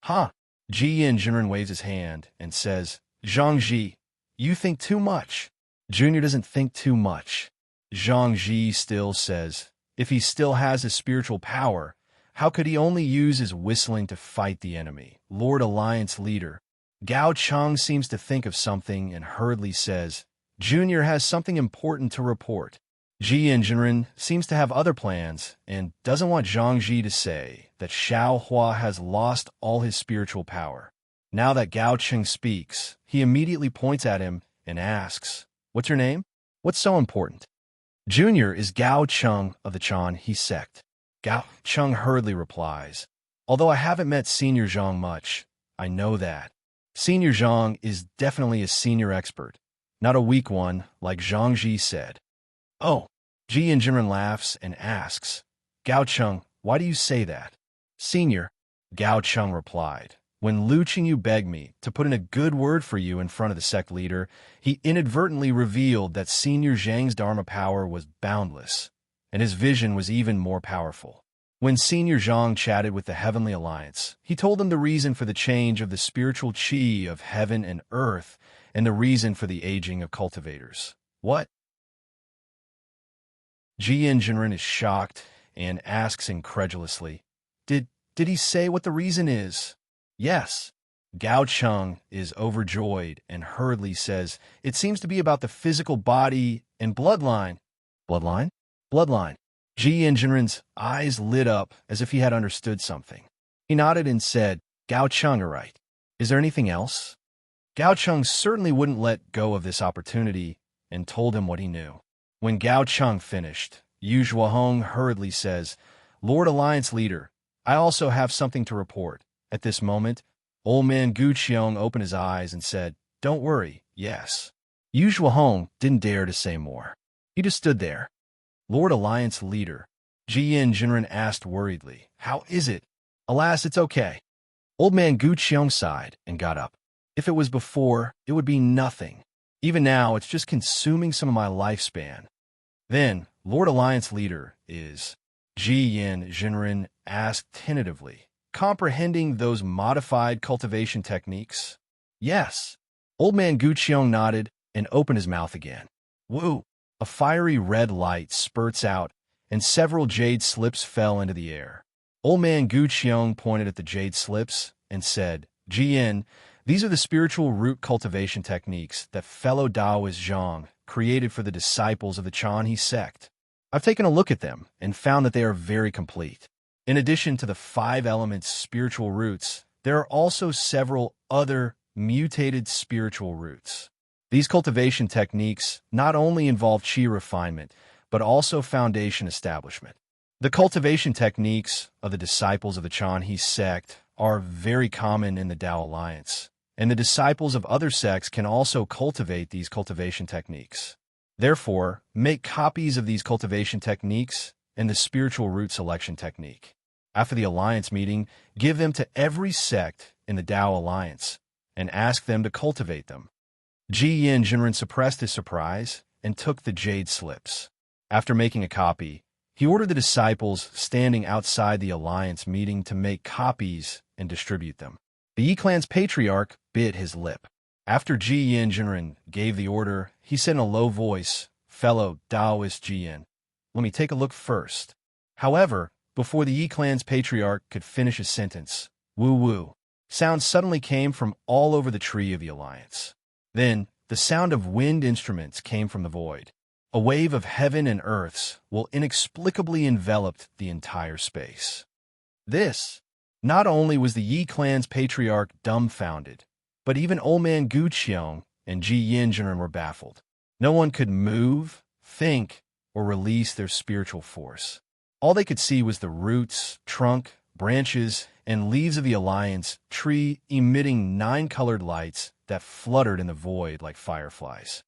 "Ha!" Ji Yin waves his hand and says, "Zhang Ji, you think too much." Junior doesn't think too much. Zhang Ji still says, if he still has his spiritual power, how could he only use his whistling to fight the enemy? Lord Alliance Leader. Gao Cheng seems to think of something and hurriedly says, "Junior has something important to report." Ji Yin seems to have other plans and doesn't want Zhang Ji to say that Xiao Hua has lost all his spiritual power. Now that Gao Cheng speaks, he immediately points at him and asks, "What's your name? What's so important?" "Junior is Gao Cheng of the Chan-He sect." Gao Cheng hurriedly replies, "Although I haven't met Senior Zhang much, I know that Senior Zhang is definitely a senior expert, not a weak one like Zhang Ji said." "Oh." Ji Yin laughs and asks, "Gao Cheng, why do you say that?" "Senior," Gao Cheng replied, "when Lu Qingyu begged me to put in a good word for you in front of the sect leader, he inadvertently revealed that Senior Zhang's Dharma power was boundless, and his vision was even more powerful. When Senior Zhang chatted with the Heavenly Alliance, he told them the reason for the change of the spiritual qi of heaven and earth, and the reason for the aging of cultivators." "What?" Ji Yin is shocked and asks incredulously, Did he say what the reason is?" "Yes." Gao Cheng is overjoyed and hurriedly says, "It seems to be about the physical body and bloodline." "Bloodline?" "Bloodline." Ji Yin eyes lit up as if he had understood something. He nodded and said, "Gao Cheng, are right. Is there anything else?" Gao Cheng certainly wouldn't let go of this opportunity and told him what he knew. When Gao Cheng finished, Yu Zhuahong hurriedly says, "Lord Alliance Leader, I also have something to report." At this moment, Old Man Gu Qiong opened his eyes and said, "Don't worry, yes." Yu Zhuahong didn't dare to say more. He just stood there. "Lord Alliance Leader," Ji Yin asked worriedly, "how is it?" "Alas, it's okay." Old Man Gu Qiong sighed and got up. If it was before, it would be nothing. Even now, it's just consuming some of my lifespan. Then, Lord Alliance Leader is Ji Yin Jinren asked tentatively, comprehending those modified cultivation techniques. Yes. Old man Guqiong nodded and opened his mouth again. Woo! A fiery red light spurts out, and several jade slips fell into the air. Old man Guqiong pointed at the jade slips and said, Ji Yin, these are the spiritual root cultivation techniques that fellow Taoist Zhang created for the disciples of the Chanhe sect. I've taken a look at them and found that they are very complete. In addition to the 5 elements spiritual roots, there are also several other mutated spiritual roots. These cultivation techniques not only involve qi refinement, but also foundation establishment. The cultivation techniques of the disciples of the Chanhe sect are very common in the Tao Alliance, and the disciples of other sects can also cultivate these cultivation techniques. Therefore, make copies of these cultivation techniques and the spiritual root selection technique. After the Alliance meeting, give them to every sect in the Tao Alliance and ask them to cultivate them. Ji Yin Jinren suppressed his surprise and took the jade slips. After making a copy, he ordered the disciples standing outside the Alliance meeting to make copies and distribute them. The Yi clan's patriarch bit his lip. After Ji Yin Jinren gave the order, he said in a low voice, Fellow Taoist Ji Yin, let me take a look first. However, before the Yi clan's patriarch could finish his sentence, woo-woo, sounds suddenly came from all over the tree of the Alliance. Then, the sound of wind instruments came from the void. A wave of heaven and earths will inexplicably enveloped the entire space. This, not only was the Yi clan's patriarch dumbfounded, but even old man Guqiong and Ji Yin Jinren were baffled. No one could move, think, or release their spiritual force. All they could see was the roots, trunk, branches, and leaves of the Alliance tree emitting 9 colored lights that fluttered in the void like fireflies.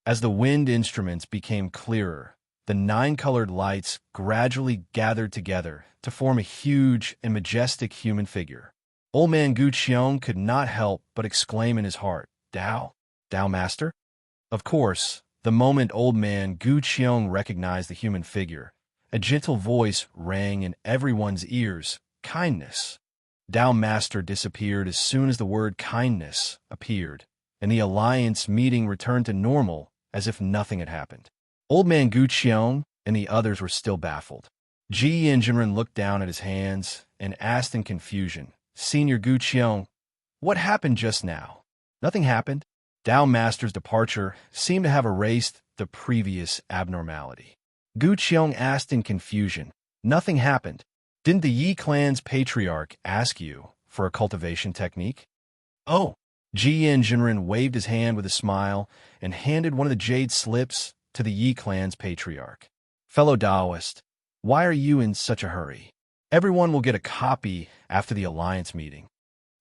As the wind instruments became clearer, the 9 colored lights gradually gathered together to form a huge and majestic human figure. Old man Guqiong could not help but exclaim in his heart, Tao? Tao Master? Of course, the moment old man Guqiong recognized the human figure, a gentle voice rang in everyone's ears, kindness. Tao Master disappeared as soon as the word kindness appeared, and the Alliance meeting returned to normal as if nothing had happened. Old man Guqiong and the others were still baffled. Ji Yin Jinren looked down at his hands and asked in confusion, Senior Guqiong, what happened just now? Nothing happened. Tao Master's departure seemed to have erased the previous abnormality. Guqiong asked in confusion, Nothing happened. Didn't the Yi clan's patriarch ask you for a cultivation technique? Oh. Ji Yin Jinren waved his hand with a smile and handed one of the jade slips to the Yi clan's patriarch. Fellow Taoist, why are you in such a hurry? Everyone will get a copy after the Alliance meeting.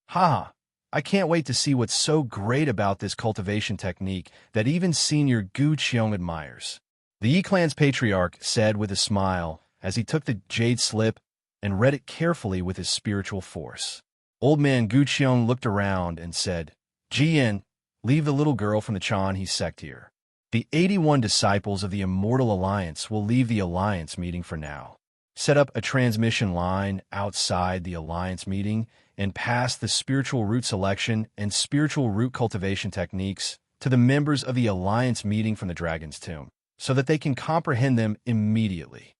Ha! I can't wait to see what's so great about this cultivation technique that even Senior Guqiong admires. The Yi clan's patriarch said with a smile as he took the jade slip and read it carefully with his spiritual force. Old man Guqiong looked around and said, Ji Yin, leave the little girl from the Chanhe sect here. The 81 disciples of the Immortal Alliance will leave the Alliance meeting for now. Set up a transmission line outside the Alliance meeting and pass the spiritual root selection and spiritual root cultivation techniques to the members of the Alliance meeting from the Dragon's Tomb, so that they can comprehend them immediately.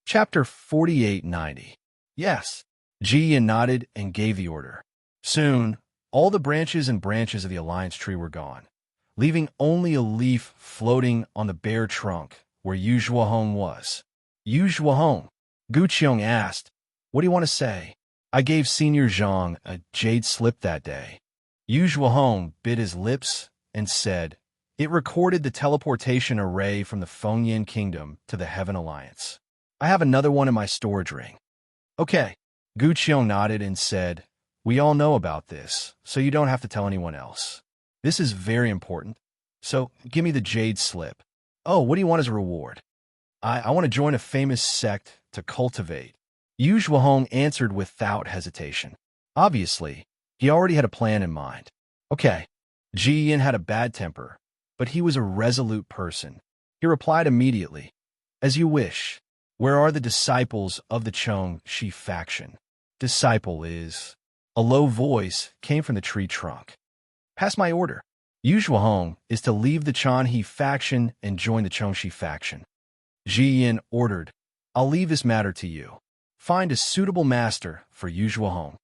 Chapter 4890. Yes. Ji Yin nodded and gave the order. Soon, all the branches and branches of the Alliance tree were gone, leaving only a leaf floating on the bare trunk where Yu Zhuohong was. Yu Zhuohong, Guqiong asked, what do you want to say? I gave Senior Zhang a jade slip that day. Yu Zhuohong bit his lips and said, it recorded the teleportation array from the Fengyan Kingdom to the Heaven Alliance. I have another one in my storage ring. Okay. Guqiong nodded and said, we all know about this, so you don't have to tell anyone else. This is very important, so give me the jade slip. Oh, what do you want as a reward? I want to join a famous sect to cultivate. Yu Zhuohong answered without hesitation. Obviously, he already had a plan in mind. Okay, Ji Yin had a bad temper, but he was a resolute person. He replied immediately, "As you wish. Where are the disciples of the Chong Shi faction?" Disciple is... A low voice came from the tree trunk. "Pass my order. Yu Zhuohong is to leave the Chan He faction and join the Chongxi faction." Ji Yin ordered, "I'll leave this matter to you. Find a suitable master for Yu Zhuohong."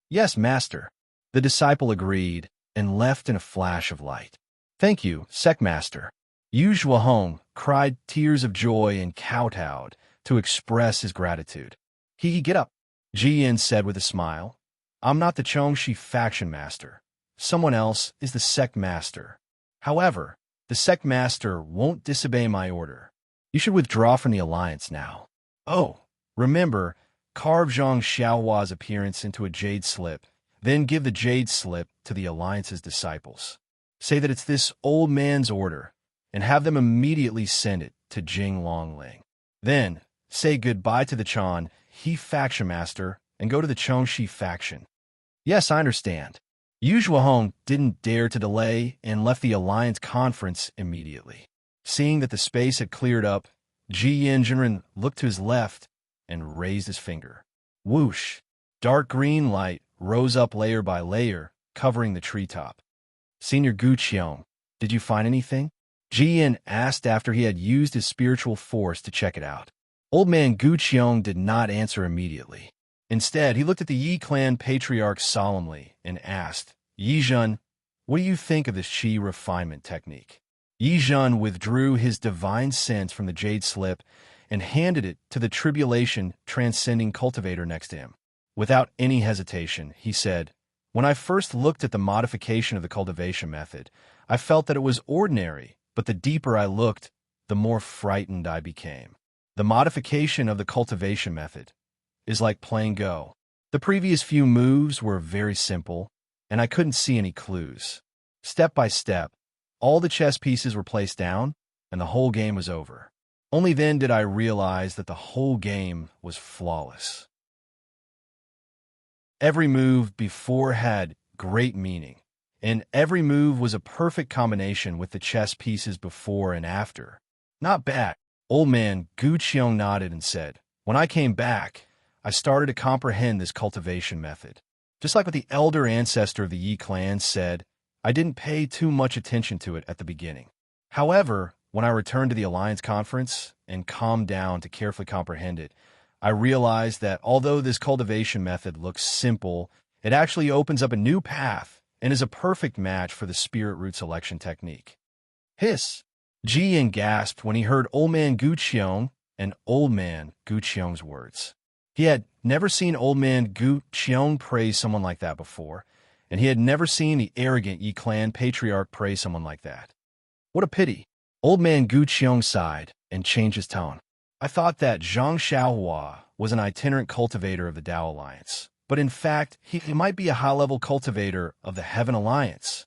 "Yes, master." The disciple agreed and left in a flash of light. "Thank you, sect master." Yu Zhuohong cried tears of joy and kowtowed to express his gratitude. Get up," Ji Yin said with a smile. "I'm not the Chongxi faction master. Someone else is the sect master. However, the sect master won't disobey my order. You should withdraw from the alliance now. Oh, remember, carve Zhang Xiaohua's appearance into a jade slip, then give the jade slip to the alliance's disciples. Say that it's this old man's order, and have them immediately send it to Jing Longling. Then, say goodbye to the Chan He faction master and go to the Chongxi faction." "Yes, I understand." Yu Zhuohong didn't dare to delay and left the alliance conference immediately. Seeing that the space had cleared up, Ji Yanjinren looked to his left and raised his finger. Whoosh! Dark green light rose up layer by layer, covering the treetop. "Senior Gu Qiong, did you find anything?" Ji Yin asked after he had used his spiritual force to check it out. Old man Gu Qiong did not answer immediately. Instead, he looked at the Yi clan patriarch solemnly and asked, "Yi Zhen, what do you think of this Qi refinement technique?" Yi Zhen withdrew his divine sense from the jade slip and handed it to the tribulation transcending cultivator next to him. Without any hesitation, he said, "When I first looked at the modification of the cultivation method, I felt that it was ordinary, but the deeper I looked, the more frightened I became. The modification of the cultivation method is like playing Go. The previous few moves were very simple, and I couldn't see any clues. Step by step, all the chess pieces were placed down, and the whole game was over. Only then did I realize that the whole game was flawless. Every move before had great meaning, and every move was a perfect combination with the chess pieces before and after. Not bad." Old man Gu Qiong nodded and said, "When I came back, I started to comprehend this cultivation method. Just like what the elder ancestor of the Yi clan said, I didn't pay too much attention to it at the beginning. However, when I returned to the Alliance Conference and calmed down to carefully comprehend it, I realized that although this cultivation method looks simple, it actually opens up a new path and is a perfect match for the spirit root selection technique." Hiss! Ji Yin gasped when he heard Old Man Gu Qiong and Old Man Gu Qiong's words. He had never seen Old Man Gu Qiong praise someone like that before, and he had never seen the arrogant Yi clan patriarch praise someone like that. What a pity. Old Man Gu Qiong sighed and changed his tone. "I thought that Zhang Xiaohua was an itinerant cultivator of the Tao Alliance, but in fact, he might be a high-level cultivator of the Heaven Alliance."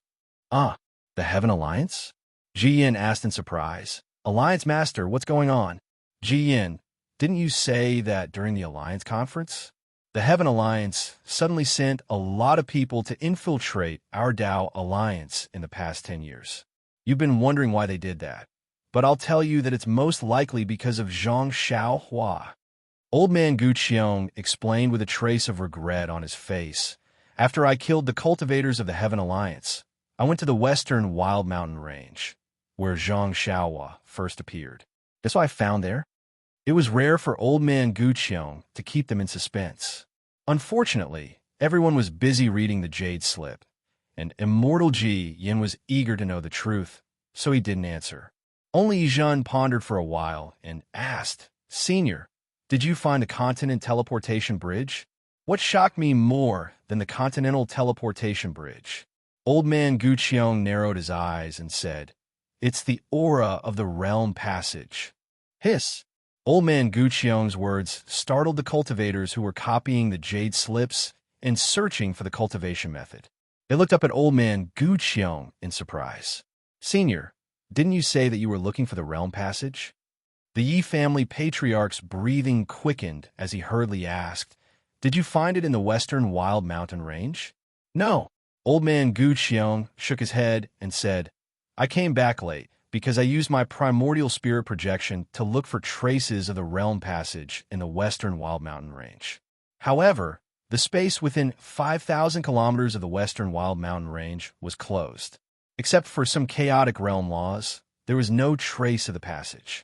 "Ah, the Heaven Alliance?" Ji Yin asked in surprise. "Alliance Master, what's going on?" "Ji Yin, didn't you say that during the Alliance Conference? The Heaven Alliance suddenly sent a lot of people to infiltrate our Tao Alliance in the past 10 years. You've been wondering why they did that, but I'll tell you that it's most likely because of Zhang Xiaohua." Old Man Gu Qiong explained with a trace of regret on his face. "After I killed the cultivators of the Heaven Alliance, I went to the western Wild Mountain Range, where Zhang Xiaohua first appeared. Guess what I found there? It was rare for Old Man Gu Qiong to keep them in suspense. Unfortunately, everyone was busy reading the jade slip, and Immortal Ji Yin was eager to know the truth, so he didn't answer. Only Zhen pondered for a while and asked, "Senior, did you find the continent teleportation bridge?" "What shocked me more than the continental teleportation bridge?" Old Man Gu Qiong narrowed his eyes and said, "It's the aura of the realm passage." Hiss! Old Man Gu Qiong's words startled the cultivators who were copying the jade slips and searching for the cultivation method. They looked up at Old Man Gu Qiong in surprise. "Senior, didn't you say that you were looking for the realm passage?" The Yi family patriarch's breathing quickened as he hurriedly asked, "Did you find it in the western wild mountain range?" "No." Old man Gu Qiong shook his head and said, "I came back late because I used my primordial spirit projection to look for traces of the realm passage in the western wild mountain range. However, the space within 5,000 kilometers of the western wild mountain range was closed. Except for some chaotic realm laws, there was no trace of the passage.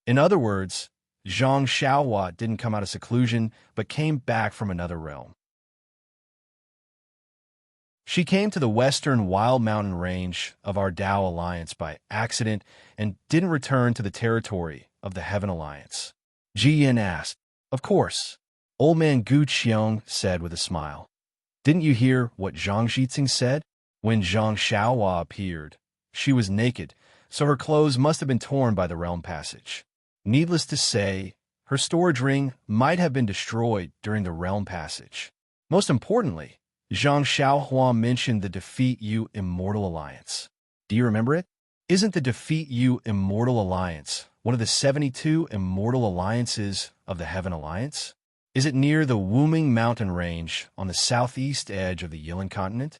In other words, Zhang Xiaohua didn't come out of seclusion, but came back from another realm. She came to the western wild mountain range of our Dao Alliance by accident and didn't return to the territory of the Heaven Alliance." Ji Yin asked. "Of course," old man Gu Qiong said with a smile. "Didn't you hear what Zhang Zhixing said? When Zhang Xiaohua appeared, she was naked, so her clothes must have been torn by the realm passage. Needless to say, her storage ring might have been destroyed during the realm passage. Most importantly, Zhang Xiaohua mentioned the Defeat You Immortal Alliance. Do you remember it? Isn't the Defeat You Immortal Alliance one of the 72 immortal alliances of the Heaven Alliance? Is it near the Wuming Mountain Range on the southeast edge of the Yilan continent?"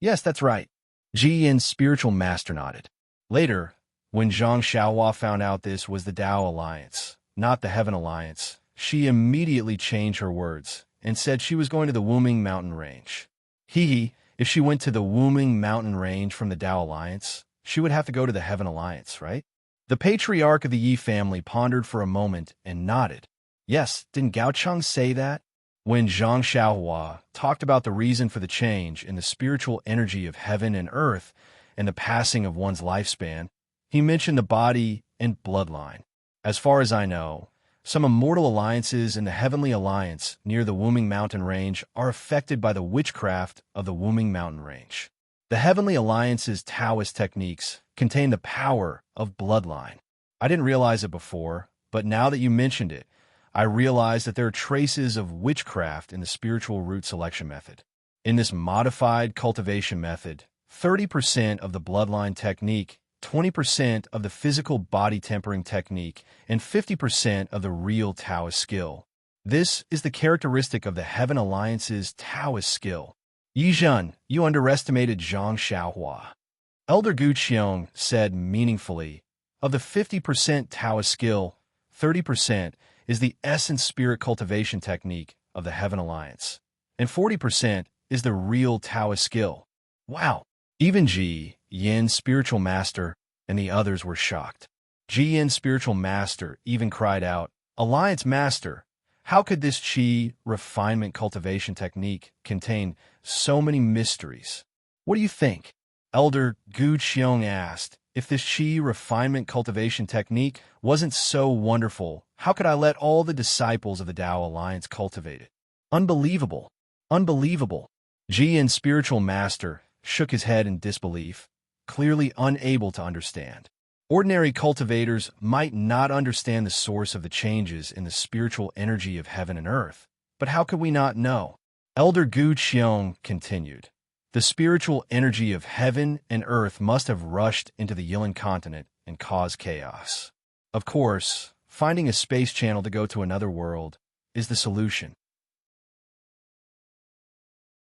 "Yes, that's right." Ji Yin's spiritual master nodded. Later, when Zhang Xiaohua found out this was the Dao Alliance, not the Heaven Alliance, she immediately changed her words and said she was going to the Wuming Mountain Range. If she went to the Wuming Mountain Range from the Dao Alliance, she would have to go to the Heaven Alliance, right? The patriarch of the Yi family pondered for a moment and nodded. Yes, didn't Gao Cheng say that? When Zhang Xiaohua talked about the reason for the change in the spiritual energy of heaven and earth and the passing of one's lifespan, he mentioned the body and bloodline. As far as I know, some immortal alliances in the Heavenly Alliance near the Wuming Mountain Range are affected by the witchcraft of the Wuming Mountain Range. The Heavenly Alliance's Taoist techniques contain the power of bloodline. I didn't realize it before, but now that you mentioned it, I realize that there are traces of witchcraft in the spiritual root selection method. In this modified cultivation method, 30% of the bloodline technique, 20% of the physical body tempering technique, and 50% of the real Taoist skill. This is the characteristic of the Heaven Alliance's Taoist skill. "Yi Zhen, you underestimated Zhang Xiaohua." Elder Gu Qiong said meaningfully, "Of the 50% Taoist skill, 30% is the essence spirit cultivation technique of the Heaven Alliance, and 40% is the real Taoist skill." Wow! Even Ji Yin's spiritual master and the others were shocked. Ji Yin's spiritual master even cried out, "Alliance Master, how could this Qi refinement cultivation technique contain so many mysteries? What do you think?" Elder Gu Qiong asked, "If this Qi refinement cultivation technique wasn't so wonderful, how could I let all the disciples of the Dao Alliance cultivate it? Unbelievable! Unbelievable!" Ji Yin's spiritual master shook his head in disbelief, clearly unable to understand. Ordinary cultivators might not understand the source of the changes in the spiritual energy of heaven and earth, but how could we not know? Elder Gu Qiong continued, "The spiritual energy of heaven and earth must have rushed into the Yilan continent and caused chaos. Of course, finding a space channel to go to another world is the solution.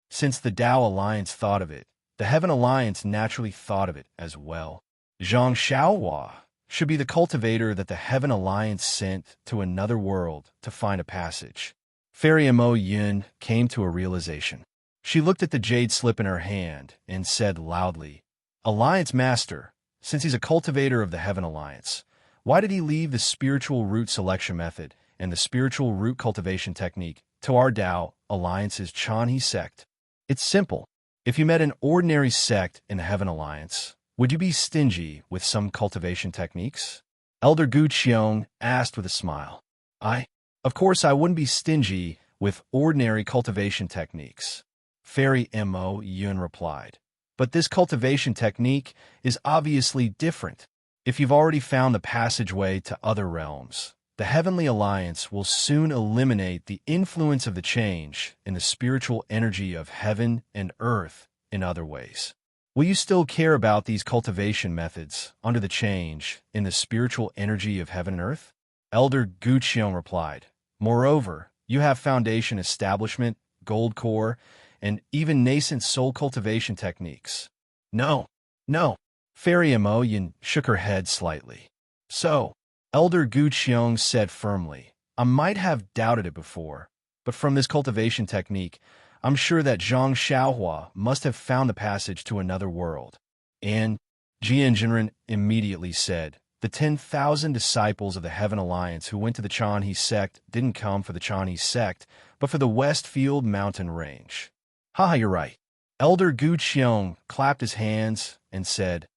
Since the Dao Alliance thought of it, the Heaven Alliance naturally thought of it as well. Zhang Xiaohua should be the cultivator that the Heaven Alliance sent to another world to find a passage." Fairy Mo Yun came to a realization. She looked at the jade slip in her hand and said loudly, "Alliance Master, since he's a cultivator of the Heaven Alliance, why did he leave the spiritual root selection method and the spiritual root cultivation technique to our Dao Alliance's Chanhe sect? It's simple. If you met an ordinary sect in the Heaven Alliance, would you be stingy with some cultivation techniques?" Elder Gu Qiong asked with a smile. Of course I wouldn't be stingy with ordinary cultivation techniques," Fairy Mo Yun replied. "But this cultivation technique is obviously different. If you've already found the passageway to other realms, the Heavenly Alliance will soon eliminate the influence of the change in the spiritual energy of heaven and earth in other ways. Will you still care about these cultivation methods under the change in the spiritual energy of heaven and earth?" Elder Guqiong replied. Moreover, you have foundation establishment, gold core, and even nascent soul cultivation techniques. No, no. Fairy Imoyen shook her head slightly. So, Elder Guqiong said firmly, I might have doubted it before, but from this cultivation technique, I'm sure that Zhang Xiaohua must have found the passage to another world. And Jian Jinren immediately said, the 10,000 disciples of the Heaven Alliance who went to the Chanhe sect didn't come for the Chanhe sect, but for the Westfield mountain range. Haha, you're right. Elder Guqiong clapped his hands and said,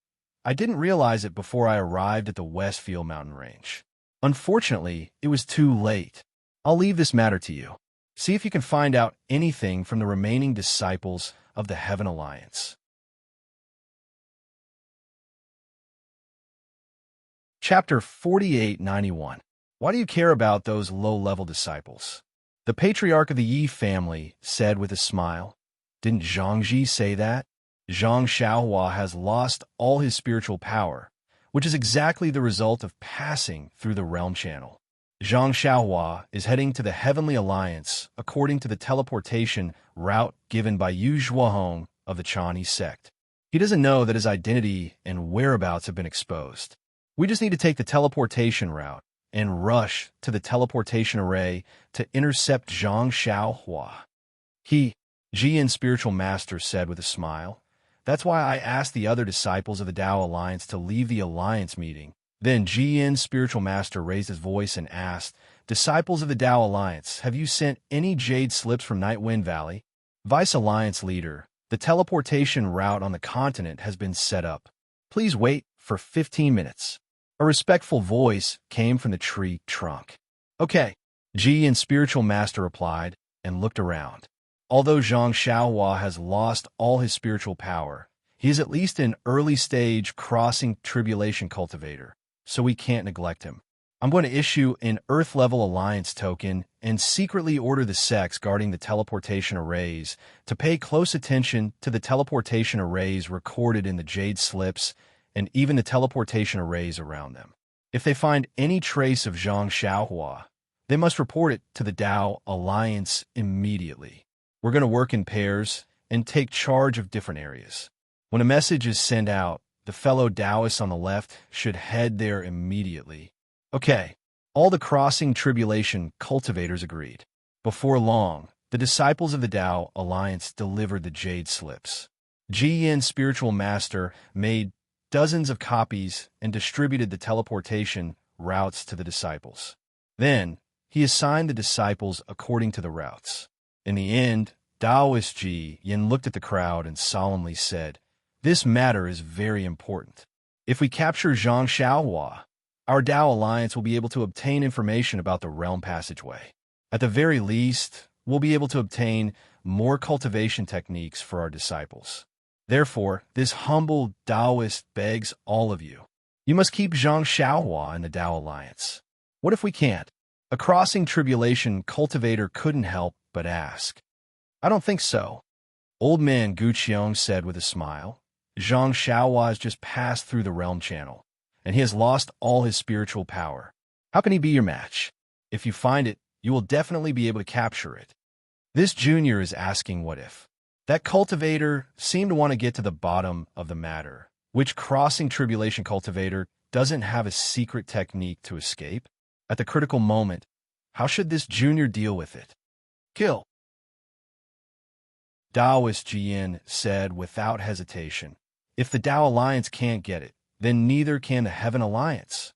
I didn't realize it before I arrived at the Westfield mountain range. Unfortunately, it was too late. I'll leave this matter to you. See if you can find out anything from the remaining disciples of the Heaven Alliance. Chapter 4891. Why do you care about those low-level disciples? The patriarch of the Yi family said with a smile. Didn't Zhangji say that? Zhang Xiaohua has lost all his spiritual power, which is exactly the result of passing through the realm channel. Zhang Xiaohua is heading to the Heavenly Alliance according to the teleportation route given by Yu Zhuahong of the Chanhe sect. He doesn't know that his identity and whereabouts have been exposed. We just need to take the teleportation route and rush to the teleportation array to intercept Zhang Xiaohua. Jian Spiritual Master said with a smile. That's why I asked the other disciples of the Tao Alliance to leave the Alliance meeting. Then Jian Spiritual Master raised his voice and asked, Disciples of the Tao Alliance, have you sent any jade slips from Nightwind Valley? Vice Alliance Leader, the teleportation route on the continent has been set up. Please wait for 15 minutes. A respectful voice came from the tree trunk. Okay, Jian Spiritual Master replied and looked around. Although Zhang Xiaohua has lost all his spiritual power, he is at least an early-stage crossing tribulation cultivator, so we can't neglect him. I'm going to issue an Earth-level Alliance token and secretly order the sects guarding the teleportation arrays to pay close attention to the teleportation arrays recorded in the jade slips and even the teleportation arrays around them. If they find any trace of Zhang Xiaohua, they must report it to the Tao Alliance immediately. We're going to work in pairs and take charge of different areas. When a message is sent out, the fellow Taoists on the left should head there immediately. Okay, all the crossing tribulation cultivators agreed. Before long, the disciples of the Tao Alliance delivered the jade slips. Jian Spiritual Master made dozens of copies and distributed the teleportation routes to the disciples. Then, he assigned the disciples according to the routes. In the end, Taoist Ji Yin looked at the crowd and solemnly said, This matter is very important. If we capture Zhang Xiaohua, our Tao Alliance will be able to obtain information about the realm passageway. At the very least, we'll be able to obtain more cultivation techniques for our disciples. Therefore, this humble Taoist begs all of you. You must keep Zhang Xiaohua in the Tao Alliance. What if we can't? A crossing tribulation cultivator couldn't help but ask. I don't think so. Old man Guqiong said with a smile. Zhang Xiaohua has just passed through the realm channel, and he has lost all his spiritual power. How can he be your match? If you find it, you will definitely be able to capture it. This junior is asking what if. That cultivator seemed to want to get to the bottom of the matter. Which crossing tribulation cultivator doesn't have a secret technique to escape? At the critical moment, how should this junior deal with it? Kill. Taoist Jian said without hesitation. If the Tao Alliance can't get it, then neither can the Heaven Alliance.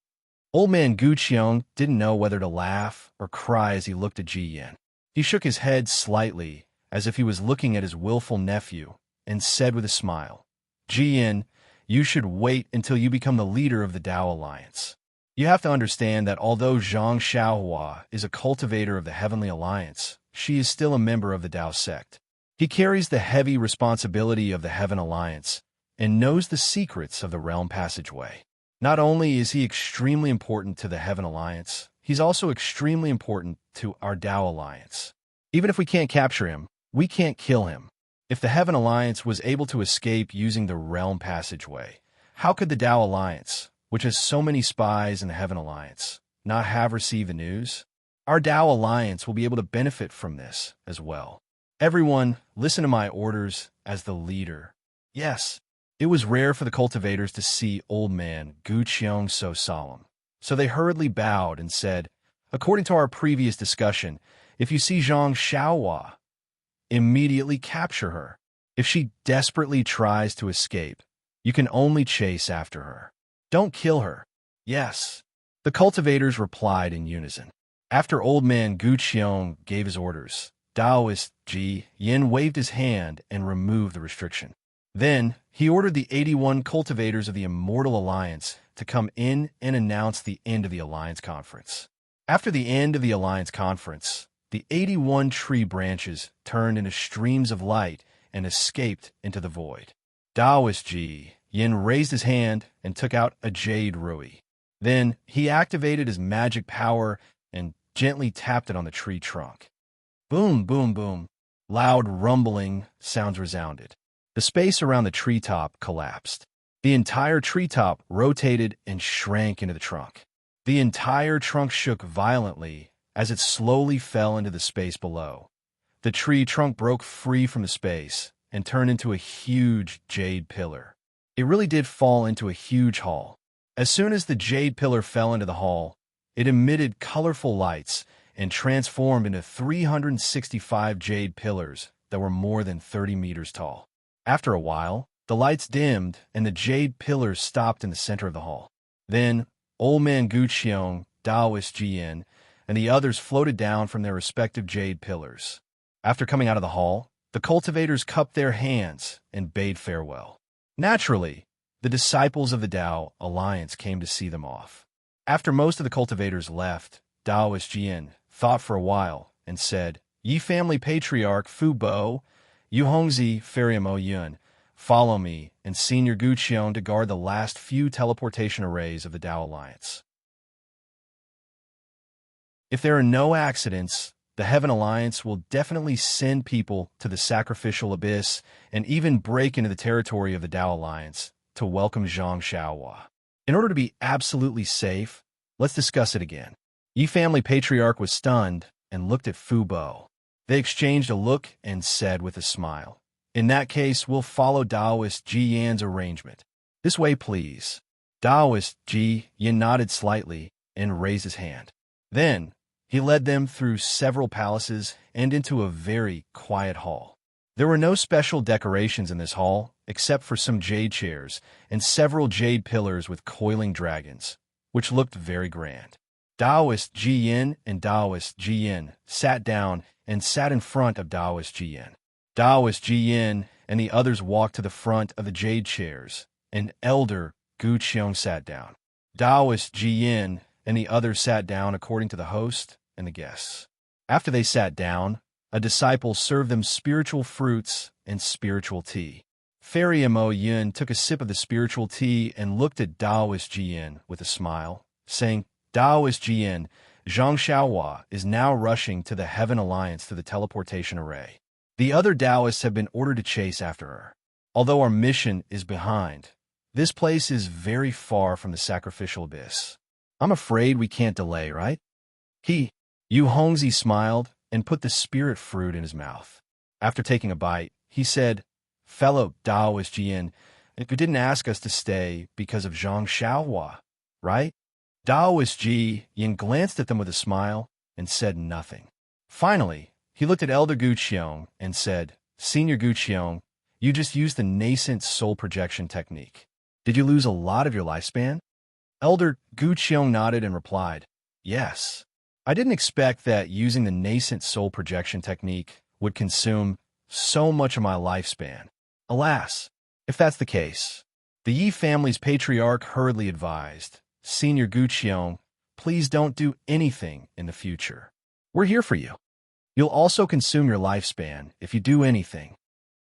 Old man Guqiong didn't know whether to laugh or cry as he looked at Jian. He shook his head slightly, as if he was looking at his willful nephew, and said with a smile, Jian, you should wait until you become the leader of the Tao Alliance. You have to understand that although Zhang Xiaohua is a cultivator of the Heavenly Alliance, she is still a member of the Tao sect. He carries the heavy responsibility of the Heaven Alliance and knows the secrets of the realm passageway. Not only is he extremely important to the Heaven Alliance, he's also extremely important to our Tao Alliance. Even if we can't capture him, we can't kill him. If the Heaven Alliance was able to escape using the realm passageway, how could the Tao Alliance, which has so many spies in the Heaven Alliance, not have received the news? Our Tao Alliance will be able to benefit from this as well. Everyone, listen to my orders as the leader. Yes, it was rare for the cultivators to see old man Gu Qiong so solemn. So they hurriedly bowed and said, according to our previous discussion, if you see Zhang Xiaohua, immediately capture her. If she desperately tries to escape, you can only chase after her. Don't kill her. Yes. The cultivators replied in unison. After old man Gu Qiong gave his orders, Taoist Ji Yin waved his hand and removed the restriction. Then, he ordered the 81 cultivators of the Immortal Alliance to come in and announce the end of the Alliance Conference. After the end of the Alliance Conference, the 81 tree branches turned into streams of light and escaped into the void. Taoist Ji Yin raised his hand and took out a jade rui. Then, he activated his magic power and gently tapped it on the tree trunk. Boom, boom, boom. Loud rumbling sounds resounded. The space around the treetop collapsed. The entire treetop rotated and shrank into the trunk. The entire trunk shook violently as it slowly fell into the space below. The tree trunk broke free from the space and turned into a huge jade pillar. It really did fall into a huge hall. As soon as the jade pillar fell into the hall, it emitted colorful lights and transformed into 365 jade pillars that were more than 30 meters tall. After a while, the lights dimmed and the jade pillars stopped in the center of the hall. Then, old man Gu Qiong, Taoist Ji Yin, and the others floated down from their respective jade pillars. After coming out of the hall, the cultivators cupped their hands and bade farewell. Naturally, the disciples of the Tao Alliance came to see them off. After most of the cultivators left, Taoist Ji Yin thought for a while and said, Yi family patriarch Fu Bo, Yu Hongzi Feriamo Yun, follow me and Senior Gu Qiong to guard the last few teleportation arrays of the Tao Alliance. If there are no accidents, the Heaven Alliance will definitely send people to the sacrificial abyss and even break into the territory of the Tao Alliance to welcome Zhang Xiaohua. In order to be absolutely safe, let's discuss it again. Yi family patriarch was stunned and looked at Fu Bo. They exchanged a look and said with a smile, in that case, we'll follow Taoist Ji Yan's arrangement. This way, please. Taoist Ji Yan nodded slightly and raised his hand. Then, he led them through several palaces and into a very quiet hall. There were no special decorations in this hall, except for some jade chairs and several jade pillars with coiling dragons, which looked very grand. Taoist Ji Yin and Taoist Ji Yin sat down and sat in front of Taoist Ji Yin. Taoist Ji Yin and the others walked to the front of the jade chairs, and Elder Gu Qiong sat down. Taoist Ji Yin and the others sat down according to the host and the guests. After they sat down, a disciple served them spiritual fruits and spiritual tea. Fairy Mo Yun took a sip of the spiritual tea and looked at Taoist Ji Yin with a smile, saying, Taoist Ji Yin, Zhang Xiaohua is now rushing to the Heaven Alliance to the teleportation array. The other Taoists have been ordered to chase after her. Although our mission is behind, this place is very far from the sacrificial abyss. I'm afraid we can't delay, right? Yu Hongzi smiled and put the spirit fruit in his mouth. After taking a bite, he said, Fellow Taoist Ji Yin, you didn't ask us to stay because of Zhang Xiaohua, right? Taoist Ji Yin glanced at them with a smile and said nothing. Finally, he looked at Elder Gu Qiong and said, Senior Gu Qiong, you just used the nascent soul projection technique. Did you lose a lot of your lifespan? Elder Gu Qiong nodded and replied, Yes. I didn't expect that using the nascent soul projection technique would consume so much of my lifespan. Alas, if that's the case, the Yi family's patriarch hurriedly advised, Senior Gu Qiong, please don't do anything in the future. We're here for you. You'll also consume your lifespan if you do anything.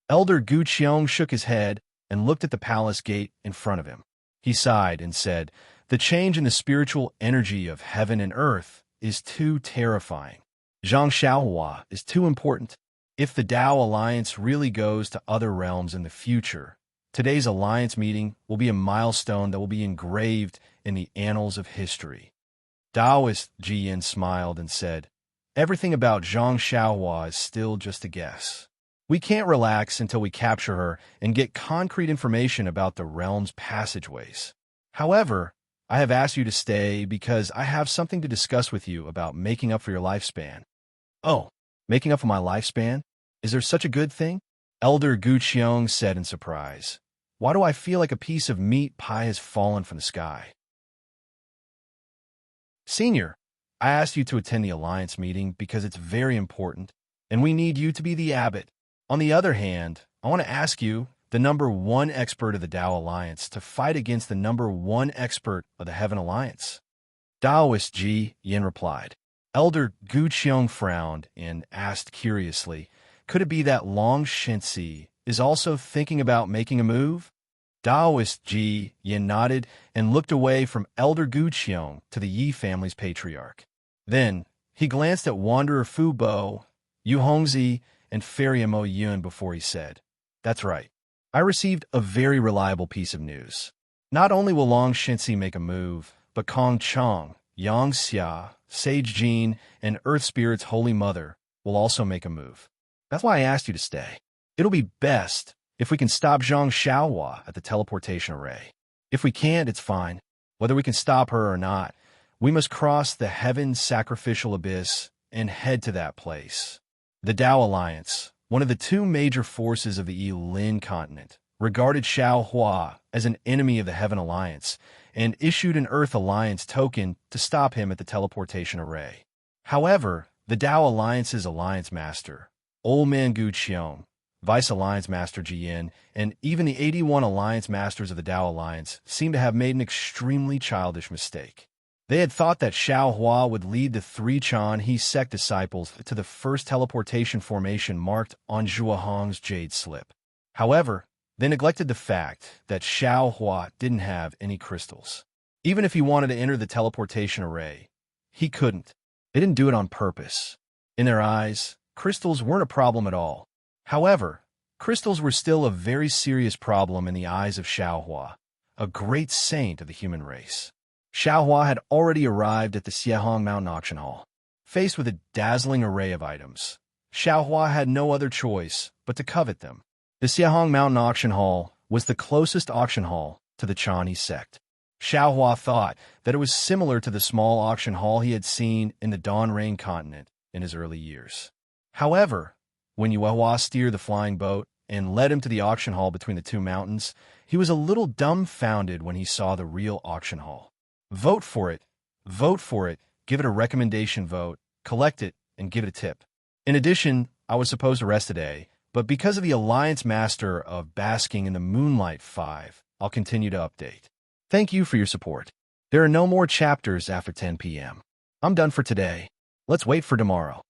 Elder Gu Qiong shook his head and looked at the palace gate in front of him. He sighed and said, The change in the spiritual energy of heaven and earth is too terrifying. Zhang Xiaohua is too important. If the Tao Alliance really goes to other realms in the future, today's Alliance meeting will be a milestone that will be engraved in the annals of history. Taoist Ji Yin smiled and said, "Everything about Zhang Xiaohua is still just a guess. We can't relax until we capture her and get concrete information about the realm's passageways. However, I have asked you to stay because I have something to discuss with you about making up for your lifespan." "Oh, making up for my lifespan? Is there such a good thing?" Elder Gu Qiong said in surprise. "Why do I feel like a piece of meat pie has fallen from the sky?" "Senior, I asked you to attend the Alliance meeting because it's very important, and we need you to be the abbot. On the other hand, I want to ask you, the #1 expert of the Tao Alliance, to fight against the #1 expert of the Heaven Alliance." Taoist Ji Yin replied. Elder Gu Qiong frowned and asked curiously, "Could it be that Long Shensi is also thinking about making a move?" Taoist Ji Yin nodded and looked away from Elder Gu Qiong to the Yi family's patriarch. Then he glanced at Wanderer Fu Bo, Yu Hongzi, and Fairy Mo Yun before he said, "That's right. I received a very reliable piece of news. Not only will Long Shensi make a move, but Kong Chong, Yang Xia, Sage Jean, and Earth Spirit's Holy Mother will also make a move. That's why I asked you to stay. It'll be best if we can stop Zhang Xiaohua at the teleportation array. If we can't, it's fine. Whether we can stop her or not, we must cross the heaven sacrificial abyss and head to that place." The Tao Alliance, one of the two major forces of the Yilin continent, regarded Xiaohua as an enemy of the Heaven Alliance and issued an Earth Alliance token to stop him at the teleportation array. However, the Tao Alliance's Alliance Master, Old Man Gu Qiong, Vice Alliance Master Ji Yin, and even the 81 Alliance Masters of the Tao Alliance seem to have made an extremely childish mistake. They had thought that Xiaohua would lead the 3 Chan He sect disciples to the first teleportation formation marked on Zhuahong's jade slip. However, they neglected the fact that Xiaohua didn't have any crystals. Even if he wanted to enter the teleportation array, he couldn't. They didn't do it on purpose. In their eyes, crystals weren't a problem at all. However, crystals were still a very serious problem in the eyes of Xiaohua, a great saint of the human race. Xiaohua had already arrived at the Xiehong Mountain Auction Hall. Faced with a dazzling array of items, Xiaohua had no other choice but to covet them. The Xiehong Mountain Auction Hall was the closest auction hall to the Chani sect. Xiaohua thought that it was similar to the small auction hall he had seen in the Dawn Rain continent in his early years. However, when Yuehua steered the flying boat and led him to the auction hall between the two mountains, he was a little dumbfounded when he saw the real auction hall. Vote for it, give it a recommendation vote, collect it, and give it a tip. In addition, I was supposed to rest today, but because of the Alliance Master of Basking in the Moonlight 5, I'll continue to update. Thank you for your support. There are no more chapters after 10 p.m. I'm done for today. Let's wait for tomorrow.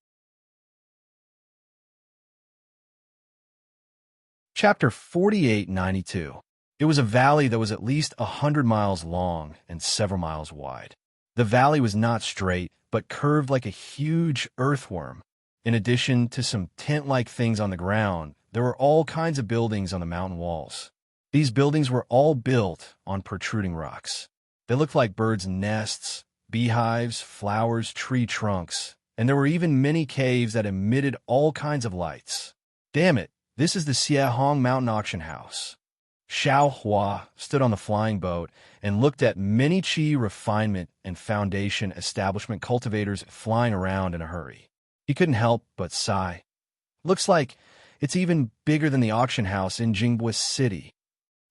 Chapter 4892. It was a valley that was at least 100 miles long and several miles wide. The valley was not straight, but curved like a huge earthworm. In addition to some tent-like things on the ground, there were all kinds of buildings on the mountain walls. These buildings were all built on protruding rocks. They looked like birds' nests, beehives, flowers, tree trunks, and there were even many caves that emitted all kinds of lights. Damn it, this is the Xiehong Mountain Auction House. Xiaohua stood on the flying boat and looked at many Qi refinement and foundation establishment cultivators flying around in a hurry. He couldn't help but sigh. Looks like it's even bigger than the auction house in Jingbo City.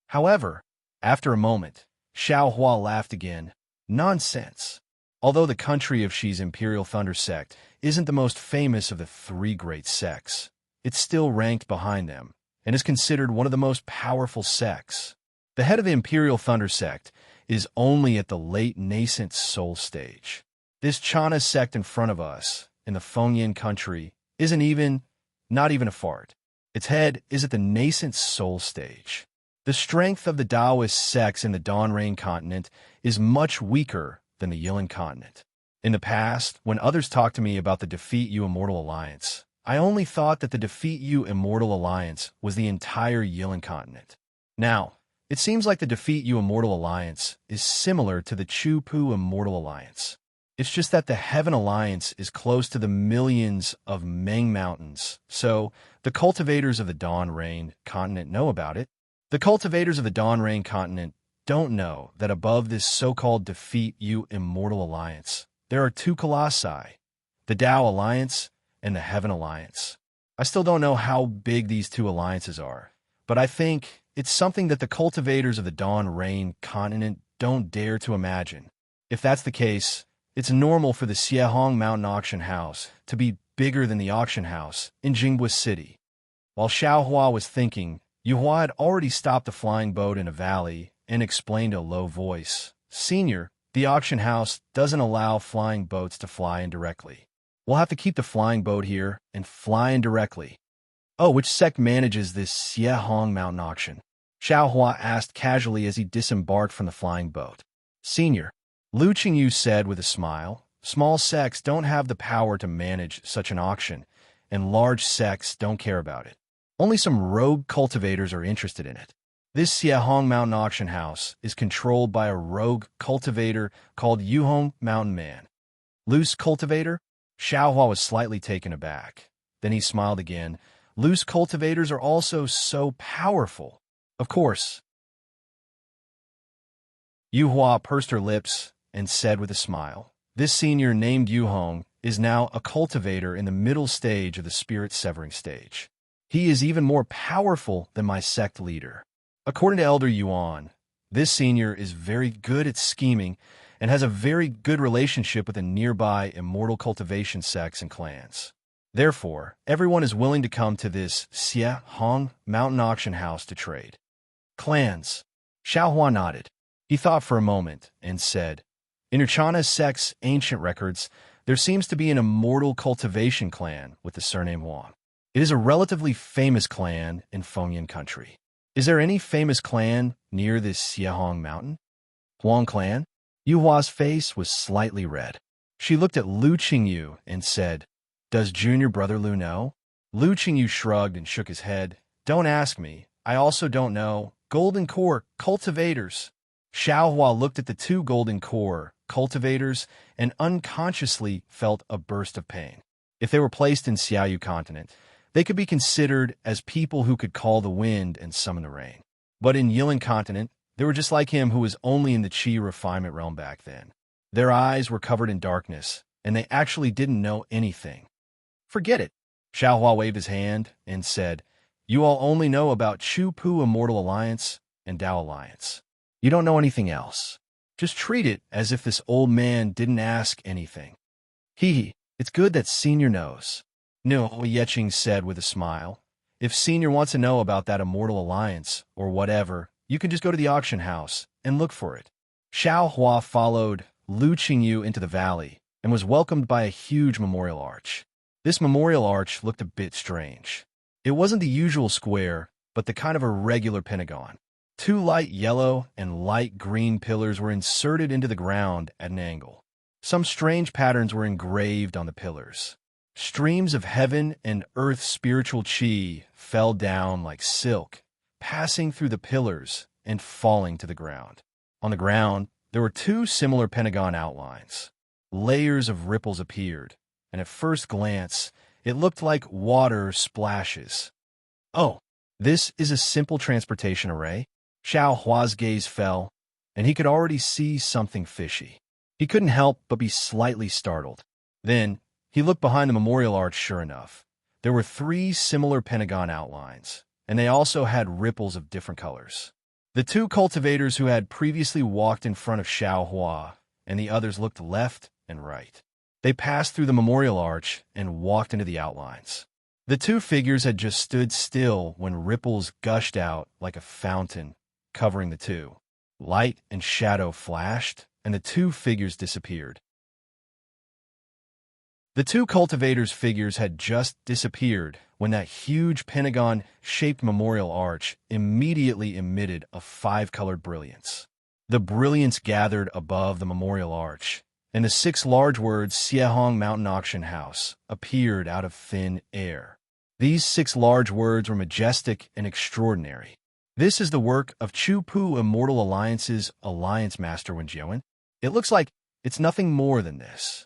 However, after a moment, Xiaohua laughed again. Nonsense. Although the country of Xi's Imperial Thunder sect isn't the most famous of the 3 great sects, it's still ranked behind them and is considered one of the most powerful sects. The head of the Imperial Thunder sect is only at the late nascent soul stage. This Chana sect in front of us, in the Fengyin country, not even a fart. Its head is at the nascent soul stage. The strength of the Taoist sects in the Dawn Rain continent is much weaker than the Yilin continent. In the past, when others talked to me about the Defeat You Immortal Alliance, I only thought that the Defeat You Immortal Alliance was the entire Yilin continent. Now, it seems like the Defeat You Immortal Alliance is similar to the Chu Pu Immortal Alliance. It's just that the Heaven Alliance is close to the millions of Meng Mountains, so the cultivators of the Dawn Rain continent know about it. The cultivators of the Dawn Rain continent don't know that above this so-called Defeat You Immortal Alliance, there are two colossi, the Tao Alliance and the Heaven Alliance. I still don't know how big these two alliances are, but I think it's something that the cultivators of the Dawn Rain continent don't dare to imagine. If that's the case, it's normal for the Xiehong Mountain Auction House to be bigger than the auction house in Jinghua City. While Xiaohua was thinking, Yuhua had already stopped the flying boat in a valley and explained in a low voice, "Senior, the auction house doesn't allow flying boats to fly in directly. We'll have to keep the flying boat here and fly in directly." "Oh, which sect manages this Xiehong Mountain auction?" Xiaohua asked casually as he disembarked from the flying boat. "Senior," Lu Qingyu said with a smile, "small sects don't have the power to manage such an auction, and large sects don't care about it. Only some rogue cultivators are interested in it. This Xiehong Mountain Auction House is controlled by a rogue cultivator called Yuhong Mountain Man." "Loose cultivator?" Xiaohua was slightly taken aback. Then he smiled again. "Loose cultivators are also so powerful." "Of course." Yuhua pursed her lips and said with a smile, "This senior named Yuhong is now a cultivator in the middle stage of the spirit severing stage. He is even more powerful than my sect leader. According to Elder Yuan, this senior is very good at scheming and has a very good relationship with the nearby immortal cultivation sects and clans. Therefore, everyone is willing to come to this Xiehong Mountain Auction House to trade." "Clans." Xiaohua nodded. He thought for a moment and said, "In Urchana's sect's ancient records, there seems to be an immortal cultivation clan with the surname Huang. It is a relatively famous clan in Fengyan country. Is there any famous clan near this Xiehong Mountain?" "Huang clan?" Yuhua's face was slightly red. She looked at Lu Qingyu and said, "Does junior brother Lu know?" Lu Qingyu shrugged and shook his head. "Don't ask me. I also don't know. Golden Core cultivators." Xiaohua looked at the two Golden Core cultivators and unconsciously felt a burst of pain. If they were placed in Xiaoyu continent, they could be considered as people who could call the wind and summon the rain. But in Yilin continent, they were just like him who was only in the Qi refinement realm back then. Their eyes were covered in darkness, and they actually didn't know anything. "Forget it." Xiaohua waved his hand and said, "You all only know about Chu Pu Immortal Alliance and Tao Alliance. You don't know anything else. Just treat it as if this old man didn't ask anything." "Hee, it's good that Senior knows." No, Yeching said with a smile. "If Senior wants to know about that Immortal Alliance, or whatever, you can just go to the auction house and look for it." Xiaohua followed Lu Qingyu into the valley and was welcomed by a huge memorial arch. This memorial arch looked a bit strange. It wasn't the usual square, but the kind of irregular pentagon. Two light yellow and light green pillars were inserted into the ground at an angle. Some strange patterns were engraved on the pillars. Streams of heaven and earth spiritual qi fell down like silk, passing through the pillars and falling to the ground. On the ground, there were two similar pentagon outlines. Layers of ripples appeared, and at first glance, it looked like water splashes. "Oh, this is a simple transportation array?" Xiaohua's gaze fell, and he could already see something fishy. He couldn't help but be slightly startled. Then, he looked behind the memorial arch. Sure enough, there were three similar pentagon outlines, and they also had ripples of different colors. The two cultivators who had previously walked in front of Xiaohua and the others looked left and right. They passed through the memorial arch and walked into the outlines. The two figures had just stood still when ripples gushed out like a fountain, covering the two. Light and shadow flashed, and the two figures disappeared. The two cultivators' figures had just disappeared when that huge pentagon-shaped memorial arch immediately emitted a five-colored brilliance. The brilliance gathered above the memorial arch, and the six large words Xiehong Mountain Auction House appeared out of thin air. These six large words were majestic and extraordinary. "This is the work of Chu Pu Immortal Alliance's Alliance Master Wenjian. It looks like It's nothing more than this.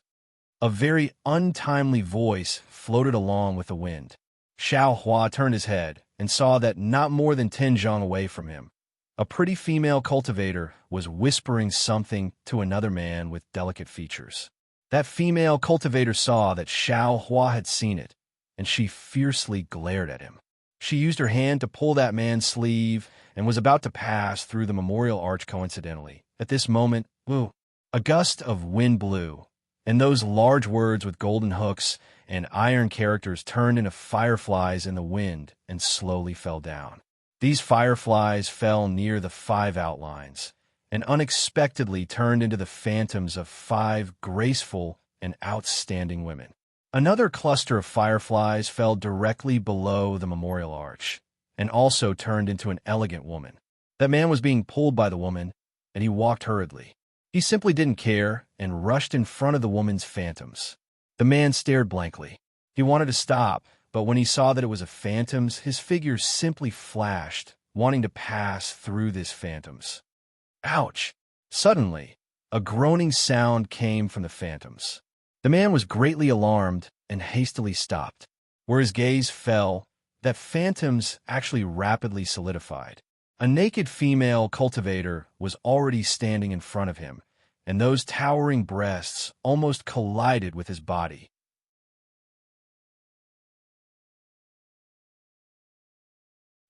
A very untimely voice floated along with the wind. Xiao Hua turned his head and saw that not more than 10 zhang away from him, a pretty female cultivator was whispering something to another man with delicate features. That female cultivator saw that Xiao Hua had seen it, and she fiercely glared at him. She used her hand to pull that man's sleeve and was about to pass through the memorial arch coincidentally. At this moment, a gust of wind blew, and those large words with golden hooks and iron characters turned into fireflies in the wind and slowly fell down. These fireflies fell near the 5 outlines and unexpectedly turned into the phantoms of 5 graceful and outstanding women. Another cluster of fireflies fell directly below the memorial arch and also turned into an elegant woman. That man was being pulled by the woman, and he walked hurriedly. He simply didn't care and rushed in front of the woman's phantoms. The man stared blankly. He wanted to stop, but when he saw that it was a phantom's, his figure simply flashed, wanting to pass through this phantom's. Ouch! Suddenly, a groaning sound came from the phantoms. The man was greatly alarmed and hastily stopped. Where his gaze fell, that phantoms actually rapidly solidified. A naked female cultivator was already standing in front of him, and those towering breasts almost collided with his body.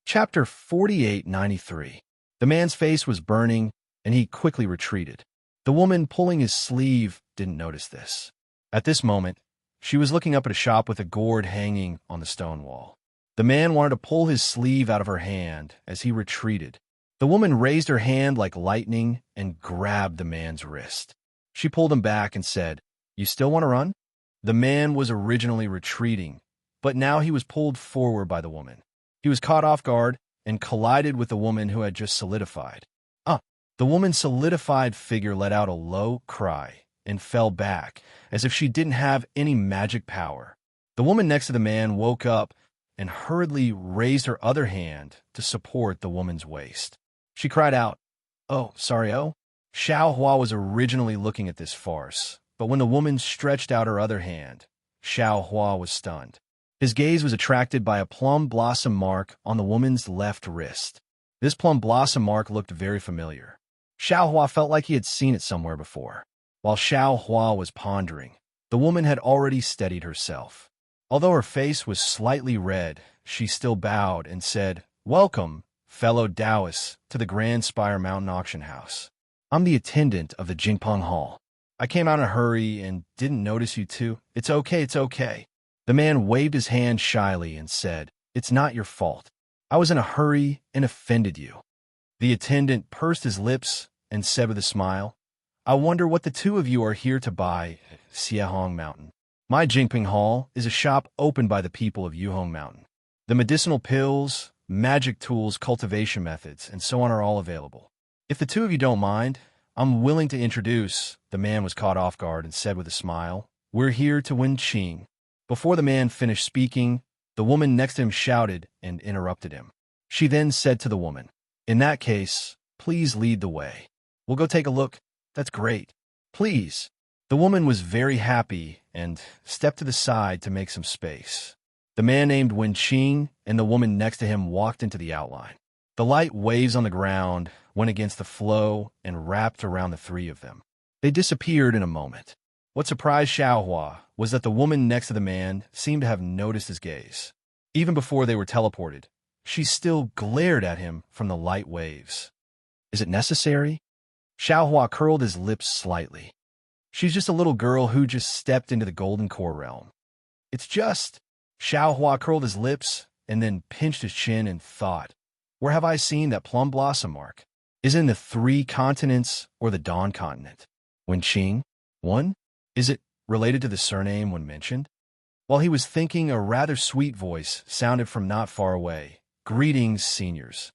Chapter 4893. The man's face was burning, and he quickly retreated. The woman pulling his sleeve didn't notice this. At this moment, she was looking up at a shop with a gourd hanging on the stone wall. The man wanted to pull his sleeve out of her hand as he retreated. The woman raised her hand like lightning and grabbed the man's wrist. She pulled him back and said, "You still want to run?" The man was originally retreating, but now he was pulled forward by the woman. He was caught off guard and collided with the woman who had just solidified. The woman's solidified figure let out a low cry and fell back as if she didn't have any magic power. The woman next to the man woke up and hurriedly raised her other hand to support the woman's waist. She cried out, "Oh, sorry, oh." Xiao Hua was originally looking at this farce, but when the woman stretched out her other hand, Xiao Hua was stunned. His gaze was attracted by a plum blossom mark on the woman's left wrist. This plum blossom mark looked very familiar. Xiao Hua felt like he had seen it somewhere before. While Xiao Hua was pondering, the woman had already steadied herself. Although her face was slightly red, she still bowed and said, "Welcome, fellow Taoists, to the Grand Spire Mountain Auction House. I'm the attendant of the Jingpeng Hall. I came out in a hurry and didn't notice you two. It's okay, it's okay." The man waved his hand shyly and said, "It's not your fault. I was in a hurry and offended you." The attendant pursed his lips and said with a smile, "I wonder what the two of you are here to buy at Xiehong Mountain. My Jingpeng Hall is a shop opened by the people of Yuhong Mountain. The medicinal pills, magic tools, cultivation methods, and so on are all available. If the two of you don't mind, I'm willing to introduce." The man was caught off guard and said with a smile, "We're here to win Qing." Before the man finished speaking, the woman next to him shouted and interrupted him. She then said to the woman, "In that case, please lead the way. We'll go take a look. That's great. Please." The woman was very happy and stepped to the side to make some space. The man named Wen Qing and the woman next to him walked into the outline. The light waves on the ground went against the flow and wrapped around the three of them. They disappeared in a moment. What surprised Xiao Hua was that the woman next to the man seemed to have noticed his gaze. Even before they were teleported, she still glared at him from the light waves. "Is it necessary?" Xiao Hua curled his lips slightly. "She's just a little girl who just stepped into the Golden Core realm. It's just..." Xiao Hua curled his lips and then pinched his chin and thought, "Where have I seen that plum blossom mark? Is it in the 3 continents or the Dawn continent? Wen Qing? One? Is it related to the surname when mentioned?" While he was thinking, a rather sweet voice sounded from not far away. "Greetings, seniors.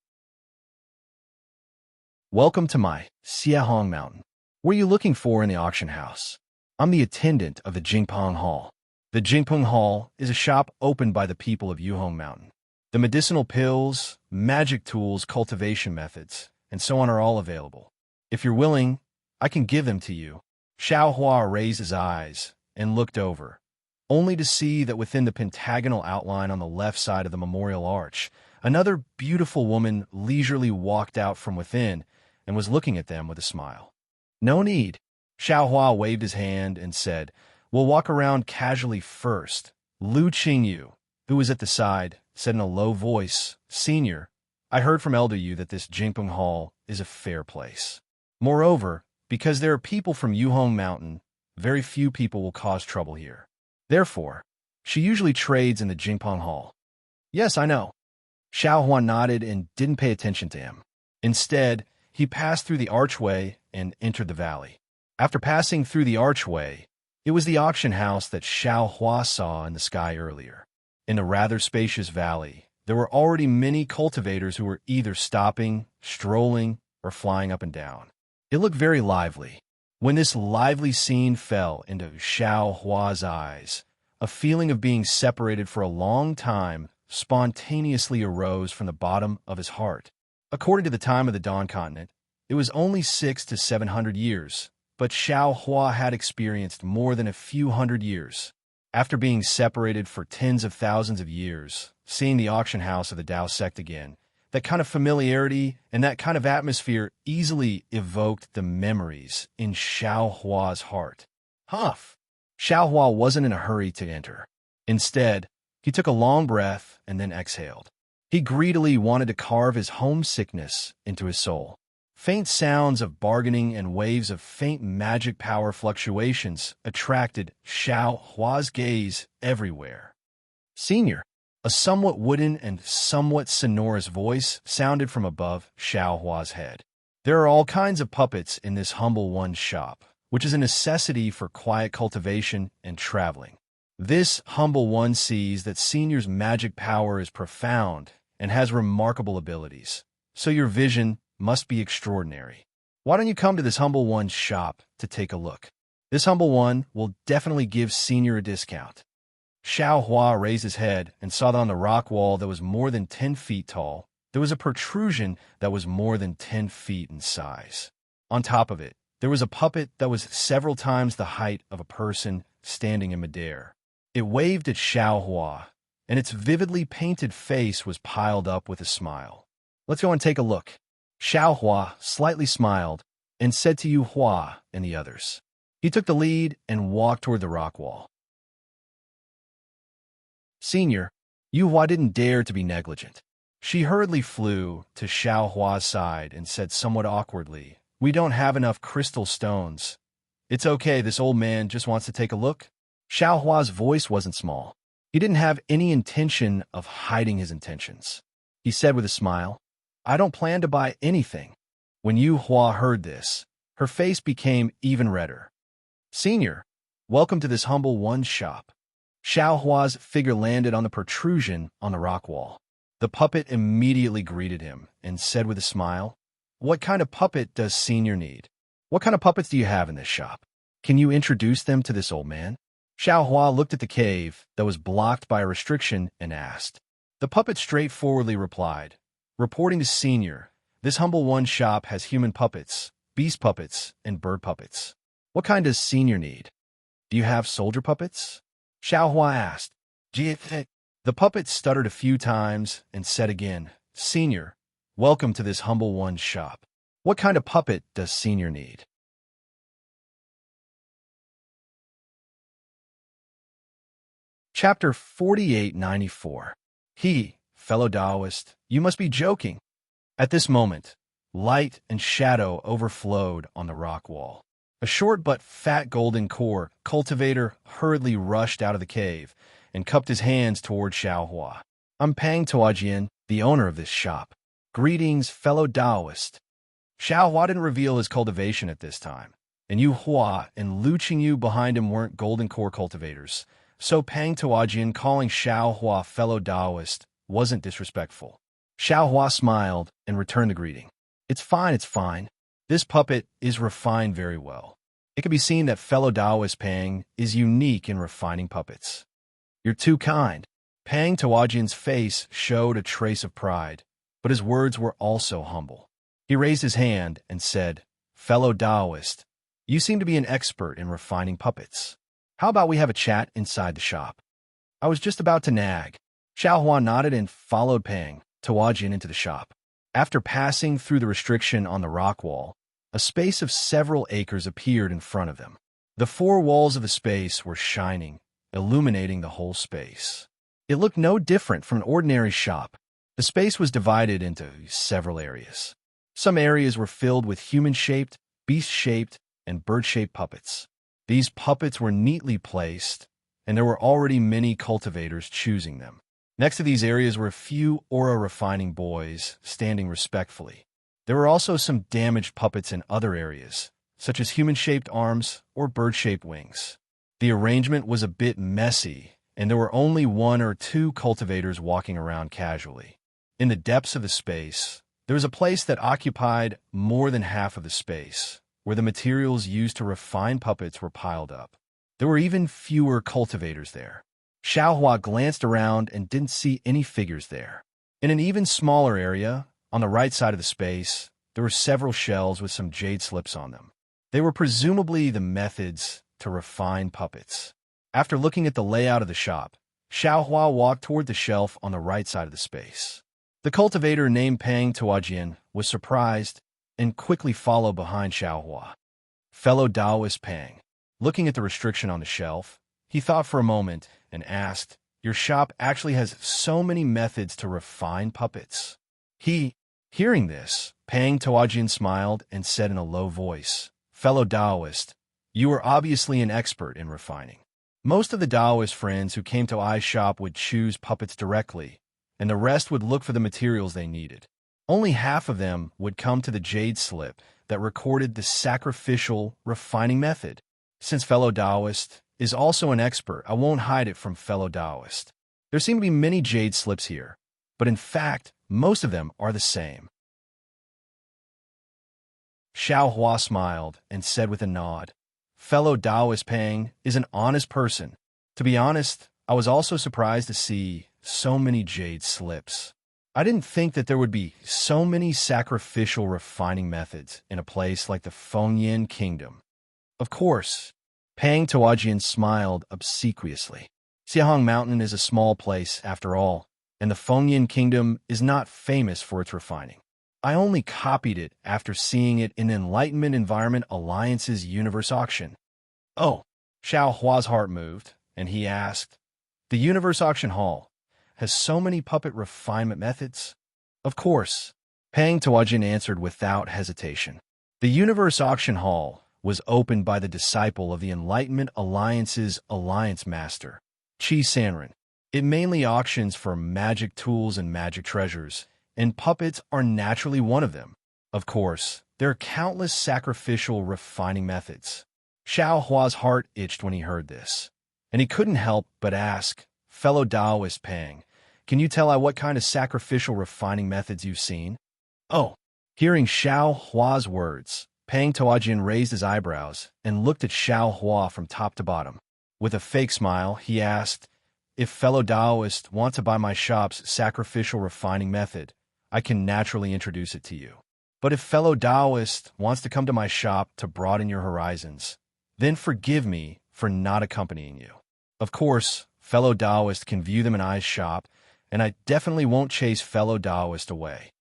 Welcome to my Xiehong Mountain. What are you looking for in the auction house? I'm the attendant of the Jingpeng Hall. The Jingpeng Hall is a shop opened by the people of Yuhong Mountain. The medicinal pills, magic tools, cultivation methods, and so on are all available. If you're willing, I can give them to you." Xiao Hua raised his eyes and looked over, only to see that within the pentagonal outline on the left side of the memorial arch, another beautiful woman leisurely walked out from within and was looking at them with a smile. "No need." Xiao Hua waved his hand and said, "We'll walk around casually first." Lu Qingyu, who was at the side, said in a low voice, "Senior, I heard from Elder Yu that this Jingpeng Hall is a fair place. Moreover, because there are people from Yuhong Mountain, very few people will cause trouble here. Therefore, she usually trades in the Jingpeng Hall." "Yes, I know." Xiao Hua nodded and didn't pay attention to him. Instead, he passed through the archway and entered the valley. After passing through the archway, it was the auction house that Xiao Hua saw in the sky earlier. In the rather spacious valley, there were already many cultivators who were either stopping, strolling, or flying up and down. It looked very lively. When this lively scene fell into Xiao Hua's eyes, a feeling of being separated for a long time spontaneously arose from the bottom of his heart. According to the time of the Dawn Continent, it was only 600 to 700 years, but Xiao Hua had experienced more than a few hundred years. After being separated for tens of thousands of years, seeing the auction house of the Dao sect again, that kind of familiarity and that kind of atmosphere easily evoked the memories in Xiao Hua's heart. Huff! Xiao Hua wasn't in a hurry to enter. Instead, he took a long breath and then exhaled. He greedily wanted to carve his homesickness into his soul. Faint sounds of bargaining and waves of faint magic power fluctuations attracted Xiao Hua's gaze everywhere. "Senior," a somewhat wooden and somewhat sonorous voice sounded from above Xiao Hua's head. "There are all kinds of puppets in this humble one's shop, which is a necessity for quiet cultivation and traveling. This humble one sees that Senior's magic power is profound and has remarkable abilities, so your vision must be extraordinary. Why don't you come to this humble one's shop to take a look? This humble one will definitely give Senior a discount." Xiao Hua raised his head and saw that on the rock wall that was more than 10 feet tall, there was a protrusion that was more than 10 feet in size. On top of it, there was a puppet that was several times the height of a person standing in midair. It waved at Xiao Hua, and its vividly painted face was piled up with a smile. "Let's go and take a look." Xiao Hua slightly smiled and said to Yu Hua and the others. He took the lead and walked toward the rock wall. "Senior," Yu Hua didn't dare to be negligent. She hurriedly flew to Xiao Hua's side and said somewhat awkwardly, "We don't have enough crystal stones." "It's okay, this old man just wants to take a look." Xiao Hua's voice wasn't small. He didn't have any intention of hiding his intentions. He said with a smile, "I don't plan to buy anything." When Yu Hua heard this, her face became even redder. "Senior, welcome to this humble one's shop." Xiao Hua's figure landed on the protrusion on the rock wall. The puppet immediately greeted him and said with a smile, "What kind of puppet does Senior need? What kind of puppets do you have in this shop? Can you introduce them to this old man?" Xiao Hua looked at the cave that was blocked by a restriction and asked. The puppet straightforwardly replied, "Reporting to Senior, this humble one's shop has human puppets, beast puppets, and bird puppets. What kind does Senior need? Do you have soldier puppets?" Xiao Hua asked. The puppet stuttered a few times and said again, "Senior, welcome to this humble one's shop. What kind of puppet does Senior need?" Chapter 4894. Fellow Taoist, you must be joking. At this moment, light and shadow overflowed on the rock wall. A short but fat golden core cultivator hurriedly rushed out of the cave and cupped his hands toward Xiao Hua. "I'm Pang Tuajian, the owner of this shop. Greetings, fellow Taoist." Xiao Hua didn't reveal his cultivation at this time, and Yu Hua and Lu Qingyu behind him weren't golden core cultivators, so Pang Tuajian calling Xiao Hua fellow Taoist wasn't disrespectful. Xiao Hua smiled and returned the greeting. It's fine. This puppet is refined very well. It can be seen that fellow Taoist Pang is unique in refining puppets." "You're too kind." Pang Tuajian's face showed a trace of pride, but his words were also humble. He raised his hand and said, "Fellow Taoist, You seem to be an expert in refining puppets. How about we have a chat inside the shop? I was just about to nag. Xiaohua nodded and followed Pang Tawajian into the shop. After passing through the restriction on the rock wall, a space of several acres appeared in front of them. The four walls of the space were shining, illuminating the whole space. It looked no different from an ordinary shop. The space was divided into several areas. Some areas were filled with human-shaped, beast-shaped, and bird-shaped puppets. These puppets were neatly placed, and there were already many cultivators choosing them. Next to these areas were a few aura-refining boys standing respectfully. There were also some damaged puppets in other areas, such as human-shaped arms or bird-shaped wings. The arrangement was a bit messy, and there were only one or two cultivators walking around casually. In the depths of the space, there was a place that occupied more than half of the space, where the materials used to refine puppets were piled up. There were even fewer cultivators there. Xiaohua glanced around and didn't see any figures there. In an even smaller area, on the right side of the space, there were several shells with some jade slips on them. They were presumably the methods to refine puppets. After looking at the layout of the shop, Xiaohua walked toward the shelf on the right side of the space. The cultivator named Pang Taojian was surprised and quickly followed behind Xiaohua. Fellow Taoist Pang. Looking at the restriction on the shelf, he thought for a moment and asked, "Your shop actually has so many methods to refine puppets?" Hearing this, Pang Taojian smiled and said in a low voice, "Fellow Taoist, you are obviously an expert in refining. Most of the Taoist friends who came to I's shop would choose puppets directly, and the rest would look for the materials they needed. Only half of them would come to the jade slip that recorded the sacrificial refining method. Since fellow Taoist is also an expert, I won't hide it from fellow Taoist. There seem to be many jade slips here, but in fact, most of them are the same." Xiaohua smiled and said with a nod, "Fellow Taoist Pang is an honest person. To be honest, I was also surprised to see so many jade slips. I didn't think that there would be so many sacrificial refining methods in a place like the Fengyan Kingdom." Of course, Pang Taojian smiled obsequiously. Xiahong Mountain is a small place, after all, and the Fengyan Kingdom is not famous for its refining. I only copied it after seeing it in Enlightenment Environment Alliance's Universe Auction. Oh, Xiaohua's heart moved, and he asked, "The Universe Auction Hall has so many puppet refinement methods?" "Of course," Pang Taojian answered without hesitation. The Universe Auction Hall was opened by the disciple of the Enlightenment Alliance's Alliance Master, Qi Sanren. It mainly auctions for magic tools and magic treasures, and puppets are naturally one of them. Of course, there are countless sacrificial refining methods. Xiaohua's heart itched when he heard this, and he couldn't help but ask, "Fellow Taoist Pang, can you tell I what kind of sacrificial refining methods you've seen?" "Oh." Hearing Xiaohua's words, Pang Taojian raised his eyebrows and looked at Xiaohua from top to bottom. With a fake smile, he asked, "If fellow Taoists want to buy my shop's sacrificial refining method, I can naturally introduce it to you. But if fellow Taoist wants to come to my shop to broaden your horizons, then forgive me for not accompanying you. Of course, fellow Taoist can view them in I's shop, and I definitely won't chase fellow Taoist away."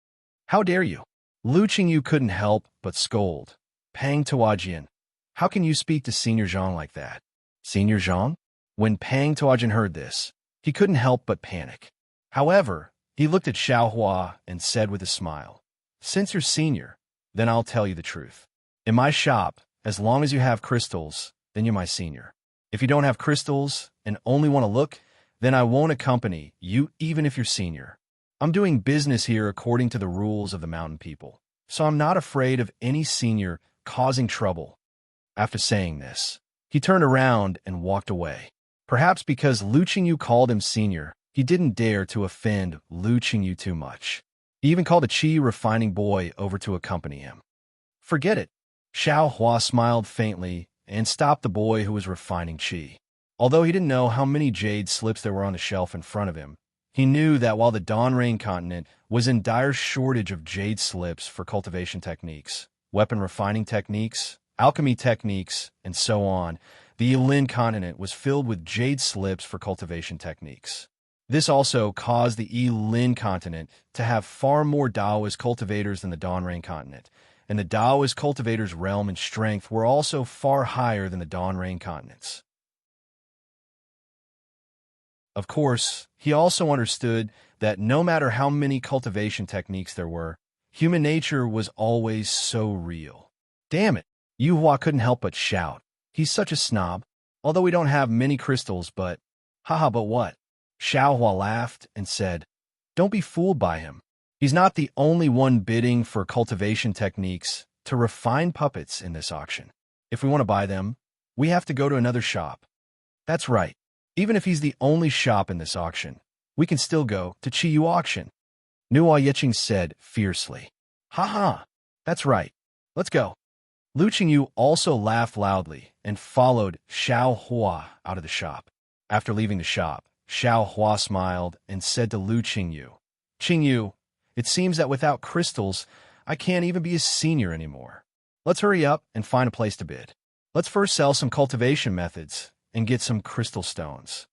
"How dare you?" Lu Qingyu couldn't help but scold. "Pang Taojian, how can you speak to Senior Zhang like that?" "Senior Zhang?" When Pang Taojian heard this, he couldn't help but panic. However, he looked at Xiaohua and said with a smile, "Since you're senior, then I'll tell you the truth. In my shop, as long as you have crystals, then you're my senior. If you don't have crystals and only want to look, then I won't accompany you even if you're senior. I'm doing business here according to the rules of the mountain people, so I'm not afraid of any senior causing trouble." After saying this, he turned around and walked away. Perhaps because Lu Qingyu called him senior, he didn't dare to offend Lu Qingyu too much. He even called a Qi refining boy over to accompany him. "Forget it." Xiaohua smiled faintly and stopped the boy who was refining Qi. Although he didn't know how many jade slips there were on the shelf in front of him, he knew that while the Dawn Rain continent was in dire shortage of jade slips for cultivation techniques, weapon refining techniques, alchemy techniques, and so on, the Yilin continent was filled with jade slips for cultivation techniques. This also caused the Yilin continent to have far more Taoist cultivators than the Donrain continent, and the Taoist cultivators' realm and strength were also far higher than the Donrain continent's. Of course, he also understood that no matter how many cultivation techniques there were, human nature was always so real. Damn it, Yuhua couldn't help but shout. He's such a snob. Although we don't have many crystals, but... Haha, but what? Xiaohua laughed and said, don't be fooled by him. He's not the only one bidding for cultivation techniques to refine puppets in this auction. If we want to buy them, we have to go to another shop. That's right. Even if he's the only shop in this auction, we can still go to Chiyu auction. Nuo Yiqing said fiercely. Haha, that's right. Let's go. Lu Qingyu also laughed loudly and followed Xiao Hua out of the shop. After leaving the shop, Xiao Hua smiled and said to Lu Qingyu, Qingyu, it seems that without crystals, I can't even be a senior anymore. Let's hurry up and find a place to bid. Let's first sell some cultivation methods and get some crystal stones.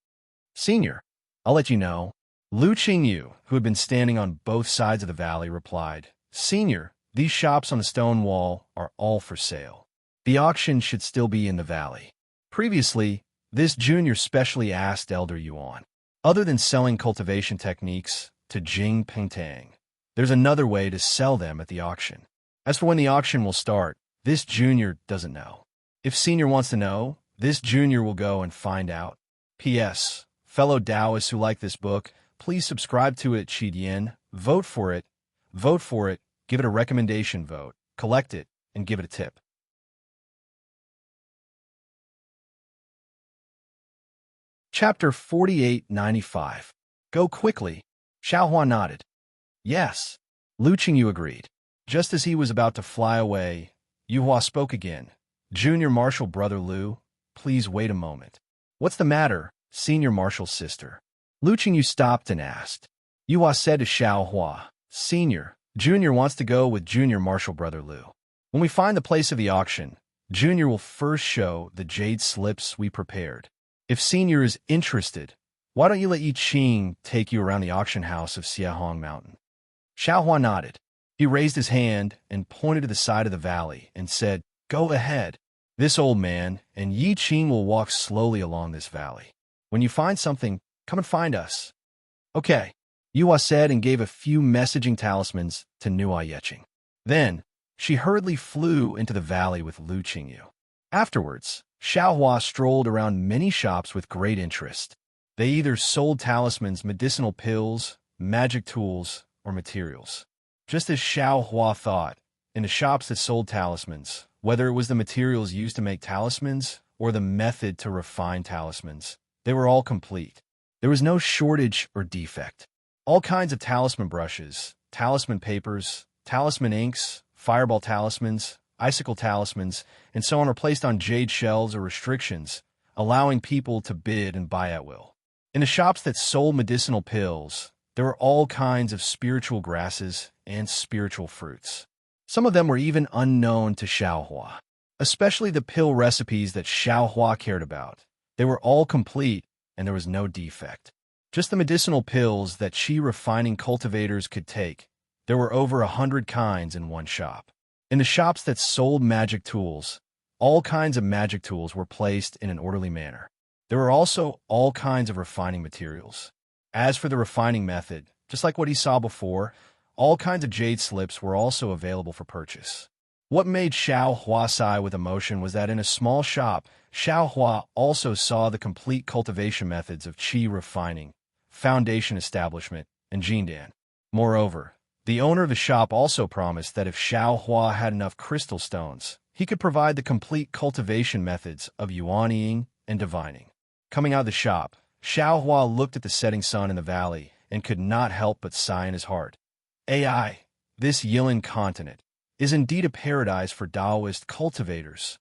Senior, I'll let you know. Lu Qingyu, who had been standing on both sides of the valley, replied, Senior, these shops on the stone wall are all for sale. The auction should still be in the valley. Previously, this junior specially asked Elder Yuan, other than selling cultivation techniques to Jing Pingtang, there's another way to sell them at the auction. As for when the auction will start, this junior doesn't know. If Senior wants to know, this junior will go and find out. P.S. Fellow Taoists who like this book, please subscribe to it at Qidian, vote for it, give it a recommendation vote, collect it, and give it a tip. Chapter 4895. Go quickly. Xiaohua nodded. Yes. Lu Qingyu agreed. Just as he was about to fly away, Yuhua spoke again. Junior Marshal Brother Lu, please wait a moment. What's the matter, Senior Marshal's sister? Lu Qingyu stopped and asked. Yuhua said to Xiaohua, Senior, Junior wants to go with Junior Marshal Brother Lu. When we find the place of the auction, Junior will first show the jade slips we prepared. If Senior is interested, why don't you let Yi Qing take you around the auction house of Xiahong Mountain? Xiaohua nodded. He raised his hand and pointed to the side of the valley and said, Go ahead. This old man and Yi Qing will walk slowly along this valley. When you find something, come and find us. Okay, Yuhua said and gave a few messaging talismans to Nuo Yiqing. Then, she hurriedly flew into the valley with Lu Qingyu. Afterwards, Xiaohua strolled around many shops with great interest. They either sold talismans, medicinal pills, magic tools, or materials. Just as Xiaohua thought, in the shops that sold talismans, whether it was the materials used to make talismans or the method to refine talismans, they were all complete. There was no shortage or defect. All kinds of talisman brushes, talisman papers, talisman inks, fireball talismans, icicle talismans, and so on are placed on jade shelves or restrictions, allowing people to bid and buy at will. In the shops that sold medicinal pills, there were all kinds of spiritual grasses and spiritual fruits. Some of them were even unknown to Xiaohua, especially the pill recipes that Xiaohua cared about. They were all complete, and there was no defect. Just the medicinal pills that qi refining cultivators could take. There were over 100 kinds in one shop. In the shops that sold magic tools, all kinds of magic tools were placed in an orderly manner. There were also all kinds of refining materials. As for the refining method, just like what he saw before, all kinds of jade slips were also available for purchase. What made Xiaohua sigh with emotion was that in a small shop, Xiaohua also saw the complete cultivation methods of qi refining, foundation establishment, and jindan. Moreover, the owner of the shop also promised that if Xiaohua had enough crystal stones, he could provide the complete cultivation methods of yuanying and divining. Coming out of the shop, Xiaohua looked at the setting sun in the valley and could not help but sigh in his heart. AI, this Yilin continent, is indeed a paradise for Taoist cultivators.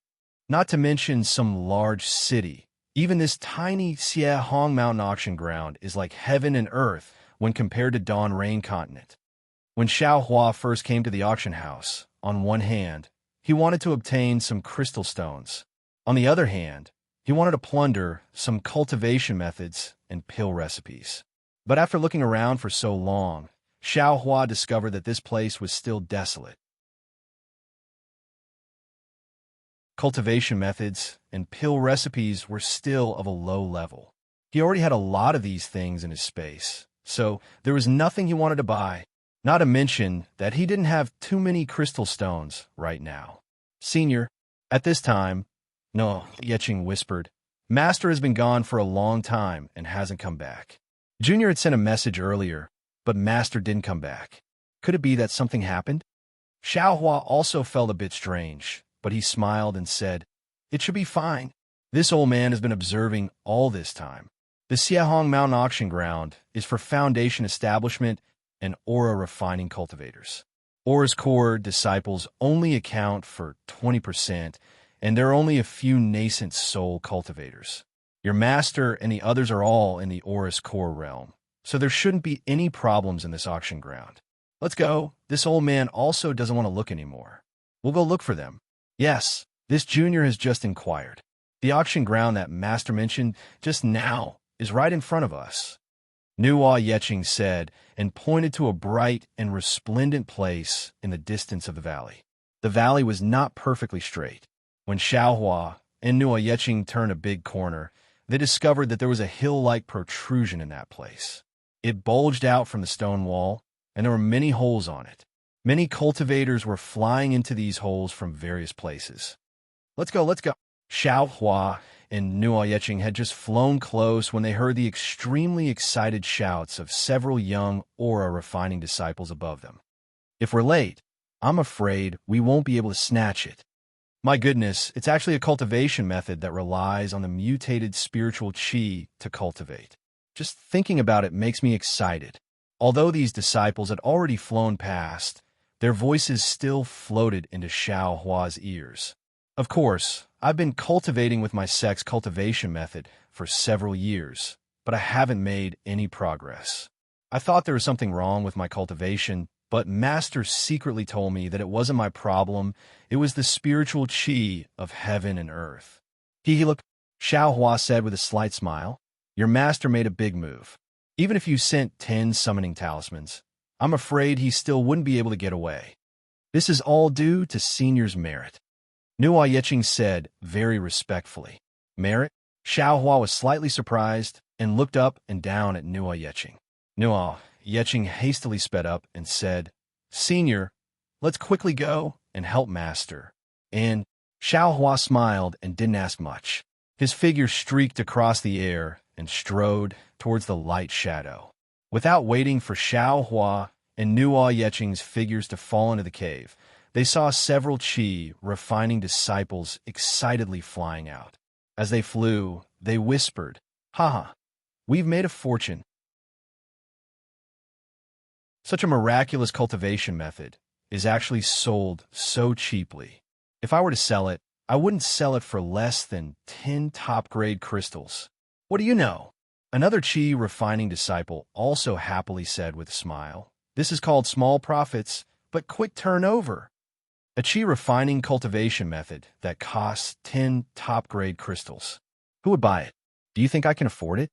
Not to mention some large city. Even this tiny Xiahong Mountain auction ground is like heaven and earth when compared to Donrain continent. When Xiaohua first came to the auction house, on one hand, he wanted to obtain some crystal stones. On the other hand, he wanted to plunder some cultivation methods and pill recipes. But after looking around for so long, Xiao Hua discovered that this place was still desolate. Cultivation methods and pill recipes were still of a low level. He already had a lot of these things in his space, so there was nothing he wanted to buy, not to mention that he didn't have too many crystal stones right now. Senior, at this time, no, Yeching whispered, Master has been gone for a long time and hasn't come back. Junior had sent a message earlier, but Master didn't come back. Could it be that something happened? Xiao Hua also felt a bit strange, but he smiled and said, It should be fine. This old man has been observing all this time. The Xiehong Mountain Auction Ground is for foundation establishment and aura refining cultivators. Aura's core disciples only account for 20%, and there are only a few nascent soul cultivators. Your master and the others are all in the Aura's core realm, so there shouldn't be any problems in this auction ground. Let's go. This old man also doesn't want to look anymore. We'll go look for them. Yes, this junior has just inquired. The auction ground that Master mentioned just now is right in front of us. Nuo Yeching said, and pointed to a bright and resplendent place in the distance of the valley. The valley was not perfectly straight. When Xiaohua and Nuo Yeching turned a big corner, they discovered that there was a hill-like protrusion in that place. It bulged out from the stone wall, and there were many holes on it. Many cultivators were flying into these holes from various places. Let's go, let's go. Xiaohua and Nuo Yeching had just flown close when they heard the extremely excited shouts of several young aura refining disciples above them. If we're late, I'm afraid we won't be able to snatch it. My goodness, it's actually a cultivation method that relies on the mutated spiritual qi to cultivate. Just thinking about it makes me excited. Although these disciples had already flown past, their voices still floated into Xiao Hua's ears. Of course, I've been cultivating with my sex cultivation method for several years, but I haven't made any progress. I thought there was something wrong with my cultivation, but Master secretly told me that it wasn't my problem, it was the spiritual qi of heaven and earth. Look, Xiao Hua said with a slight smile. Your master made a big move. Even if you sent 10 summoning talismans, I'm afraid he still wouldn't be able to get away. This is all due to Senior's merit. Nuo Yeching said very respectfully. Merit? Xiao Hua was slightly surprised and looked up and down at Nuo Yeching. Nuo Yeching hastily sped up and said, Senior, let's quickly go and help Master. And Xiao Hua smiled and didn't ask much. His figure streaked across the air and strode towards the light shadow. Without waiting for Xiao Hua and Nuo Yeching's figures to fall into the cave, they saw several qi refining disciples excitedly flying out. As they flew, they whispered, Haha, we've made a fortune. Such a miraculous cultivation method is actually sold so cheaply. If I were to sell it, I wouldn't sell it for less than 10 top-grade crystals. What do you know? Another qi refining disciple also happily said with a smile, This is called small profits, but quick turnover. A qi refining cultivation method that costs 10 top-grade crystals. Who would buy it? Do you think I can afford it?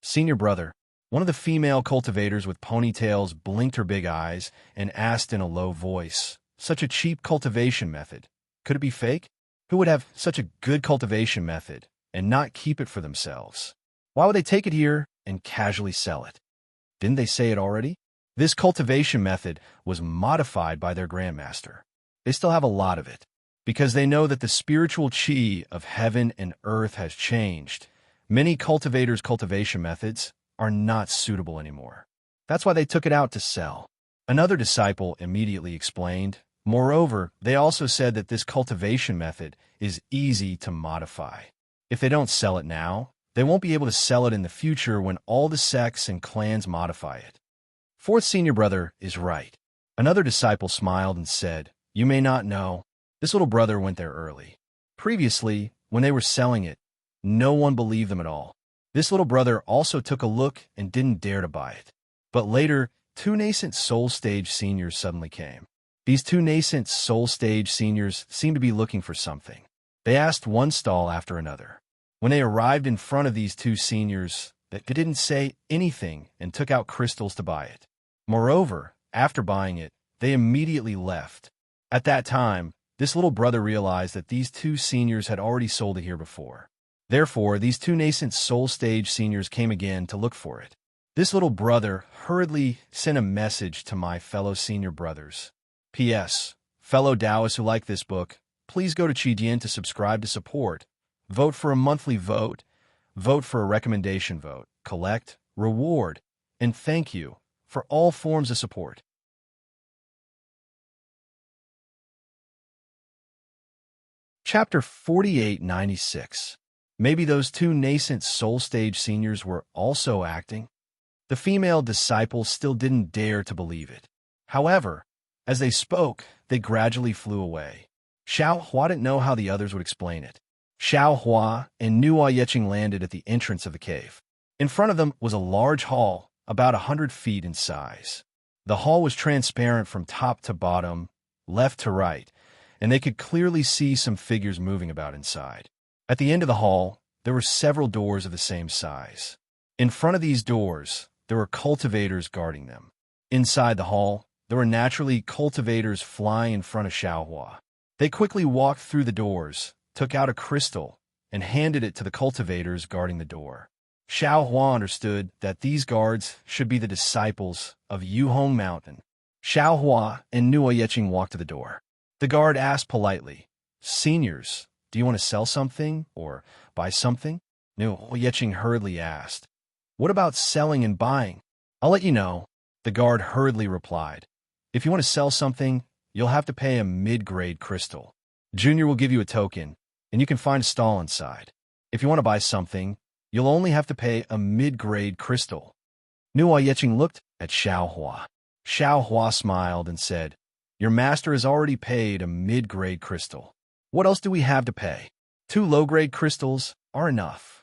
Senior brother, one of the female cultivators with ponytails blinked her big eyes and asked in a low voice, Such a cheap cultivation method. Could it be fake? Who would have such a good cultivation method and not keep it for themselves? Why would they take it here and casually sell it? Didn't they say it already? This cultivation method was modified by their grandmaster. They still have a lot of it. Because they know that the spiritual qi of heaven and earth has changed, many cultivators' cultivation methods are not suitable anymore. That's why they took it out to sell. Another disciple immediately explained, Moreover, they also said that this cultivation method is easy to modify. If they don't sell it now, they won't be able to sell it in the future when all the sects and clans modify it. Fourth senior brother is right. Another disciple smiled and said, You may not know, this little brother went there early. Previously, when they were selling it, no one believed them at all. This little brother also took a look and didn't dare to buy it. But later, 2 nascent soul stage seniors suddenly came. These two nascent soul stage seniors seemed to be looking for something. They asked one stall after another. When they arrived in front of these two seniors, they didn't say anything and took out crystals to buy it. Moreover, after buying it, they immediately left. At that time, this little brother realized that these two seniors had already sold it here before. Therefore, these two nascent soul stage seniors came again to look for it. This little brother hurriedly sent a message to my fellow senior brothers. P.S. Fellow Taoists who like this book, please go to Qidian to subscribe to support. Vote for a monthly vote. Vote for a recommendation vote. Collect, reward, and thank you for all forms of support. Chapter 4896. Maybe those two nascent soul stage seniors were also acting? The female disciples still didn't dare to believe it. However, as they spoke, they gradually flew away. Xiao Hua didn't know how the others would explain it. Xiao Hua and Nuo Yeching landed at the entrance of the cave. In front of them was a large hall, about 100 feet in size. The hall was transparent from top to bottom, left to right, and they could clearly see some figures moving about inside. At the end of the hall, there were several doors of the same size. In front of these doors, there were cultivators guarding them. Inside the hall, there were naturally cultivators flying in front of Xiao Hua. They quickly walked through the doors, took out a crystal, and handed it to the cultivators guarding the door. Xiao Hua understood that these guards should be the disciples of Yuhong Mountain. Xiao Hua and Nuo Yeching walked to the door. The guard asked politely, "Seniors, do you want to sell something or buy something?" Nuo Yeching hurriedly asked, "What about selling and buying?" "I'll let you know," the guard hurriedly replied. "If you want to sell something, you'll have to pay a mid-grade crystal. Junior will give you a token, and you can find a stall inside. If you want to buy something, you'll only have to pay a mid-grade crystal." Nuo Yeching looked at Xiao Hua. Xiao Hua smiled and said, "Your master has already paid a mid-grade crystal. What else do we have to pay? 2 low-grade crystals are enough."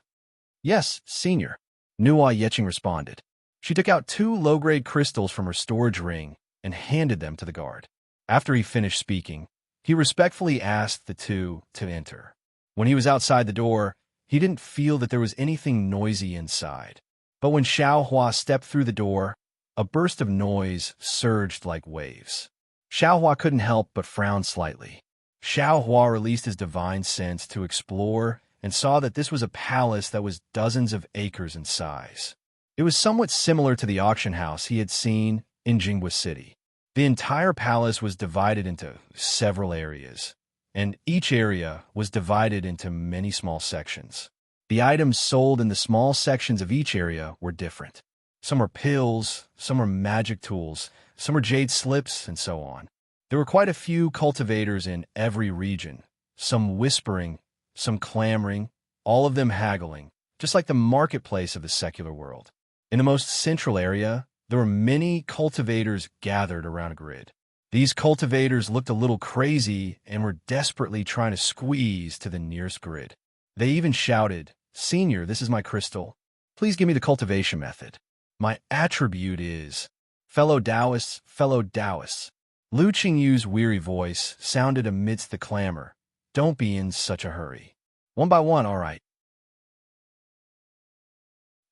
"Yes, senior," Nuo Yeching responded. She took out 2 low-grade crystals from her storage ring and handed them to the guard. After he finished speaking, he respectfully asked the two to enter. When he was outside the door, he didn't feel that there was anything noisy inside. But when Xiao Hua stepped through the door, a burst of noise surged like waves. Xiao Hua couldn't help but frown slightly. Xiao Hua released his divine sense to explore and saw that this was a palace that was dozens of acres in size. It was somewhat similar to the auction house he had seen in Jinghua City. The entire palace was divided into several areas, and each area was divided into many small sections. The items sold in the small sections of each area were different. Some were pills, some were magic tools, some were jade slips, and so on. There were quite a few cultivators in every region, some whispering, some clamoring, all of them haggling, just like the marketplace of the secular world. In the most central area, there were many cultivators gathered around a grid. These cultivators looked a little crazy and were desperately trying to squeeze to the nearest grid. They even shouted, "Senior, this is my crystal. Please give me the cultivation method. My attribute is..." Fellow Taoists, fellow Taoists. Lu Qingyu's weary voice sounded amidst the clamor. "Don't be in such a hurry. One by one, all right.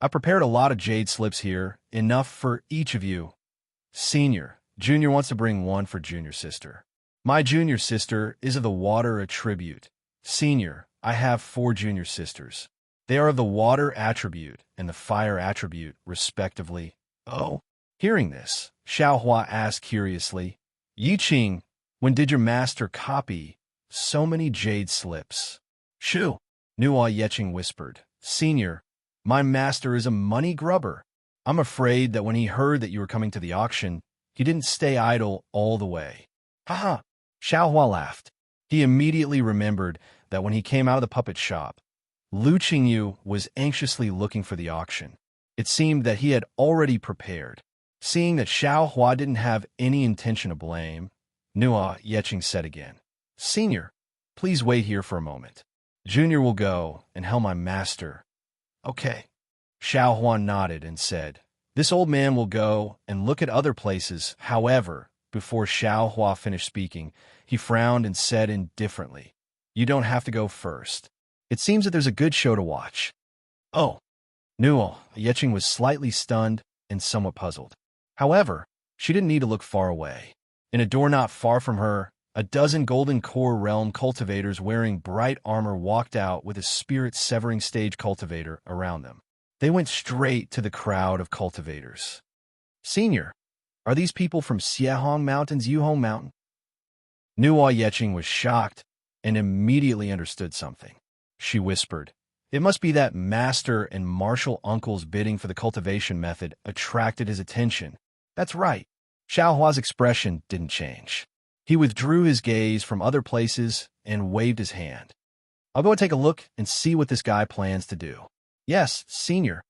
I prepared a lot of jade slips here, enough for each of you. Senior, Junior wants to bring one for Junior sister. My junior sister is of the water attribute. Senior, I have 4 junior sisters. They are of the water attribute and the fire attribute, respectively." "Oh." Hearing this, Xiao Hua asked curiously, "Yiqing, when did your master copy so many jade slips?" "Shoo," Nuo Yeching whispered. "Senior, my master is a money grubber. I'm afraid that when he heard that you were coming to the auction, he didn't stay idle all the way." "Ha!" Xiao Hua laughed. He immediately remembered that when he came out of the puppet shop, Lu Qingyu was anxiously looking for the auction. It seemed that he had already prepared. Seeing that Xiao Hua didn't have any intention of blame, Nuo Yeching said again, "Senior, please wait here for a moment. Junior will go and help my master." "Okay." Xiao Hua nodded and said, "This old man will go and look at other places. However, Before Xiao Hua finished speaking, he frowned and said indifferently, "You don't have to go first. It seems that there's a good show to watch." "Oh." Nuo Yeching was slightly stunned and somewhat puzzled. However, she didn't need to look far away. In a door not far from her, a dozen Golden Core Realm cultivators wearing bright armor walked out with a spirit-severing stage cultivator around them. They went straight to the crowd of cultivators. "Senior, are these people from Xiehong Mountain's Yuhong Mountain?" Nuo Yeching was shocked and immediately understood something. She whispered, "It must be that master and martial uncle's bidding for the cultivation method attracted his attention." That's right. Xiao Hua's expression didn't change. He withdrew his gaze from other places and waved his hand. "I'll go and take a look and see what this guy plans to do." "Yes, senior."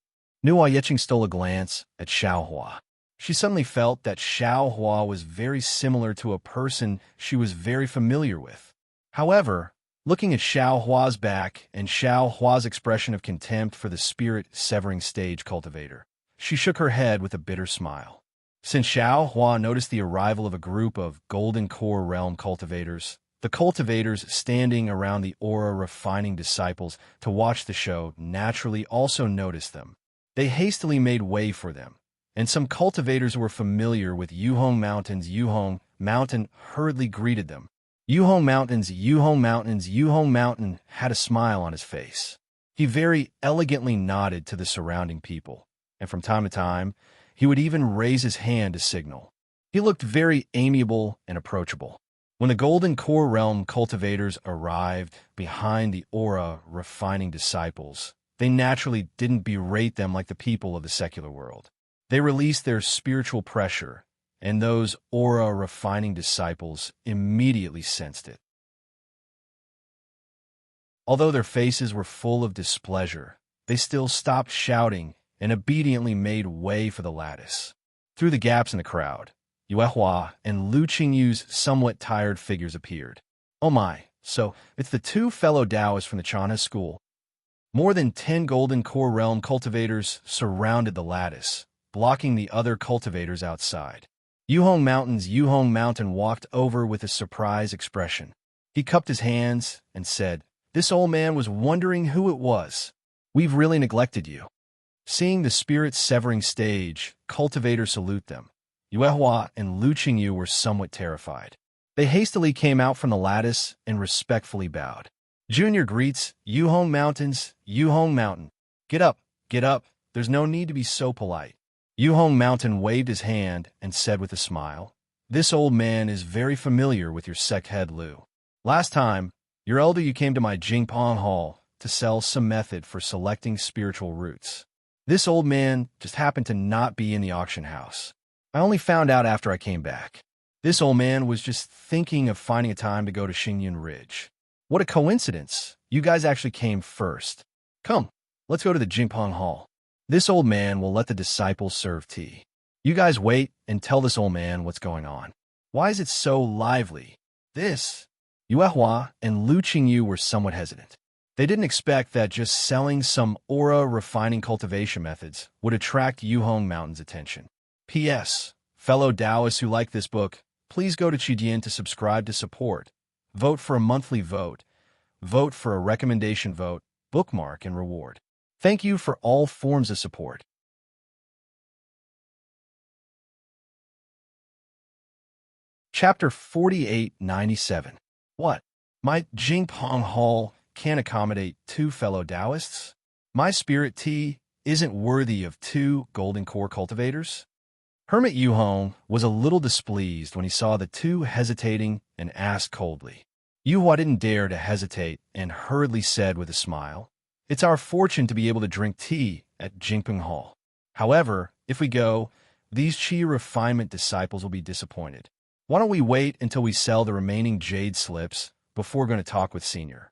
Nuo Yeching stole a glance at Xiao Hua. She suddenly felt that Xiao Hua was very similar to a person she was very familiar with. However, looking at Xiao Hua's back and Xiao Hua's expression of contempt for the spirit-severing stage cultivator, she shook her head with a bitter smile. Since Xiao Hua noticed the arrival of a group of Golden Core Realm cultivators, the cultivators standing around the aura refining disciples to watch the show naturally also noticed them. They hastily made way for them, and some cultivators who were familiar with Yuhong Mountain's Yuhong Mountain hurriedly greeted them. Yuhong Mountain's Yuhong Mountain's Yuhong Mountain had a smile on his face. He very elegantly nodded to the surrounding people, and from time to time, he would even raise his hand to signal. He looked very amiable and approachable. When the Golden Core Realm cultivators arrived behind the aura refining disciples, they naturally didn't berate them like the people of the secular world. They released their spiritual pressure, and those aura refining disciples immediately sensed it. Although their faces were full of displeasure, they still stopped shouting and obediently made way for the lattice. Through the gaps in the crowd, Yue Hua and Lu Qingyu's somewhat tired figures appeared. "Oh my, so it's the two fellow Taoists from the Chanhe school." More than 10 Golden Core Realm cultivators surrounded the lattice, blocking the other cultivators outside. Yuhong Mountain's Yuhong Mountain walked over with a surprised expression. He cupped his hands and said, "This old man was wondering who it was. We've really neglected you." Seeing the spirit-severing stage, cultivators salute them. Yue Hua and Lu Qingyu were somewhat terrified. They hastily came out from the lattice and respectfully bowed. "Junior greets Yuhong Mountain's Yuhong Mountain. Get up, get up. There's no need to be so polite." Yuhong Mountain waved his hand and said with a smile, "This old man is very familiar with your sect head Lu. Last time, your elder you came to my Jingpong Hall to sell some method for selecting spiritual roots. This old man just happened to not be in the auction house. I only found out after I came back. This old man was just thinking of finding a time to go to Xingyun Ridge. What a coincidence. You guys actually came first. Come, let's go to the Jingpong Hall. This old man will let the disciples serve tea. You guys wait and tell this old man what's going on. Why is it so lively?" This, Yue Hua and Lu Qingyu were somewhat hesitant. They didn't expect that just selling some aura refining cultivation methods would attract Yuhong Mountain's attention. P.S. Fellow Taoists who like this book, please go to Qidian to subscribe to support. Vote for a monthly vote. Vote for a recommendation vote, bookmark, and reward. Thank you for all forms of support. Chapter 4897. What? My Jingpong Hall can't accommodate 2 fellow Taoists? My spirit tea isn't worthy of 2 Golden Core cultivators? Hermit Yuhong was a little displeased when he saw the 2 hesitating and asked coldly. Yuhua didn't dare to hesitate and hurriedly said with a smile, "It's our fortune to be able to drink tea at Jingping Hall. However, if we go, these Qi refinement disciples will be disappointed. Why don't we wait until we sell the remaining jade slips before going to talk with Senior?"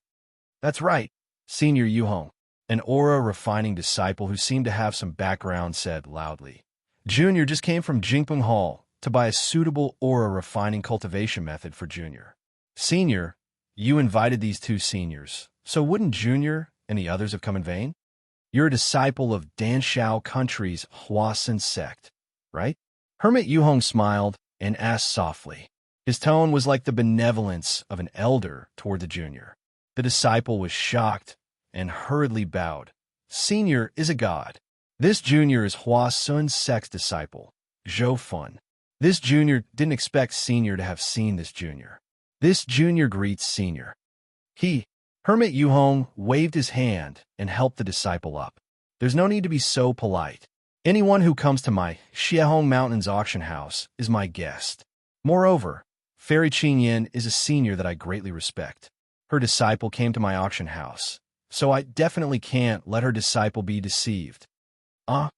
"That's right, Senior Yuhong," an aura refining disciple who seemed to have some background said loudly. "Junior just came from Jingping Hall to buy a suitable aura refining cultivation method for Junior." "Senior, you invited these 2 seniors, so wouldn't Junior and the others have come in vain? You're a disciple of Danshao Country's Huasan sect, right?" Hermit Yuhong smiled and asked softly. His tone was like the benevolence of an elder toward the junior. The disciple was shocked and hurriedly bowed. Senior is a god. This junior is Hua Sun's sex disciple, Zhou Fun. This junior didn't expect senior to have seen this junior. This junior greets senior. Hermit Yuhong waved his hand and helped the disciple up. There's no need to be so polite. Anyone who comes to my Xiehong Mountains auction house is my guest. Moreover, Fairy Qingyan is a senior that I greatly respect. Her disciple came to my auction house, so I definitely can't let her disciple be deceived. What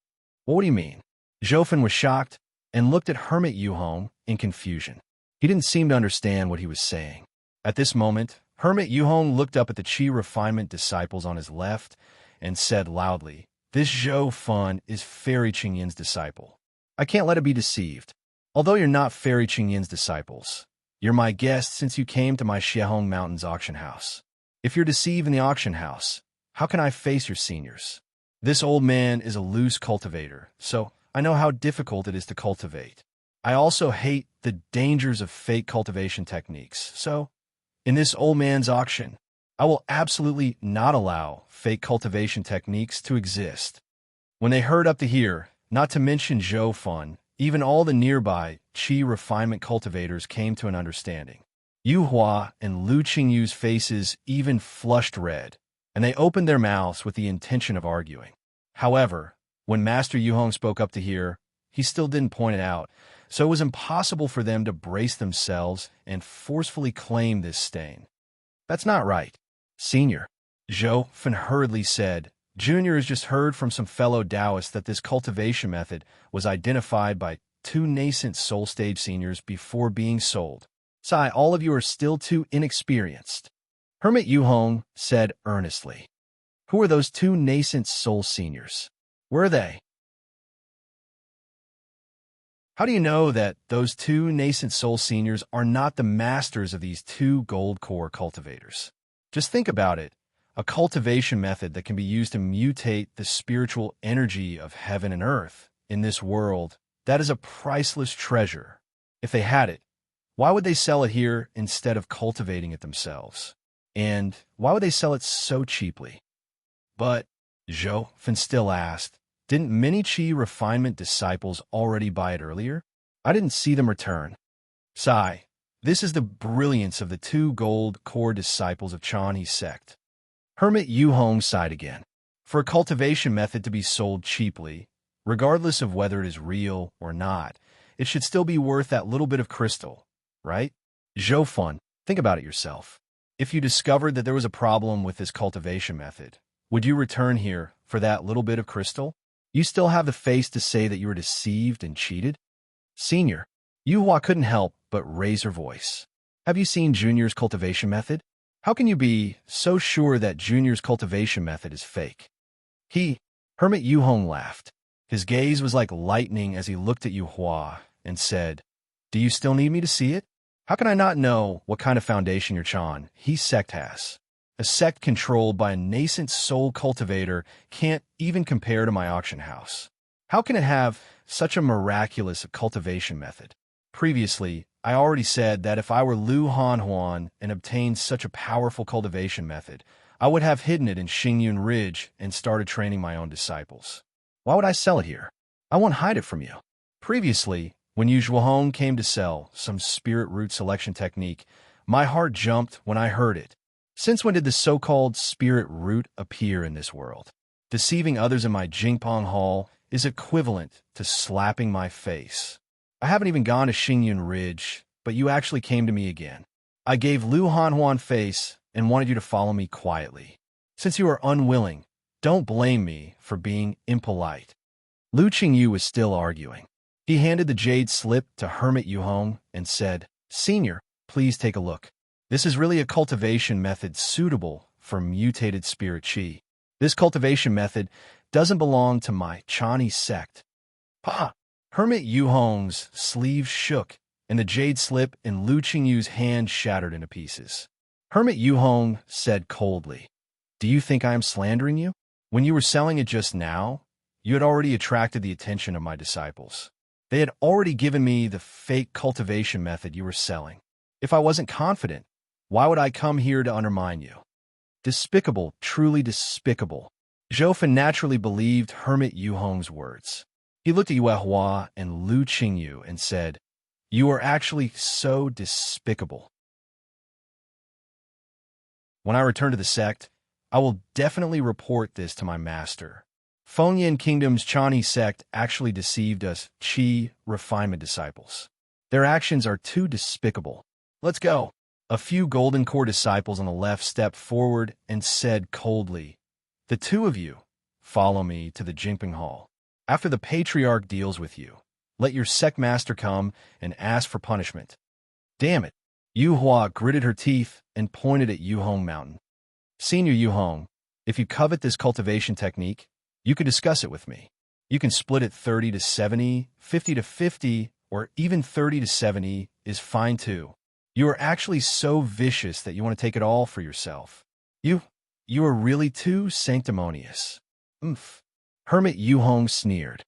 do you mean? Zhoufan was shocked and looked at Hermit Yuhong in confusion. He didn't seem to understand what he was saying. At this moment, Hermit Yuhong looked up at the Qi refinement disciples on his left and said loudly, "This Zhou Fun is Fairy Qingyan's disciple. I can't let it be deceived. Although you're not Fairy Qingyan's disciples, you're my guest since you came to my Xiehong Mountains auction house. If you're deceived in the auction house, how can I face your seniors? This old man is a loose cultivator, so I know how difficult it is to cultivate. I also hate the dangers of fake cultivation techniques, so in this old man's auction, I will absolutely not allow fake cultivation techniques to exist." When they heard up to here, not to mention Zhou Fun, even all the nearby Qi refinement cultivators came to an understanding. Yu Hua and Lu Qingyu's faces even flushed red, and they opened their mouths with the intention of arguing. However, when Master Yuhong spoke up to here, he still didn't point it out, so it was impossible for them to brace themselves and forcefully claim this stain. "That's not right, Senior," Zhou Fan hurriedly said. "Junior has just heard from some fellow Taoists that this cultivation method was identified by 2 nascent soul stage seniors before being sold. Sai, all of you are still too inexperienced." Hermit Yuhong said earnestly. "Who are those 2 nascent soul seniors? Where are they? How do you know that those 2 nascent soul seniors are not the masters of these 2 gold core cultivators? Just think about it. A cultivation method that can be used to mutate the spiritual energy of heaven and earth in this world, that is a priceless treasure. If they had it, why would they sell it here instead of cultivating it themselves? And why would they sell it so cheaply?" "But," Zhou Fan still asked, "didn't many Qi refinement disciples already buy it earlier? I didn't see them return." "Sai, this is the brilliance of the 2 gold core disciples of Chanhe's sect." Hermit Yuhong sighed again. For a cultivation method to be sold cheaply, regardless of whether it is real or not, it should still be worth that little bit of crystal, right? Zhou Fan, think about it yourself. If you discovered that there was a problem with this cultivation method, would you return here for that little bit of crystal? You still have the face to say that you were deceived and cheated? Senior, Yu Hua couldn't help but raise her voice. "Have you seen Junior's cultivation method? How can you be so sure that Junior's cultivation method is fake?" Hermit Yuhong laughed. His gaze was like lightning as he looked at Yu Hua and said, "Do you still need me to see it? How can I not know what kind of foundation your Chanhe sect has? A sect controlled by a nascent soul cultivator can't even compare to my auction house. How can it have such a miraculous cultivation method? Previously, I already said that if I were Lu Hanhuan and obtained such a powerful cultivation method, I would have hidden it in Xingyun Ridge and started training my own disciples. Why would I sell it here? I won't hide it from you." Previously, when Yu Zhuohong came to sell some spirit root selection technique, my heart jumped when I heard it. Since when did the so-called spirit root appear in this world? Deceiving others in my Jingpong Hall is equivalent to slapping my face. I haven't even gone to Xingyun Ridge, but you actually came to me again. I gave Lu Hanhuan face and wanted you to follow me quietly. Since you are unwilling, don't blame me for being impolite." Lu Qingyu was still arguing. He handed the jade slip to Hermit Yuhong and said, "Senior, please take a look. This is really a cultivation method suitable for mutated spirit qi. This cultivation method doesn't belong to my Chanhe sect." "Pa!" Hermit Yuhong's sleeve shook, and the jade slip in Lu Qingyu's hand shattered into pieces. Hermit Yuhong said coldly, "Do you think I am slandering you? When you were selling it just now, you had already attracted the attention of my disciples. They had already given me the fake cultivation method you were selling. If I wasn't confident, why would I come here to undermine you? Despicable, truly despicable. Zhou naturally believed Hermit Yuhong's words. He looked at Yue Hua and Lu Qingyu and said, "You are actually so despicable. When I return to the sect, I will definitely report this to my master. Fengyan Kingdom's Chani sect actually deceived us Qi refinement disciples. Their actions are too despicable. Let's go." A few Golden Core disciples on the left stepped forward and said coldly, "The two of you, follow me to the Jingping Hall. After the Patriarch deals with you, let your sect master come and ask for punishment." Damn it. Yu Hua gritted her teeth and pointed at Yu Hong Mountain. "Senior Yu Hong, if you covet this cultivation technique, you can discuss it with me. You can split it 30 to 70, 50 to 50, or even 30 to 70 is fine too. You are actually so vicious that you want to take it all for yourself. You are really too sanctimonious." "Oomph." Hermit Yu Hong sneered.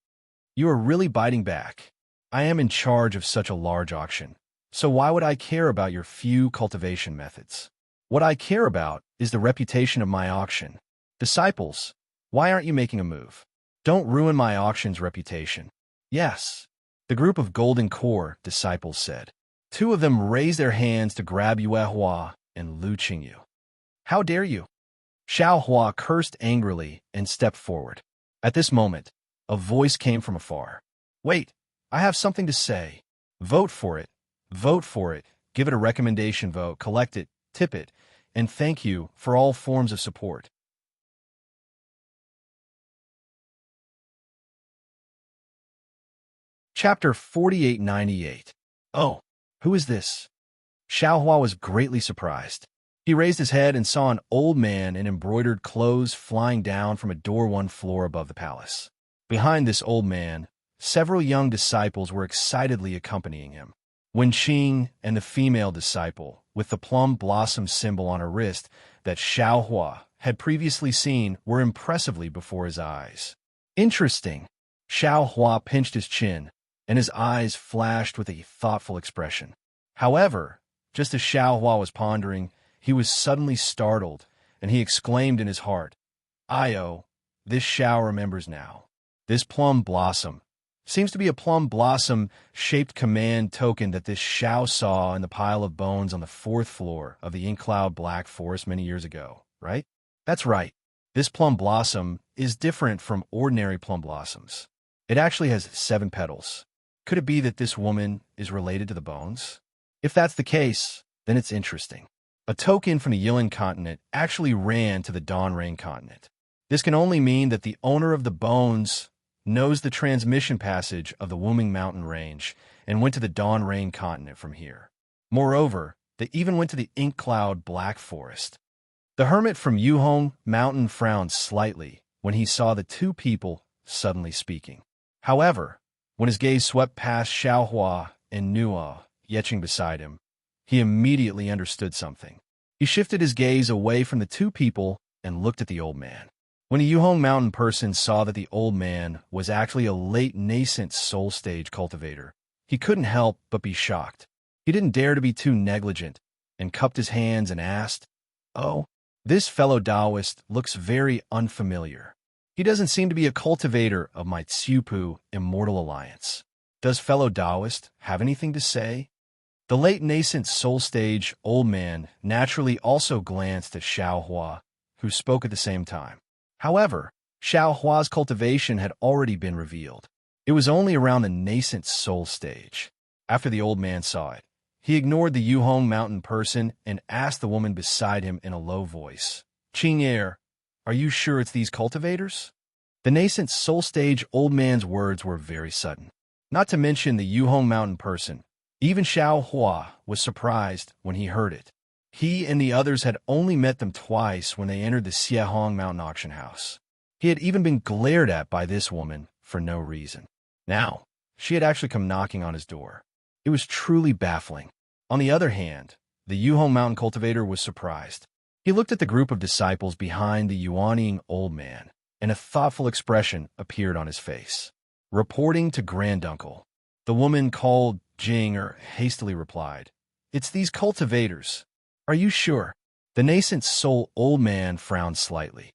"You are really biting back. I am in charge of such a large auction, so why would I care about your few cultivation methods? What I care about is the reputation of my auction. Disciples, why aren't you making a move? Don't ruin my auction's reputation." "Yes," the group of Golden Core disciples said. Two of them raised their hands to grab Yue Hua and Lu Qingyu. "How dare you?" Xiao Hua cursed angrily and stepped forward. At this moment, a voice came from afar. "Wait, I have something to say. Vote for it. Vote for it. Give it a recommendation vote. Collect it. Tip it. And thank you for all forms of support." Chapter 4898. "Oh, who is this?" Xiao Hua was greatly surprised. He raised his head and saw an old man in embroidered clothes flying down from a door one floor above the palace. Behind this old man, several young disciples were excitedly accompanying him. Wen Qing and the female disciple, with the plum blossom symbol on her wrist that Xiao Hua had previously seen, were impressively before his eyes. Interesting. Xiao Hua pinched his chin, and his eyes flashed with a thoughtful expression. However, just as Xiao Hua was pondering, he was suddenly startled, and he exclaimed in his heart, "Io, this Xiao remembers now. This plum blossom seems to be a plum blossom-shaped command token that this Xiao saw in the pile of bones on the 4th floor of the Inkcloud Black Forest many years ago, right? That's right. This plum blossom is different from ordinary plum blossoms. It actually has 7 petals. Could it be that this woman is related to the bones? If that's the case, then it's interesting. A token from the Yilin continent actually ran to the Dawnrain continent. This can only mean that the owner of the bones knows the transmission passage of the Wuming Mountain Range and went to the Dawnrain continent from here. Moreover, they even went to the Inkcloud Black Forest." The hermit from Yuhong Mountain frowned slightly when he saw the two people suddenly speaking. However, when his gaze swept past Xiao Hua and Nua, yetching beside him, he immediately understood something. He shifted his gaze away from the two people and looked at the old man. When a Yuhong Mountain person saw that the old man was actually a late nascent soul stage cultivator, he couldn't help but be shocked. He didn't dare to be too negligent and cupped his hands and asked, "Oh, this fellow Taoist looks very unfamiliar. He doesn't seem to be a cultivator of my Tsiupu Immortal Alliance. Does fellow Taoist have anything to say?" The late nascent soul stage old man naturally also glanced at Xiao Hua, who spoke at the same time. However, Xiao Hua's cultivation had already been revealed. It was only around the nascent soul stage. After the old man saw it, he ignored the Yuhong Mountain person and asked the woman beside him in a low voice, "Qing'er, are you sure it's these cultivators?" The nascent soul stage old man's words were very sudden. Not to mention the Yuhong Mountain person. Even Xiao Hua was surprised when he heard it. He and the others had only met them twice when they entered the Xiehong Mountain auction house. He had even been glared at by this woman for no reason. Now, she had actually come knocking on his door. It was truly baffling. On the other hand, the Yuhong Mountain cultivator was surprised. He looked at the group of disciples behind the Yuanying old man, and a thoughtful expression appeared on his face. Reporting to Granduncle. The woman called Jing hastily replied, "It's these cultivators. Are you sure?" The nascent soul old man frowned slightly.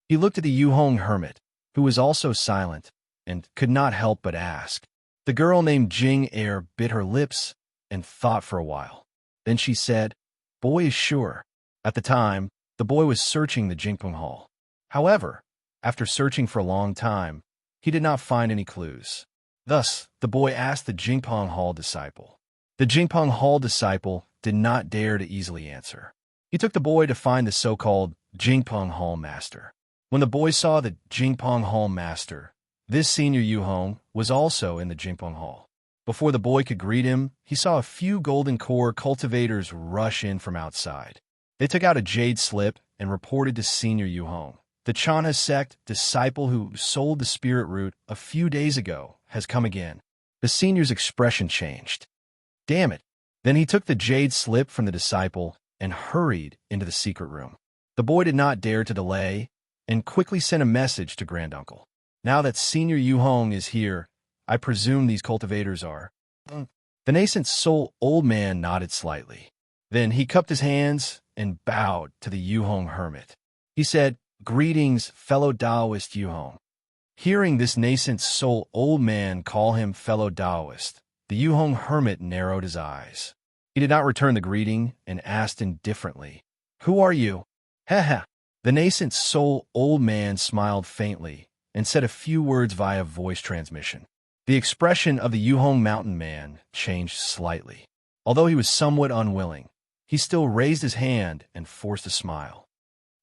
He looked at the Yuhong hermit, who was also silent, and could not help but ask. The girl named Jing bit her lips and thought for a while. Then she said, "Boy is sure." At the time, the boy was searching the Jingpeng Hall. However, after searching for a long time, he did not find any clues. Thus, the boy asked the Jingpeng Hall disciple. The Jingpeng Hall disciple did not dare to easily answer. He took the boy to find the so-called Jingpeng Hall master. When the boy saw the Jingpeng Hall master, this senior Yuhong was also in the Jingpeng Hall. Before the boy could greet him, he saw a few golden core cultivators rush in from outside. They took out a jade slip and reported to Senior Yuhong. The Chanha sect disciple who sold the spirit root a few days ago has come again. The senior's expression changed. Damn it. Then he took the jade slip from the disciple and hurried into the secret room. The boy did not dare to delay and quickly sent a message to Granduncle. Now that Senior Yuhong is here, I presume these cultivators are. The nascent soul old man nodded slightly. Then he cupped his hands and bowed to the Yuhong hermit. He said, "Greetings, fellow Taoist Yuhong." Hearing this nascent soul old man call him fellow Taoist, the Yuhong hermit narrowed his eyes. He did not return the greeting and asked indifferently, "Who are you?" "Heh." The nascent soul old man smiled faintly and said a few words via voice transmission. The expression of the Yuhong mountain man changed slightly. Although he was somewhat unwilling, he still raised his hand and forced a smile.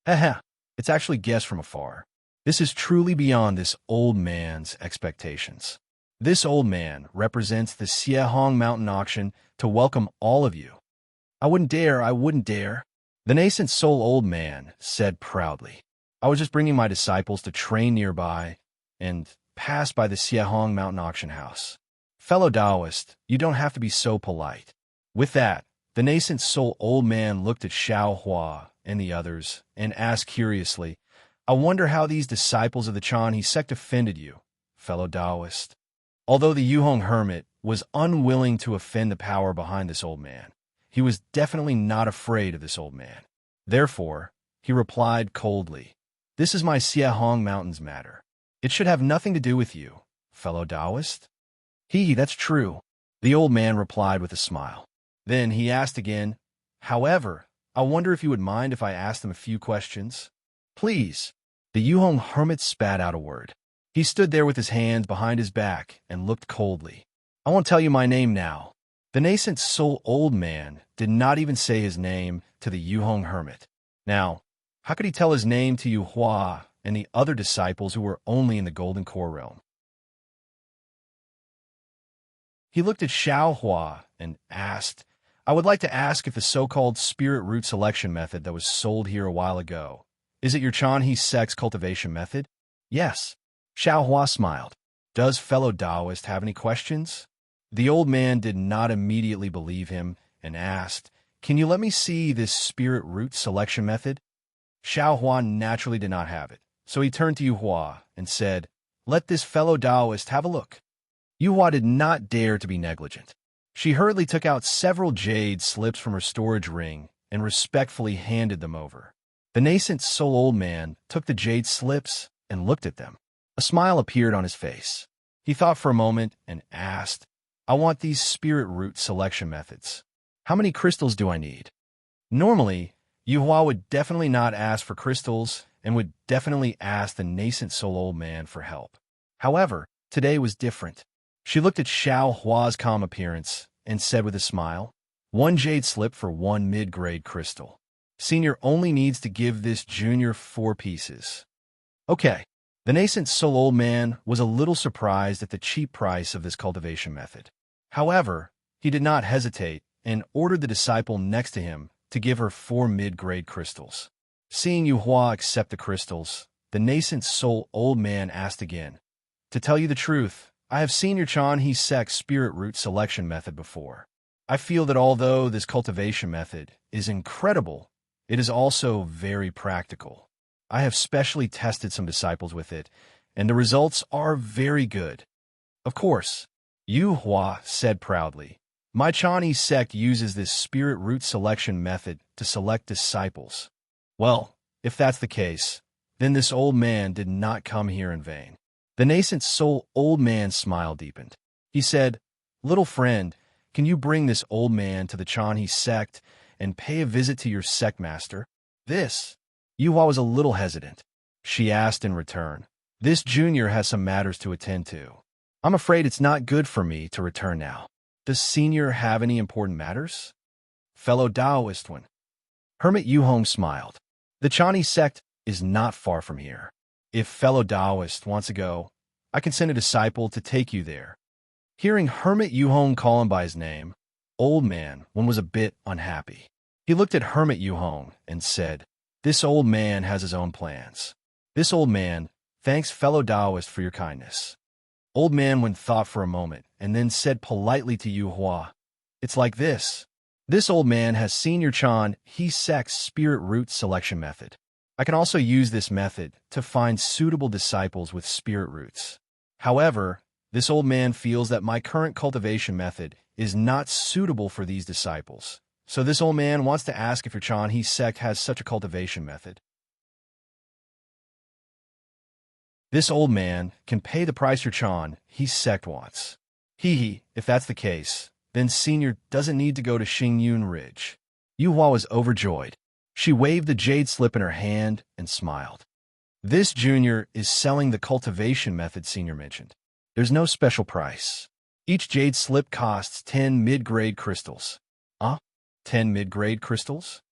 "Heh. It's actually guessed from afar. This is truly beyond this old man's expectations. This old man represents the Xiehong Mountain Auction to welcome all of you." I wouldn't dare. The nascent soul old man said proudly. "I was just bringing my disciples to train nearby and pass by the Xiehong Mountain Auction House. Fellow Taoist, you don't have to be so polite." With that, the nascent soul old man looked at Xiao Hua and the others and asked curiously, "I wonder how these disciples of the Chanhe sect offended you, fellow Taoist." Although the Yuhong hermit was unwilling to offend the power behind this old man, he was definitely not afraid of this old man. Therefore, he replied coldly, "This is my Xiehong Mountains matter. It should have nothing to do with you, fellow Taoist." That's true," the old man replied with a smile. Then he asked again, "However, I wonder if you would mind if I asked them a few questions?" "Please." The Yuhong hermit spat out a word. He stood there with his hands behind his back and looked coldly. "I won't tell you my name now." The nascent soul old man did not even say his name to the Yuhong hermit. Now, how could he tell his name to Yu Hua and the other disciples who were only in the Golden Core realm? He looked at Xiao Hua and asked, "I would like to ask if the so-called spirit root selection method that was sold here a while ago, is it your Chanhe sect's cultivation method?" "Yes." Xiao Hua smiled. "Does fellow Taoist have any questions?" The old man did not immediately believe him and asked, "Can you let me see this spirit root selection method?" Xiao Hua naturally did not have it, so he turned to Yu Hua and said, "Let this fellow Taoist have a look." Yu Hua did not dare to be negligent. She hurriedly took out several jade slips from her storage ring and respectfully handed them over. The nascent soul old man took the jade slips and looked at them. A smile appeared on his face. He thought for a moment and asked, "I want these spirit root selection methods. How many crystals do I need?" Normally, Yu Hua would definitely not ask for crystals and would definitely ask the nascent soul old man for help. However, today was different. She looked at Xiao Hua's calm appearance and said with a smile, "1 jade slip for 1 mid-grade crystal. Senior only needs to give this junior 4 pieces." Okay. The nascent soul old man was a little surprised at the cheap price of this cultivation method. However, he did not hesitate and ordered the disciple next to him to give her 4 mid-grade crystals. Seeing Yu Hua accept the crystals, the nascent soul old man asked again, "To tell you the truth, I have seen your Chanhe sect's spirit root selection method before. I feel that although this cultivation method is incredible, it is also very practical. I have specially tested some disciples with it, and the results are very good. Of course, Yu Hua said proudly. My Chinese sect uses this spirit root selection method to select disciples. Well, if that's the case, then this old man did not come here in vain. The nascent soul old man's smile deepened. He said, Little friend, can you bring this old man to the Chinese sect and pay a visit to your sect master? This. Yu Hua was a little hesitant. She asked in return. This junior has some matters to attend to. I'm afraid it's not good for me to return now. Does senior have any important matters? Fellow Taoist one. Hermit Yu Hong smiled. The Chinese sect is not far from here. If fellow Taoist wants to go, I can send a disciple to take you there. Hearing Hermit Yu Hong call him by his name, old man one was a bit unhappy. He looked at Hermit Yu Hong and said, This old man has his own plans. This old man thanks fellow Taoist for your kindness. Old man one thought for a moment and then said politely to Yu Hua, It's like this. This old man has Senior Chan He Sect's spirit root selection method. I can also use this method to find suitable disciples with spirit roots. However, this old man feels that my current cultivation method is not suitable for these disciples. So this old man wants to ask if your Chan He sect has such a cultivation method. This old man can pay the price your Chan He sect wants. If that's the case, then Senior doesn't need to go to Xingyun Ridge. Yu Hua was overjoyed. She waved the jade slip in her hand and smiled. This junior is selling the cultivation method Senior mentioned. There's no special price. Each jade slip costs 10 mid-grade crystals. 10 mid-grade crystals?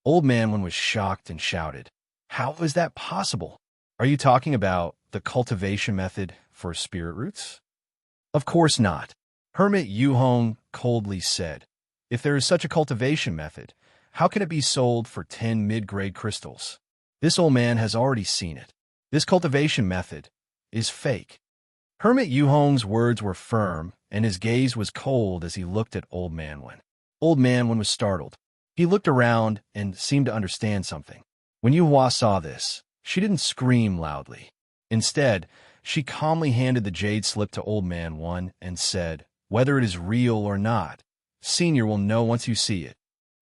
Old man one was shocked and shouted, How is that possible? Are you talking about the cultivation method for spirit roots? Of course not. Hermit Yu Hong coldly said, If there is such a cultivation method, how can it be sold for 10 mid-grade crystals? This old man has already seen it. This cultivation method is fake. Hermit Yu Hong's words were firm, and his gaze was cold as he looked at Old Man Wen. Old Man Wen was startled. He looked around and seemed to understand something. When Yu Hua saw this, she didn't scream loudly. Instead, she calmly handed the jade slip to Old Man Wen and said, Whether it is real or not, Senior will know once you see it.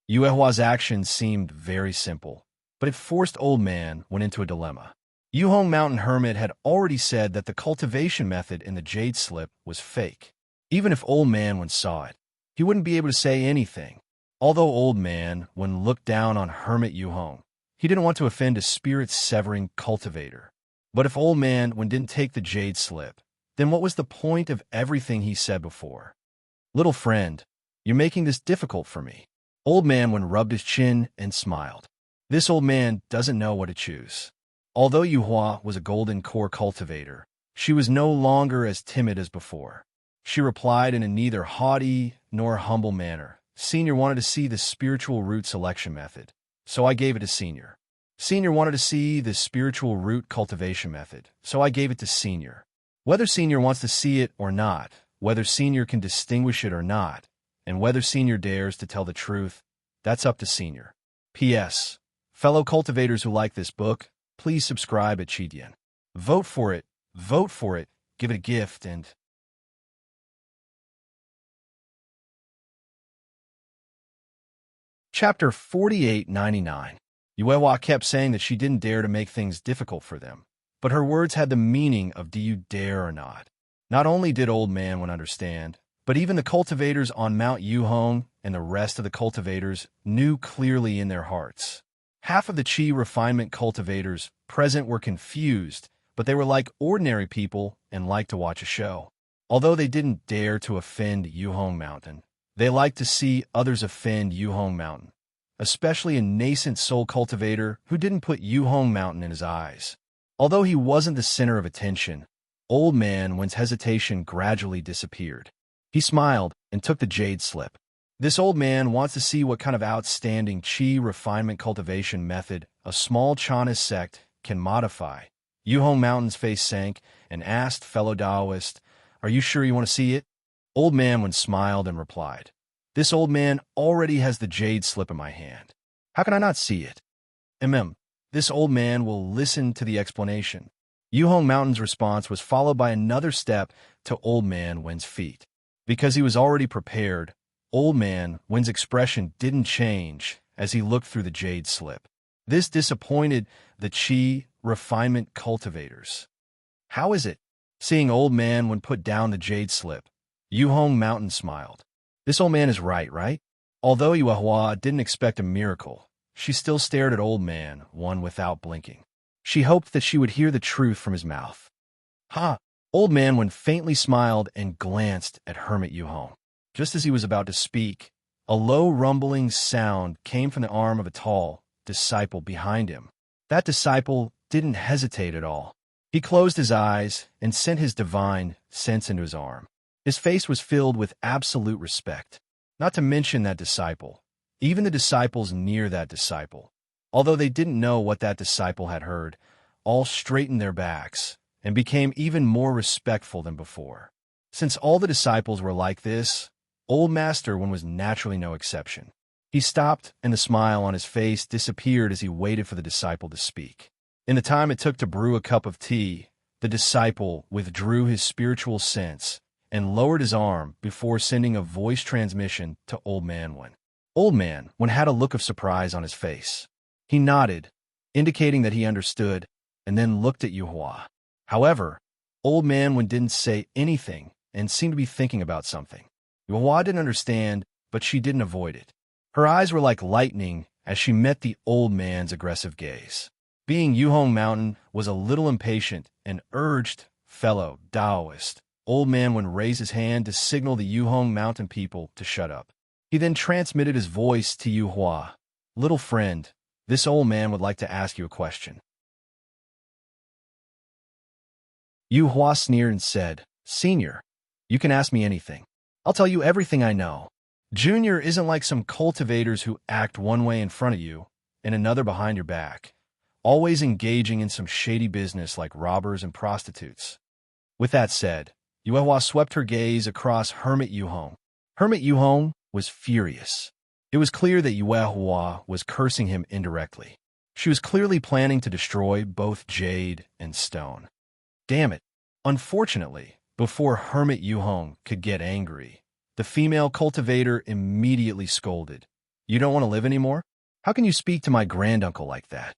Yu Hua's actions seemed very simple, but it forced Old Man Wen into a dilemma. Yu Hong Mountain Hermit had already said that the cultivation method in the jade slip was fake. Even if Old Man Wen saw it, he wouldn't be able to say anything. Although Old Man Wen looked down on Hermit Yu Hong, he didn't want to offend a spirit-severing cultivator. But if Old Man Wen didn't take the jade slip, then what was the point of everything he said before? Little friend, you're making this difficult for me. Old Man Wen rubbed his chin and smiled. This old man doesn't know what to choose. Although Yu Hua was a golden core cultivator, she was no longer as timid as before. She replied in a neither haughty nor humble manner. Senior wanted to see the spiritual root selection method, so I gave it to Senior. Senior wanted to see the spiritual root cultivation method, so I gave it to Senior. Whether Senior wants to see it or not, whether Senior can distinguish it or not, and whether Senior dares to tell the truth, that's up to Senior. P.S. Fellow cultivators who like this book, please subscribe at Chidian. Vote for it, give it a gift, and... Chapter 4899. Yue Hua kept saying that she didn't dare to make things difficult for them, but her words had the meaning of do you dare or not. Not only did Old Man Wen understand, but even the cultivators on Mount Yu Hong and the rest of the cultivators knew clearly in their hearts. Half of the Qi refinement cultivators present were confused, but they were like ordinary people and liked to watch a show. Although they didn't dare to offend Yu Hong Mountain, they liked to see others offend Yu Hong Mountain, especially a nascent soul cultivator who didn't put Yu Hong Mountain in his eyes. Although he wasn't the center of attention, Old Man Wen's hesitation gradually disappeared. He smiled and took the jade slip. This old man wants to see what kind of outstanding Qi refinement cultivation method a small Chinese sect can modify. Yu Hong Mountain's face sank and asked fellow Taoist, Are you sure you want to see it? Old Man Wen smiled and replied, This old man already has the jade slip in my hand. How can I not see it? This old man will listen to the explanation. Yuhong Mountain's response was followed by another step to Old Man Wen's feet. Because he was already prepared, Old Man Wen's expression didn't change as he looked through the jade slip. This disappointed the Qi refinement cultivators. How is it? Seeing Old Man Wen put down the jade slip, Yuhong Mountain smiled. This old man is right? Although Yuehua didn't expect a miracle, she still stared at Old Man Wen without blinking. She hoped that she would hear the truth from his mouth. Ha! Old Man Wen faintly smiled and glanced at Hermit Yuhong. Just as he was about to speak, a low rumbling sound came from the arm of a tall disciple behind him. That disciple didn't hesitate at all. He closed his eyes and sent his divine sense into his arm. His face was filled with absolute respect. Not to mention that disciple, even the disciples near that disciple, although they didn't know what that disciple had heard, all straightened their backs and became even more respectful than before. Since all the disciples were like this, Old Master Wen was naturally no exception. He stopped, and the smile on his face disappeared as he waited for the disciple to speak. In the time it took to brew a cup of tea, the disciple withdrew his spiritual sense and lowered his arm before sending a voice transmission to Old Man Wen. Old Man Wen had a look of surprise on his face. He nodded, indicating that he understood, and then looked at Yuehua. However, Old Man Wen didn't say anything and seemed to be thinking about something. Yuehua didn't understand, but she didn't avoid it. Her eyes were like lightning as she met the old man's aggressive gaze. Being Yuhong Mountain was a little impatient and urged fellow Taoist. Old Man Wen raised his hand to signal the Yuhong Mountain people to shut up. He then transmitted his voice to Yuehua. Little friend, this old man would like to ask you a question. Yuehua sneered and said, Senior, you can ask me anything. I'll tell you everything I know. Junior isn't like some cultivators who act one way in front of you and another behind your back, always engaging in some shady business like robbers and prostitutes. With that said, Yuehua swept her gaze across Hermit Yuhong. Hermit Yuhong was furious. It was clear that Yuehua was cursing him indirectly. She was clearly planning to destroy both jade and stone. Damn it. Unfortunately, before Hermit Yuhong could get angry, the female cultivator immediately scolded. You don't want to live anymore? How can you speak to my granduncle like that?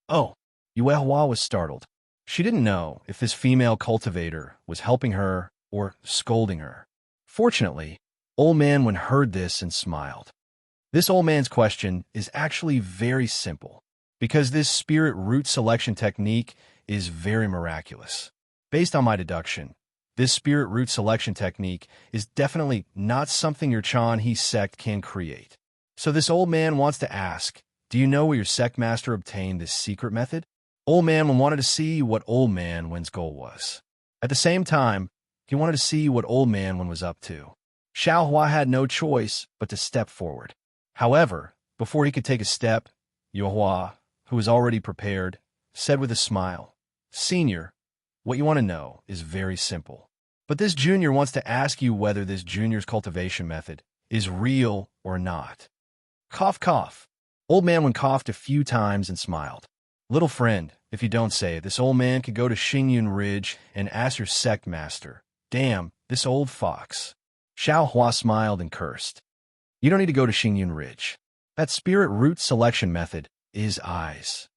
Oh, Yuehua was startled. She didn't know if this female cultivator was helping her or scolding her. Fortunately, Old Man Wen heard this and smiled. This old man's question is actually very simple, because this spirit root selection technique is very miraculous. Based on my deduction, this spirit root selection technique is definitely not something your Chan He sect can create. So this old man wants to ask, do you know where your sect master obtained this secret method? Old Man Wen wanted to see what Old Man Wen's goal was. At the same time, he wanted to see what Old Man Wen was up to. Xiaohua had no choice but to step forward. However, before he could take a step, Yuehua, who was already prepared, said with a smile, Senior, what you want to know is very simple. But this junior wants to ask you whether this junior's cultivation method is real or not. Cough, cough. Old Man Wen coughed a few times and smiled. Little friend, if you don't say it, this old man could go to Xingyun Ridge and ask your sect master. Damn, this old fox. Xiaohua smiled and cursed. You don't need to go to Xingyun Ridge. That spirit root selection method is eyes.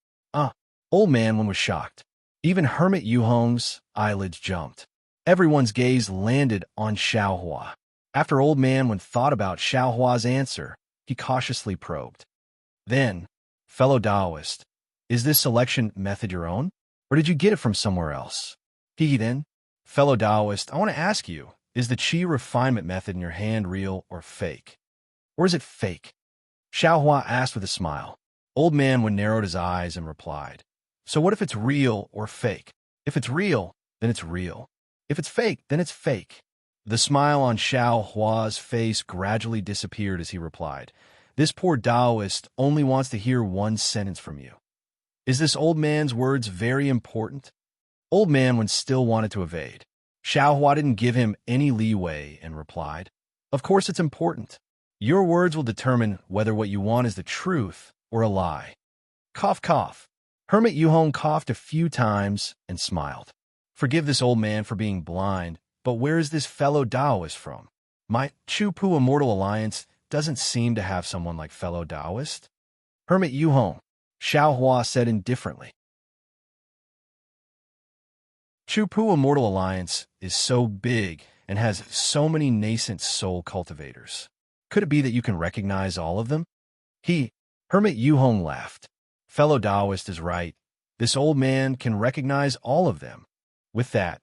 Old Man Wen was shocked. Even Hermit Yuhong's eyelids jumped. Everyone's gaze landed on Xiaohua. After Old Man Wen thought about Xiaohua's answer, he cautiously probed. Then, fellow Taoist, is this selection method your own, or did you get it from somewhere else? Then, fellow Taoist, I want to ask you, is the Qi refinement method in your hand real or fake? Or is it fake? Xiaohua asked with a smile. Old Man Wen narrowed his eyes and replied, So what if it's real or fake? If it's real, then it's real. If it's fake, then it's fake. The smile on Xiaohua's face gradually disappeared as he replied, This poor Taoist only wants to hear one sentence from you. Is this old man's words very important? Old Man Wen still wanted to evade. Xiaohua didn't give him any leeway and replied, Of course it's important. Your words will determine whether what you want is the truth or a lie. Cough, cough. Hermit Yuhong coughed a few times and smiled. Forgive this old man for being blind, but where is this fellow Taoist from? My Chu-Pu Immortal Alliance doesn't seem to have someone like fellow Taoist. Hermit Yuhong, Xiao Hua said indifferently. Chu-Pu Immortal Alliance is so big and has so many nascent soul cultivators. Could it be that you can recognize all of them? Hermit Yuhong laughed. Fellow Taoist is right. This old man can recognize all of them. With that,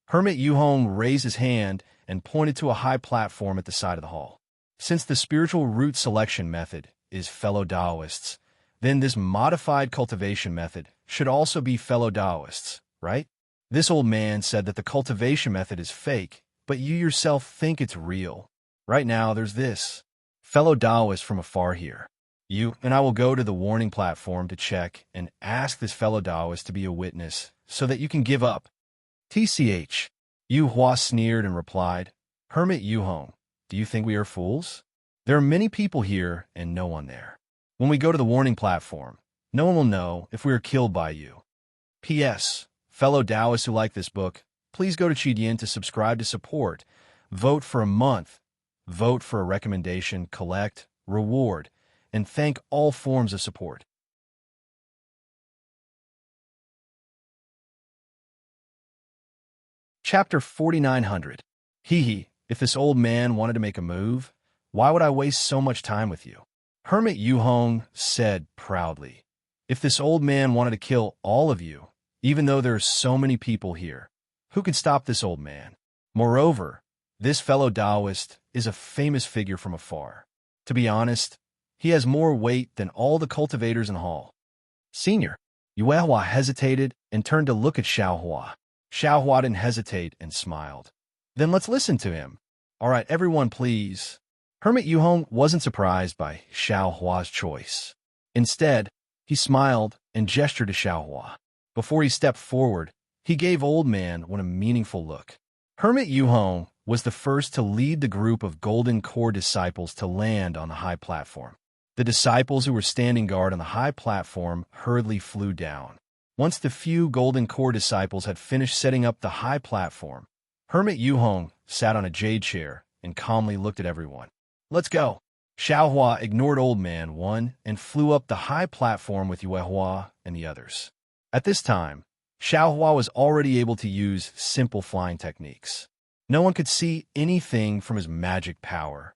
Hermit Yuhong raised his hand and pointed to a high platform at the side of the hall. Since the spiritual root selection method is fellow Taoists, then this modified cultivation method should also be fellow Taoists, right? This old man said that the cultivation method is fake, but you yourself think it's real. Right now, there's this. Fellow Taoist from afar here. You and I will go to the warning platform to check and ask this fellow Taoist to be a witness so that you can give up. TCH. Yu Hua sneered and replied, Hermit Yuhong, do you think we are fools? There are many people here and no one there. When we go to the warning platform, no one will know if we are killed by you. P.S. Fellow Taoists who like this book, please go to Qidian to subscribe to support, vote for a month, vote for a recommendation, collect, reward, and thank all forms of support. Chapter 4900. If this old man wanted to make a move, why would I waste so much time with you? Hermit Yuhong said proudly. If this old man wanted to kill all of you, even though there are so many people here, who can stop this old man? Moreover, this fellow Taoist is a famous figure from afar. To be honest, he has more weight than all the cultivators in Hall. Senior, Yuehua hesitated and turned to look at Xiao Hua. Xiao Hua didn't hesitate and smiled. Then let's listen to him. All right, everyone, please. Hermit Yuhong wasn't surprised by Xiao Hua's choice. Instead, he smiled and gestured to Xiao Hua. Before he stepped forward, he gave Old Man one a meaningful look. Hermit Yuhong was the first to lead the group of Golden Core disciples to land on the high platform. The disciples who were standing guard on the high platform hurriedly flew down. Once the few Golden Core disciples had finished setting up the high platform, Hermit Yuhong sat on a jade chair and calmly looked at everyone. Let's go. Xiao Hua ignored Old Man 1 and flew up the high platform with Yuehua and the others. At this time, Xiao Hua was already able to use simple flying techniques. No one could see anything from his magic power.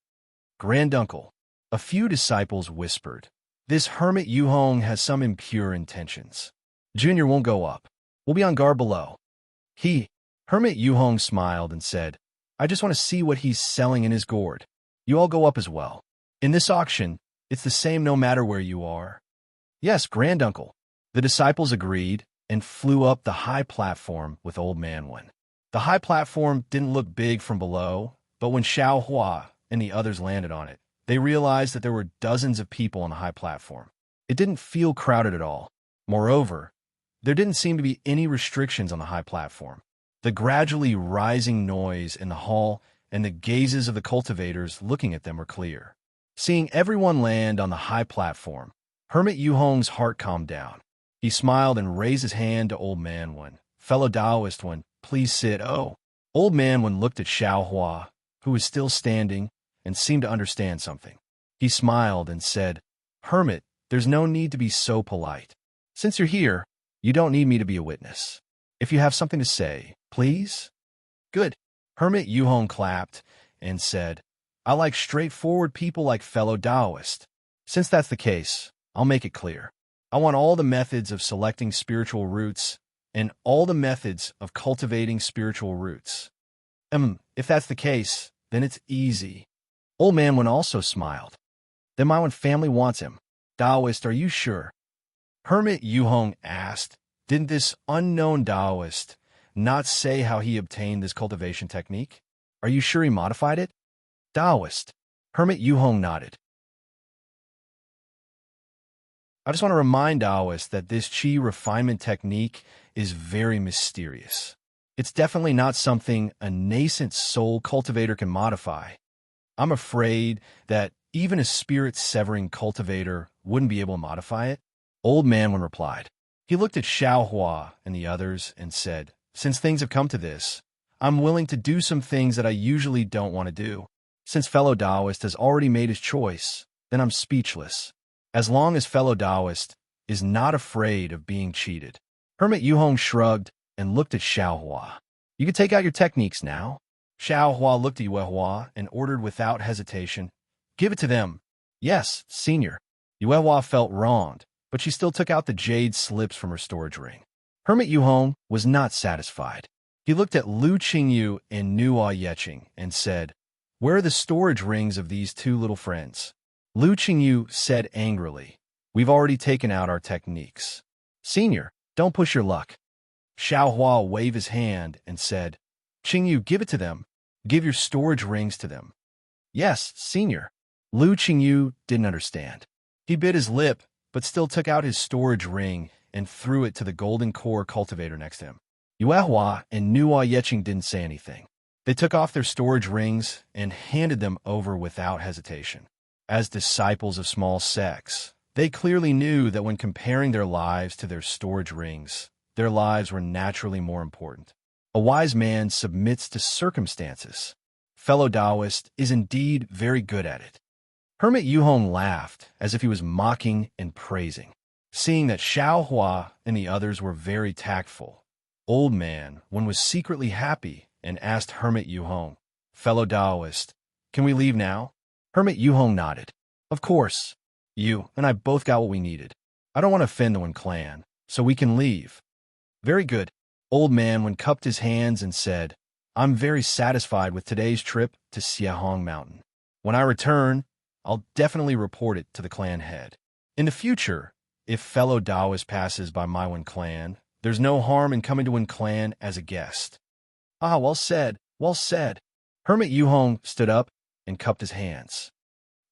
Granduncle, a few disciples whispered, this Hermit Yuhong has some impure intentions. Junior won't go up. We'll be on guard below. Hermit Yuhong smiled and said, I just want to see what he's selling in his gourd. You all go up as well. In this auction, it's the same no matter where you are. Yes, Granduncle. The disciples agreed and flew up the high platform with Old Man 1. The high platform didn't look big from below, but when Xiao Hua and the others landed on it, they realized that there were dozens of people on the high platform. It didn't feel crowded at all. Moreover, there didn't seem to be any restrictions on the high platform. The gradually rising noise in the hall and the gazes of the cultivators looking at them were clear. Seeing everyone land on the high platform, Hermit Yuhong's heart calmed down. He smiled and raised his hand to Old Man 1. Fellow Taoist 1, please sit. Oh. Old Man 1 looked at Xiao Hua, who was still standing, and seemed to understand something. He smiled and said, Hermit, there's no need to be so polite. Since you're here, you don't need me to be a witness. If you have something to say, please? Good. Hermit Yuhong clapped and said, I like straightforward people like fellow Taoist. Since that's the case, I'll make it clear. I want all the methods of selecting spiritual roots and all the methods of cultivating spiritual roots. If that's the case, then it's easy. Old Man 1 also smiled. Then my own family wants him. Taoist, are you sure? Hermit Yuhong asked, didn't this unknown Taoist not say how he obtained this cultivation technique? Are you sure he modified it? Taoist. Hermit Yuhong nodded. I just want to remind Taoists that this Qi refinement technique is very mysterious. It's definitely not something a nascent soul cultivator can modify. I'm afraid that even a spirit-severing cultivator wouldn't be able to modify it. Old Man 1 replied. He looked at Xiao Hua and the others and said, "Since things have come to this, I'm willing to do some things that I usually don't want to do. Since fellow Taoist has already made his choice, then I'm speechless. As long as fellow Taoist is not afraid of being cheated." Hermit Yuhong shrugged and looked at Xiao Hua. "You can take out your techniques now." Xiao Hua looked at Yue Hua and ordered without hesitation, "Give it to them." "Yes, senior." Yue Hua felt wronged, but she still took out the jade slips from her storage ring. Hermit Yuhong was not satisfied. He looked at Lu Qingyu and Nuo Yeching and said, "Where are the storage rings of these two little friends?" Lu Qingyu said angrily, "We've already taken out our techniques." "Senior, don't push your luck." Xiao Hua waved his hand and said, "Qingyu, give it to them. Give your storage rings to them." "Yes, senior." Lu Qingyu didn't understand. He bit his lip, but still took out his storage ring and threw it to the golden core cultivator next to him. Yue Hua and Nuo Yeching didn't say anything. They took off their storage rings and handed them over without hesitation. As disciples of small sects, they clearly knew that when comparing their lives to their storage rings, their lives were naturally more important. A wise man submits to circumstances. Fellow Taoist is indeed very good at it. Hermit Yuhong laughed as if he was mocking and praising. Seeing that Xiao Hua and the others were very tactful, Old Man Wen was secretly happy and asked Hermit Yuhong, "Fellow Taoist, can we leave now?" Hermit Yuhong nodded. "Of course. You and I both got what we needed. I don't want to offend the Wen clan, so we can leave." "Very good." Old Man Wen cupped his hands and said, "I'm very satisfied with today's trip to Xiahong Mountain. When I return, I'll definitely report it to the clan head. In the future, if fellow Taoist passes by my Wen clan, there's no harm in coming to Wen clan as a guest." "Ah, well said, well said." Hermit Yuhong stood up and cupped his hands.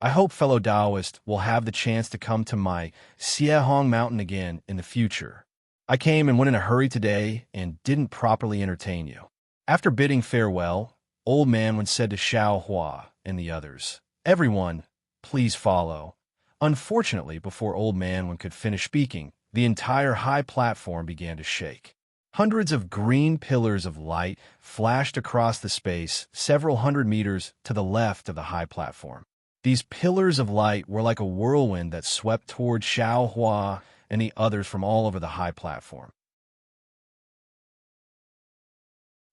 "I hope fellow Taoist will have the chance to come to my Xiahong Mountain again in the future. I came and went in a hurry today and didn't properly entertain you." After bidding farewell, Old Man Wen said to Xiao Hua and the others, "Everyone, please follow." Unfortunately, before Old Man Wen could finish speaking, the entire high platform began to shake. Hundreds of green pillars of light flashed across the space several hundred meters to the left of the high platform. These pillars of light were like a whirlwind that swept toward Xiao Hua and the others from all over the high platform.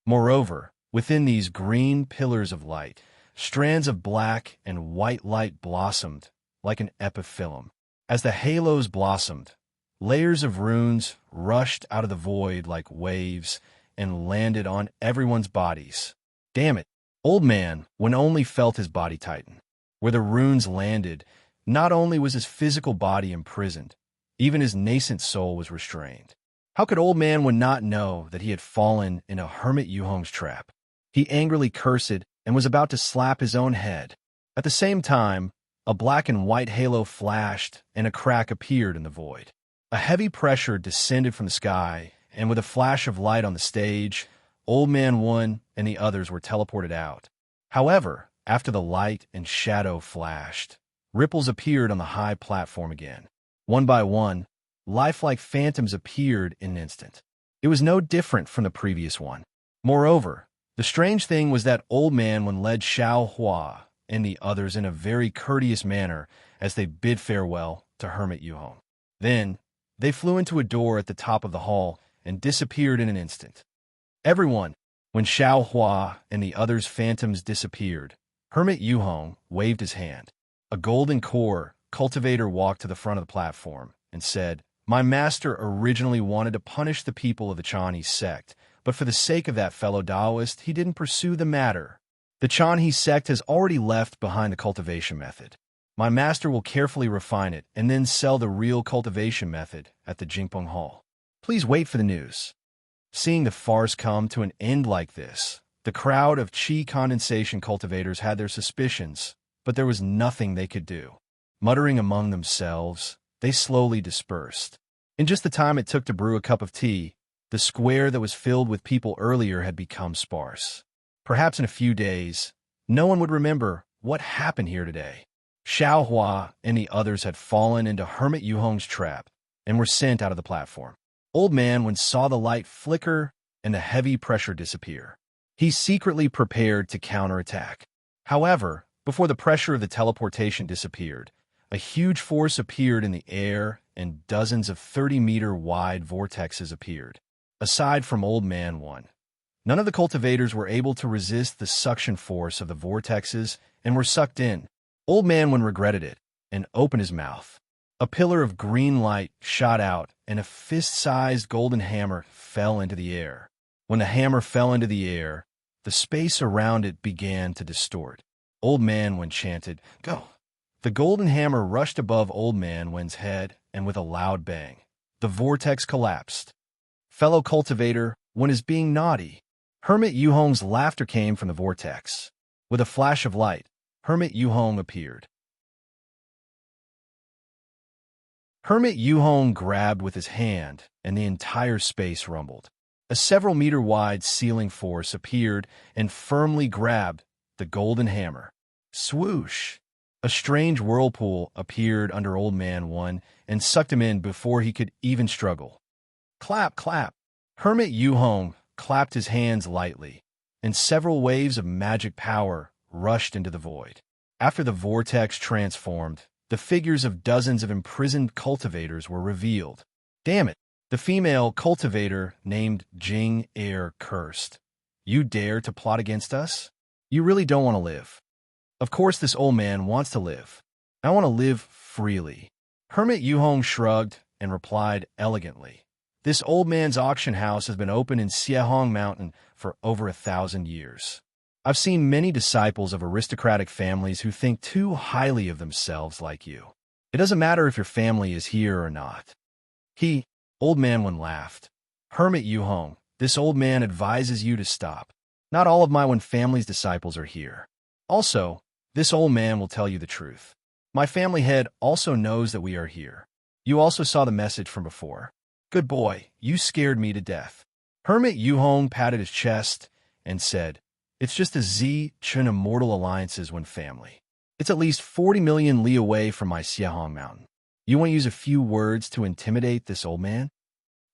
Moreover, within these green pillars of light, strands of black and white light blossomed like an epiphyllum. As the halos blossomed, layers of runes rushed out of the void like waves and landed on everyone's bodies. Damn it, Old Man Wen only felt his body tighten. Where the runes landed, not only was his physical body imprisoned, even his nascent soul was restrained. How could Old Man Wen not know that he had fallen in a Hermit Yuhong's trap? He angrily cursed and was about to slap his own head. At the same time, a black and white halo flashed and a crack appeared in the void. A heavy pressure descended from the sky, and with a flash of light on the stage, Old Man Wen and the others were teleported out. However, after the light and shadow flashed, ripples appeared on the high platform again. One by one, lifelike phantoms appeared in an instant. It was no different from the previous one. Moreover, the strange thing was that Old Man Wen led Xiao Hua and the others in a very courteous manner as they bid farewell to Hermit Yuhong. Then, they flew into a door at the top of the hall and disappeared in an instant. Everyone, when Xiao Hua and the others' phantoms disappeared, Hermit Yuhong waved his hand. A golden core cultivator walked to the front of the platform and said, "My master originally wanted to punish the people of the Chinese sect, but for the sake of that fellow Taoist, he didn't pursue the matter. The Chinese sect has already left behind the cultivation method. My master will carefully refine it and then sell the real cultivation method at the Jingpeng Hall. Please wait for the news." Seeing the farce come to an end like this, the crowd of qi condensation cultivators had their suspicions, but there was nothing they could do. Muttering among themselves, they slowly dispersed. In just the time it took to brew a cup of tea, the square that was filled with people earlier had become sparse. Perhaps in a few days, no one would remember what happened here today. Xiao Hua and the others had fallen into Hermit Yuhong's trap and were sent out of the platform. Old Man Wen saw the light flicker and the heavy pressure disappear. He secretly prepared to counterattack. However, before the pressure of the teleportation disappeared, a huge force appeared in the air and dozens of 30-meter-wide vortexes appeared. Aside from Old Man Wen, none of the cultivators were able to resist the suction force of the vortexes and were sucked in. Old Man Wen regretted it and opened his mouth. A pillar of green light shot out, and a fist-sized golden hammer fell into the air. When the hammer fell into the air, the space around it began to distort. Old Man Wen chanted, "Go!" The golden hammer rushed above Old Man Wen's head, and with a loud bang, the vortex collapsed. Fellow cultivator, Wen is being naughty. Hermit Yuhong's laughter came from the vortex. With a flash of light, Hermit Yuhong appeared. Hermit Yuhong grabbed with his hand, and the entire space rumbled. A several-meter-wide sealing force appeared and firmly grabbed the golden hammer. Swoosh! A strange whirlpool appeared under Old Man Wen and sucked him in before he could even struggle. Clap, clap! Hermit Yuhong clapped his hands lightly, and several waves of magic power rushed into the void. After the vortex transformed, the figures of dozens of imprisoned cultivators were revealed. Damn it! The female cultivator named Jing Er cursed. You dare to plot against us? You really don't want to live. Of course this old man wants to live. I want to live freely. Hermit Yuhong shrugged and replied elegantly. This old man's auction house has been open in Xiehong Mountain for over 1,000 years. I've seen many disciples of aristocratic families who think too highly of themselves like you. It doesn't matter if your family is here or not. Old Man Wen laughed. Hermit Yuhong, this old man advises you to stop. Not all of my Wen family's disciples are here. Also, this old man will tell you the truth. My family head also knows that we are here. You also saw the message from before. Good boy, you scared me to death. Hermit Yuhong patted his chest and said, It's just a Chen immortal alliances Wen family. It's at least 40 million li away from my Xiehong Mountain. You want to use a few words to intimidate this old man?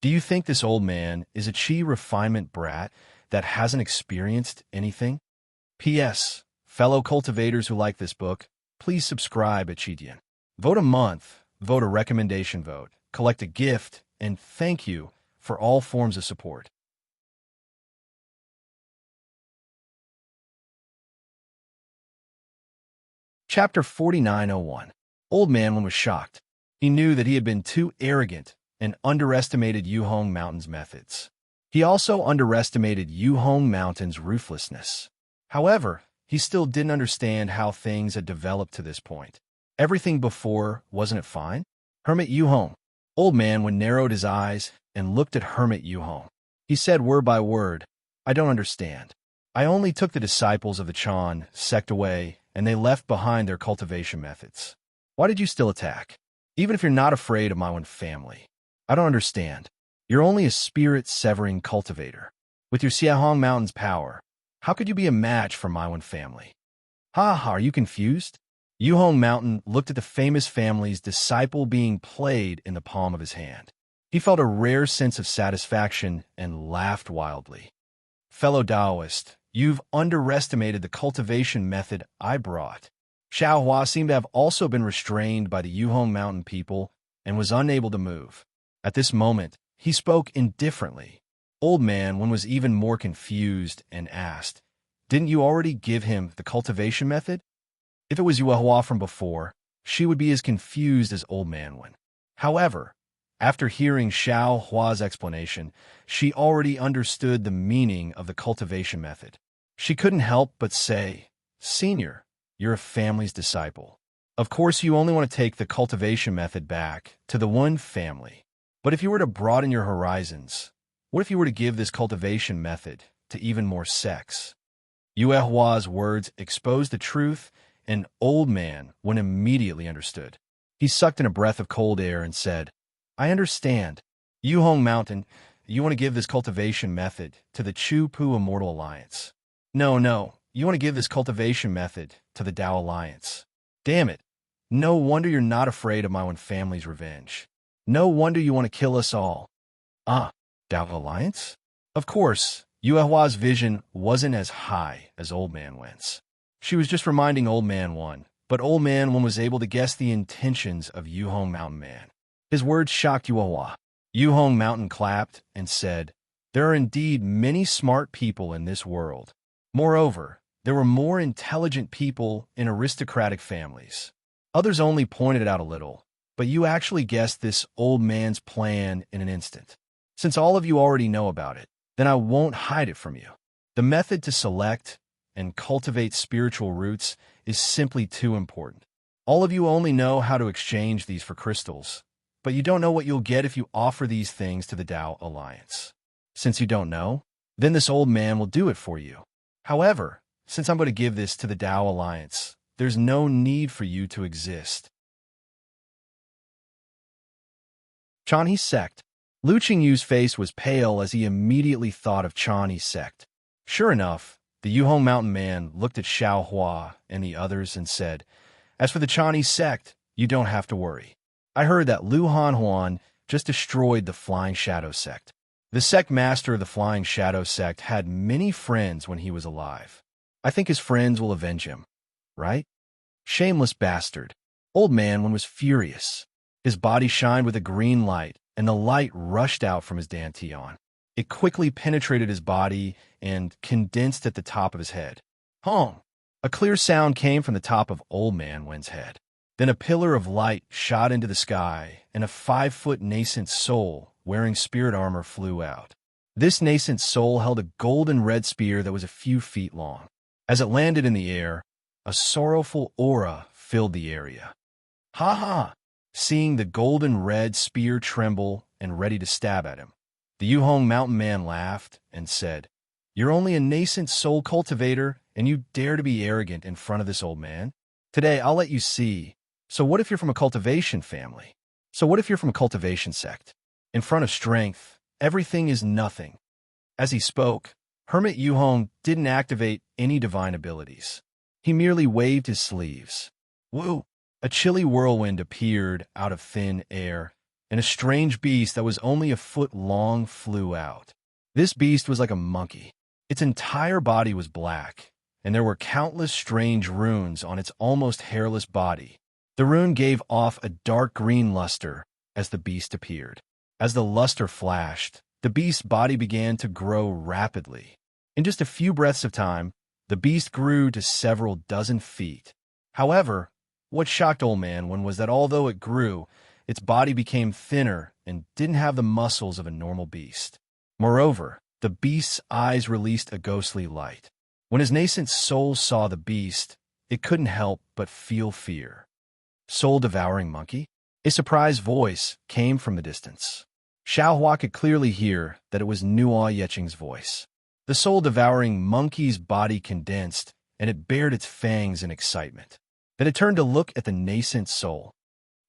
Do you think this old man is a chi refinement brat that hasn't experienced anything? P.S. Fellow cultivators who like this book, please subscribe at Chidian. Vote a month, vote a recommendation vote, collect a gift, and thank you for all forms of support. Chapter 4901. Old Man Wen was shocked. He knew that he had been too arrogant and underestimated Yuhong Mountain's methods. He also underestimated Yuhong Mountain's ruthlessness. However, he still didn't understand how things had developed to this point. Everything before, wasn't it fine? Hermit Yuhong. Old Man Wen narrowed his eyes and looked at Hermit Yuhong. He said word by word, I don't understand. I only took the disciples of the Chan sect away, and they left behind their cultivation methods. Why did you still attack? Even if you're not afraid of my Wen family. I don't understand. You're only a spirit-severing cultivator. With your Xiehong Mountain's power, how could you be a match for my Wen family? Are you confused? Yuhong Mountain looked at the famous family's disciple being played in the palm of his hand. He felt a rare sense of satisfaction and laughed wildly. Fellow Taoist, you've underestimated the cultivation method I brought. Xiaohua seemed to have also been restrained by the Yuhong Mountain people and was unable to move. At this moment, he spoke indifferently. Old Man Wen was even more confused and asked, Didn't you already give him the cultivation method? If it was Yuehua from before, she would be as confused as Old Man Wen. However, after hearing Xiao Hua's explanation, she already understood the meaning of the cultivation method. She couldn't help but say, Senior, you're a family's disciple. Of course, you only want to take the cultivation method back to the one family. But if you were to broaden your horizons, what if you were to give this cultivation method to even more sects? Yuehua's words exposed the truth, and Old Man Wen immediately understood. He sucked in a breath of cold air and said, I understand. Yuhong Mountain, you want to give this cultivation method to the Chu-Pu Immortal Alliance. No, you want to give this cultivation method to the Tao Alliance. Damn it. No wonder you're not afraid of my Wen family's revenge. No wonder you want to kill us all. Ah, Tao Alliance? Of course, Yuehua's vision wasn't as high as Old Man Wen's. She was just reminding Old Man One, but Old Man One was able to guess the intentions of Yuhong Mountain Man. His words shocked Yuehua. Yuhong Mountain clapped and said, "There are indeed many smart people in this world. Moreover, there were more intelligent people in aristocratic families. Others only pointed it out a little, but you actually guessed this old man's plan in an instant. Since all of you already know about it, then I won't hide it from you. The method to select and cultivate spiritual roots is simply too important. All of you only know how to exchange these for crystals, but you don't know what you'll get if you offer these things to the Tao Alliance. Since you don't know, then this old man will do it for you. However, since I'm going to give this to the Tao Alliance, there's no need for you to exist." Chanhe's sect. Lu Qingyu's face was pale as he immediately thought of Chanhe's sect. Sure enough, the Yuhong Mountain Man looked at Xiao Hua and the others and said, "As for the Chanhe sect, you don't have to worry. I heard that Lu Hanhuan just destroyed the Flying Shadow sect. The sect master of the Flying Shadow sect had many friends when he was alive. I think his friends will avenge him, right? Shameless bastard." Old Man One was furious. His body shined with a green light, and the light rushed out from his dantian. It quickly penetrated his body and condensed at the top of his head. Hong! A clear sound came from the top of Old Man Wen's head. Then a pillar of light shot into the sky, and a 5-foot nascent soul wearing spirit armor flew out. This nascent soul held a golden red spear that was a few feet long. As it landed in the air, a sorrowful aura filled the area. "Ha ha!" Seeing the golden red spear tremble and ready to stab at him, the Yuhong Mountain Man laughed and said, "You're only a nascent soul cultivator, and you dare to be arrogant in front of this old man? Today, I'll let you see. So what if you're from a cultivation family? So what if you're from a cultivation sect? In front of strength, everything is nothing." As he spoke, Hermit Yuhong didn't activate any divine abilities. He merely waved his sleeves. Woo! A chilly whirlwind appeared out of thin air, and a strange beast that was only a foot long flew out. This beast was like a monkey. Its entire body was black, and there were countless strange runes on its almost hairless body. The rune gave off a dark green luster as the beast appeared. As the luster flashed, the beast's body began to grow rapidly. In just a few breaths of time, the beast grew to several dozen feet. However, what shocked Old Man One was that although it grew, its body became thinner and didn't have the muscles of a normal beast. Moreover, the beast's eyes released a ghostly light. When his nascent soul saw the beast, it couldn't help but feel fear. "Soul-devouring monkey?" A surprised voice came from the distance. Xiao Hua could clearly hear that it was Nuo Yeching's voice. The soul-devouring monkey's body condensed, and it bared its fangs in excitement. Then it turned to look at the nascent soul.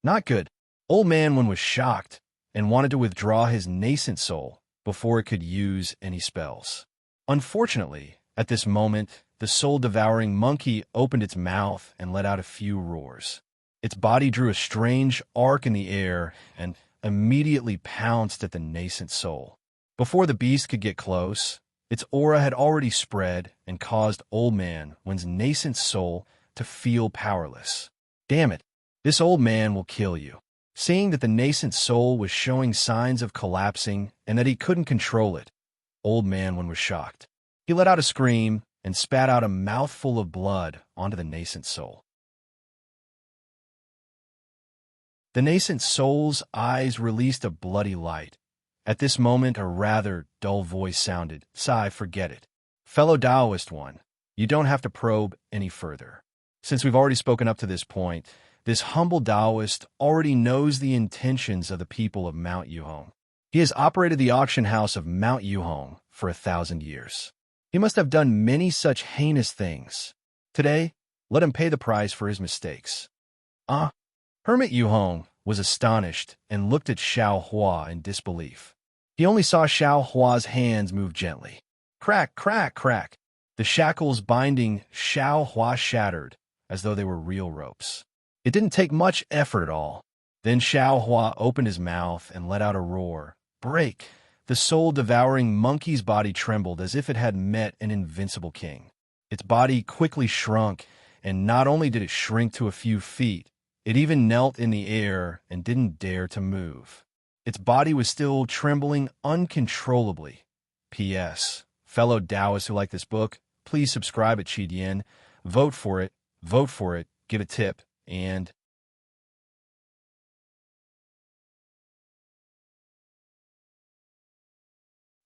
Not good. Old Man One was shocked and wanted to withdraw his nascent soul before it could use any spells. Unfortunately, at this moment, the soul-devouring monkey opened its mouth and let out a few roars. Its body drew a strange arc in the air and immediately pounced at the nascent soul. Before the beast could get close, its aura had already spread and caused Old Man One's nascent soul to feel powerless. Damn it, this old man will kill you. Seeing that the nascent soul was showing signs of collapsing and that he couldn't control it, Old Man One was shocked. He let out a scream and spat out a mouthful of blood onto the nascent soul. The nascent soul's eyes released a bloody light. At this moment, a rather dull voice sounded, "Sai, forget it. Fellow Taoist one, you don't have to probe any further. Since we've already spoken up to this point, this humble Taoist already knows the intentions of the people of Mount Yuhong. He has operated the auction house of Mount Yuhong for 1,000 years. He must have done many such heinous things. Today, let him pay the price for his mistakes." Hermit Yuhong was astonished and looked at Xiao Hua in disbelief. He only saw Xiao Hua's hands move gently. Crack, crack, crack. The shackles binding Xiao Hua shattered as though they were real ropes. It didn't take much effort at all. Then Xiao Hua opened his mouth and let out a roar. Break! The soul-devouring monkey's body trembled as if it had met an invincible king. Its body quickly shrunk, and not only did it shrink to a few feet, it even knelt in the air and didn't dare to move. Its body was still trembling uncontrollably. P.S. Fellow Taoists who like this book, please subscribe at Qidian, vote for it, give a tip, and...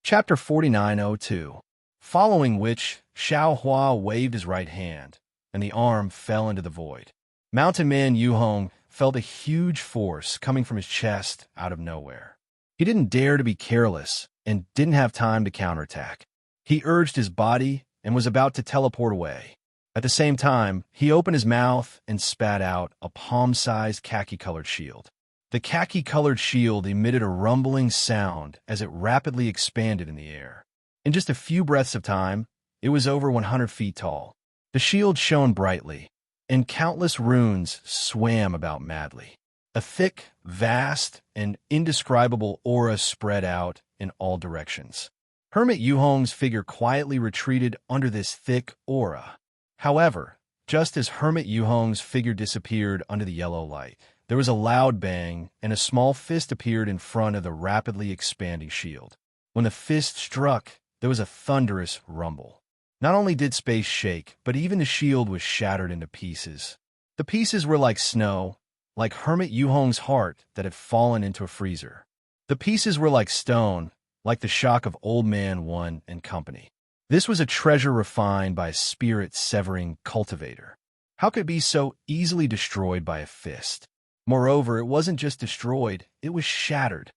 Chapter 4902. Following which, Xiao Hua waved his right hand, and the arm fell into the void. Mountain Man Yu Hong felt a huge force coming from his chest out of nowhere. He didn't dare to be careless and didn't have time to counterattack. He urged his body and was about to teleport away. At the same time, he opened his mouth and spat out a palm-sized khaki-colored shield. The khaki-colored shield emitted a rumbling sound as it rapidly expanded in the air. In just a few breaths of time, it was over 100 feet tall. The shield shone brightly, and countless runes swam about madly. A thick, vast, and indescribable aura spread out in all directions. Hermit Yu Hong's figure quietly retreated under this thick aura. However, just as Hermit Yu Hong's figure disappeared under the yellow light, there was a loud bang, and a small fist appeared in front of the rapidly expanding shield. When the fist struck, there was a thunderous rumble. Not only did space shake, but even the shield was shattered into pieces. The pieces were like snow, like Hermit Yu Hong's heart that had fallen into a freezer. The pieces were like stone, like the shock of Old Man One and company. This was a treasure refined by a spirit-severing cultivator. How could it be so easily destroyed by a fist? Moreover, it wasn't just destroyed, it was shattered.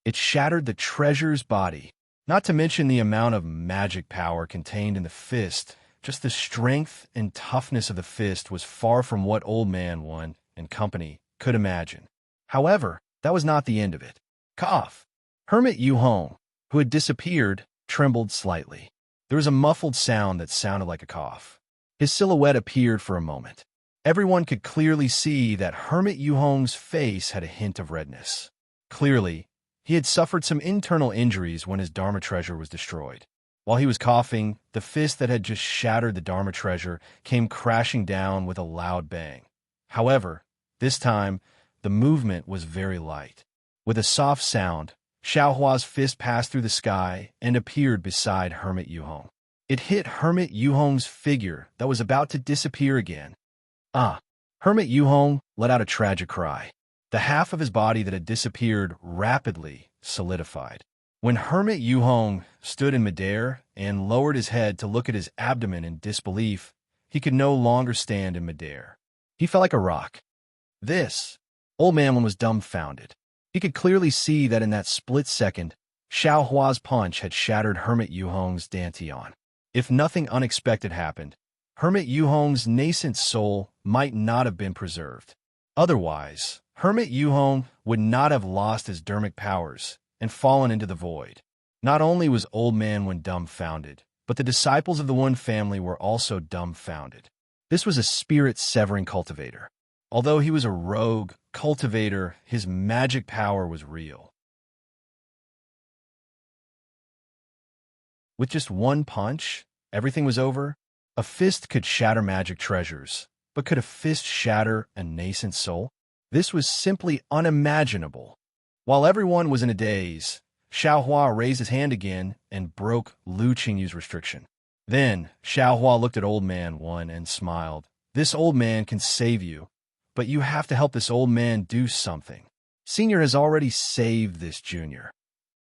It shattered the treasure's body. Not to mention the amount of magic power contained in the fist, just the strength and toughness of the fist was far from what Old Man One and company could imagine. However, that was not the end of it. Cough! Hermit Yu Hong, who had disappeared, trembled slightly. There was a muffled sound that sounded like a cough. His silhouette appeared for a moment. Everyone could clearly see that Hermit Yu Hong's face had a hint of redness. Clearly, he had suffered some internal injuries when his Dharma treasure was destroyed. While he was coughing, the fist that had just shattered the Dharma treasure came crashing down with a loud bang. However, this time, the movement was very light. With a soft sound, Xiao Hua's fist passed through the sky and appeared beside Hermit Yu Hong. It hit Hermit Yu Hong's figure that was about to disappear again. Hermit Yu Hong let out a tragic cry. The half of his body that had disappeared rapidly solidified. When Hermit Yu Hong stood in midair and lowered his head to look at his abdomen in disbelief, he could no longer stand in midair. He felt like a rock. Old Man was dumbfounded. He could clearly see that in that split second, Xiao Hua's punch had shattered Hermit Yu Hong's dantian. If nothing unexpected happened, Hermit Yu Hong's nascent soul might not have been preserved. Otherwise, Hermit Yu Hong would not have lost his dermic powers and fallen into the void. Not only was Old Man One dumbfounded, but the disciples of the One family were also dumbfounded. This was a spirit-severing cultivator. Although he was a rogue cultivator, his magic power was real. With just one punch, everything was over. A fist could shatter magic treasures, but could a fist shatter a nascent soul? This was simply unimaginable. While everyone was in a daze, Xiao Hua raised his hand again and broke Lu Qingyu's restriction. Then, Xiao Hua looked at Old Man One and smiled. This old man can save you, but you have to help this old man do something. Senior has already saved this junior.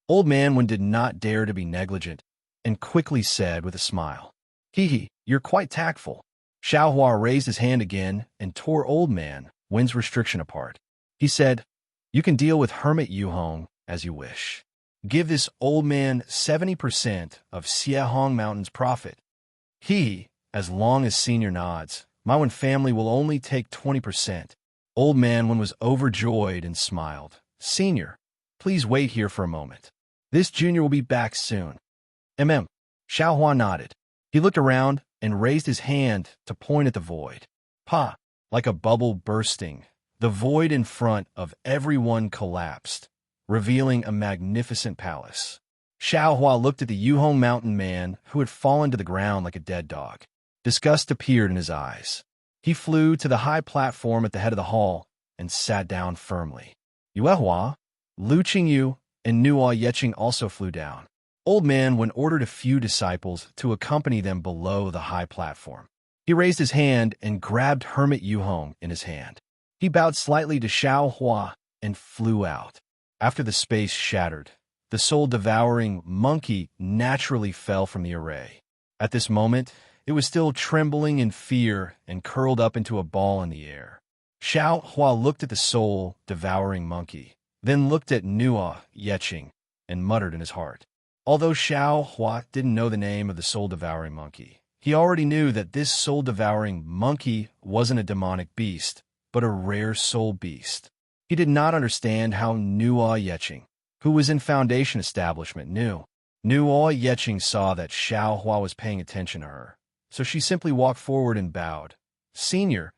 Old Man One did not dare to be negligent and quickly said with a smile, "Hee, you're quite tactful." Xiao Hua raised his hand again and tore Old Man One's restriction apart. He said, "You can deal with Hermit Yu Hong as you wish. Give this old man 70% of Xiehong Mountain's profit. As long as Senior nods, my One family will only take 20%. Old Man One was overjoyed and smiled. "Senior, please wait here for a moment. This junior will be back soon." Xiao Hua nodded. He looked around and raised his hand to point at the void. Like a bubble bursting, the void in front of everyone collapsed, revealing a magnificent palace. Xiao Hua looked at the Yuhong mountain man who had fallen to the ground like a dead dog. Disgust appeared in his eyes. He flew to the high platform at the head of the hall and sat down firmly. Yue Hua, Lu Qingyu, and Nuo Yeqing also flew down. Old Man then ordered a few disciples to accompany them below the high platform. He raised his hand and grabbed Hermit Yuhong in his hand. He bowed slightly to Xiao Hua and flew out. After the space shattered, the soul-devouring monkey naturally fell from the array. At this moment, it was still trembling in fear and curled up into a ball in the air. Xiao Hua looked at the soul-devouring monkey, then looked at Nuo Yeqing and muttered in his heart. Although Xiao Hua didn't know the name of the soul-devouring monkey, he already knew that this soul-devouring monkey wasn't a demonic beast, but a rare soul beast. He did not understand how Nuo Yeqing, who was in Foundation Establishment, knew. Nuo Yeqing saw that Xiao Hua was paying attention to her, so she simply walked forward and bowed. "Senior,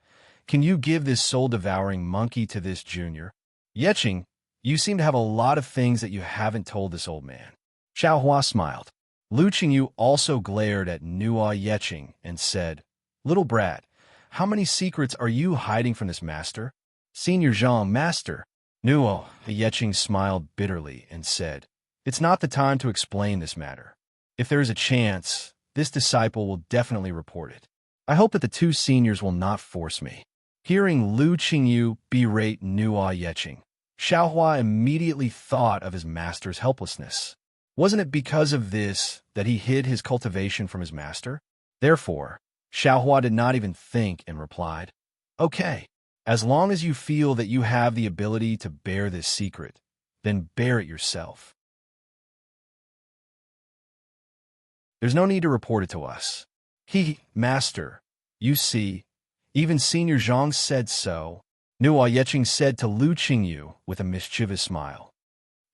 can you give this soul-devouring monkey to this junior?" "Yeqing, you seem to have a lot of things that you haven't told this old man." Xiao Hua smiled. Lu Qingyu also glared at Nuo Yeqing and said, "Little brat, how many secrets are you hiding from this master?" "Senior Zhang, master." Nuo Yeqing smiled bitterly and said, "It's not the time to explain this matter. If there is a chance, this disciple will definitely report it. I hope that the two seniors will not force me." Hearing Lu Qingyu berate Nuo Yeqing, Xiao Hua immediately thought of his master's helplessness. Wasn't it because of this that he hid his cultivation from his master? Therefore, Xiao Hua did not even think and replied, "Okay, as long as you feel that you have the ability to bear this secret, then bear it yourself. There's no need to report it to us." Master, you see, even Senior Zhang said so," Nuo Yeqing said to Lu Qingyu with a mischievous smile.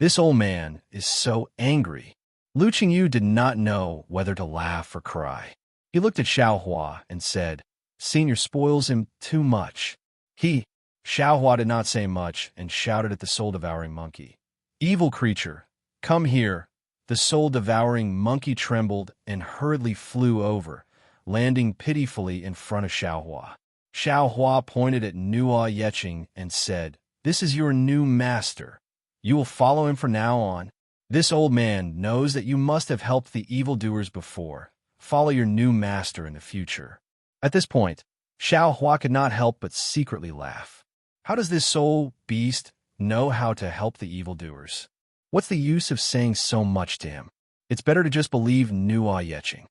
"This old man is so angry." Lu Qingyu did not know whether to laugh or cry. He looked at Xiao Hua and said, "Senior spoils him too much." Xiao Hua did not say much and shouted at the soul-devouring monkey, "Evil creature, come here." The soul-devouring monkey trembled and hurriedly flew over, landing pitifully in front of Xiao Hua. Xiao Hua pointed at Nuo Yeqing and said, "This is your new master. You will follow him from now on. This old man knows that you must have helped the evildoers before. Follow your new master in the future." At this point, Xiao Hua could not help but secretly laugh. How does this soul beast know how to help the evildoers? What's the use of saying so much to him? It's better to just believe Nuo Yeqing.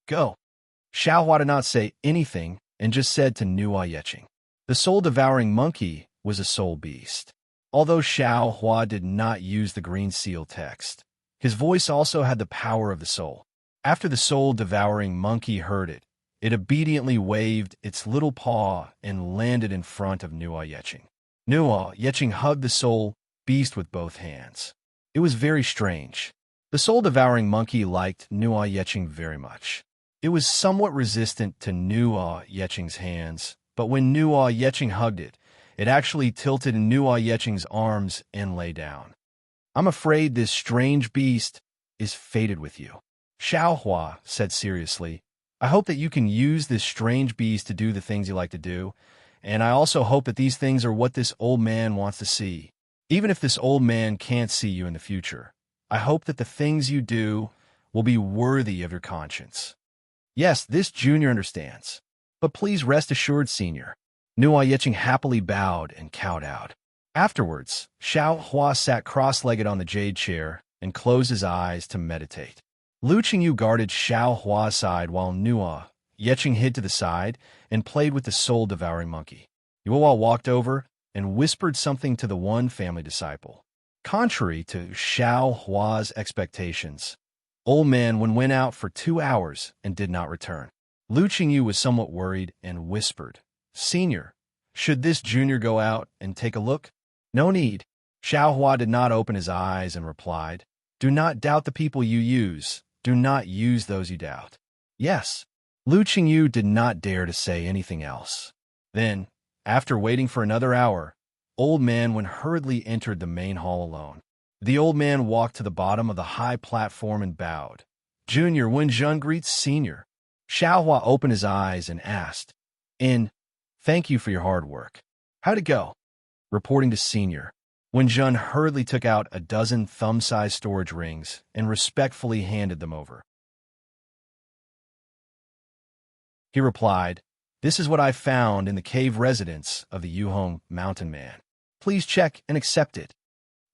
"Go." Xiao Hua did not say anything and just said to Nuo Yeqing. The soul-devouring monkey was a soul beast. Although Xiao Hua did not use the green seal text, his voice also had the power of the soul. After the soul-devouring monkey heard it, it obediently waved its little paw and landed in front of Nuo Yeqing. Nuo Yeqing hugged the soul beast with both hands. It was very strange. The soul-devouring monkey liked Nuo Yeqing very much. It was somewhat resistant to Nuo Yeqing's hands, but when Nuo Yeqing hugged it, it actually tilted in Nuo Yeqing's arms and lay down. "I'm afraid this strange beast is fated with you," Xiao Hua said seriously. "I hope that you can use this strange beast to do the things you like to do, and I also hope that these things are what this old man wants to see. Even if this old man can't see you in the future, I hope that the things you do will be worthy of your conscience." "Yes, this junior understands. But please rest assured, senior." Nuo Yeqing happily bowed and kowtowed. Afterwards, Xiao Hua sat cross-legged on the jade chair and closed his eyes to meditate. Lu Qingyu guarded Xiao Hua's side while Nuo Yeqing hid to the side and played with the soul-devouring monkey. Yuehua walked over and whispered something to the one family disciple. Contrary to Xiao Hua's expectations, Old Man went out for 2 hours and did not return. Lu Qingyu was somewhat worried and whispered, "Senior, should this junior go out and take a look?" "No need." Xiao Hua did not open his eyes and replied, "Do not doubt the people you use. Do not use those you doubt." "Yes." Lu Qingyu did not dare to say anything else. Then, after waiting for another hour, Old Man hurriedly entered the main hall alone. The old man walked to the bottom of the high platform and bowed. Junior, when Jun greets Senior. Xiaohua opened his eyes and asked, Thank you for your hard work. How'd it go? Reporting to Senior. When Jun hurriedly took out a dozen thumb-sized storage rings and respectfully handed them over. He replied, This is what I found in the cave residence of the Yuhong Mountain Man. Please check and accept it.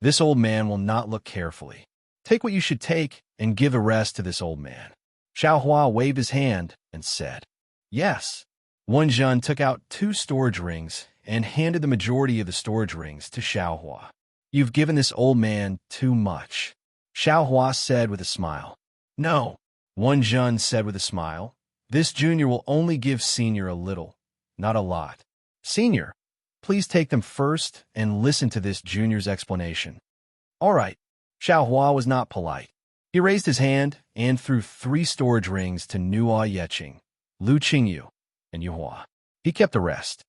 This old man will not look carefully. Take what you should take and give the rest to this old man. Xiaohua waved his hand and said, Yes. Jun took out 2 storage rings and handed the majority of the storage rings to Xiaohua. You've given this old man too much, Xiaohua said with a smile. No, Jun said with a smile. This junior will only give Senior a little, not a lot. Senior, please take them first and listen to this junior's explanation. All right. Xiaohua was not polite. He raised his hand and threw 3 storage rings to Nuo Yeqing, Lu Qingyu, and Yuhua. He kept the rest.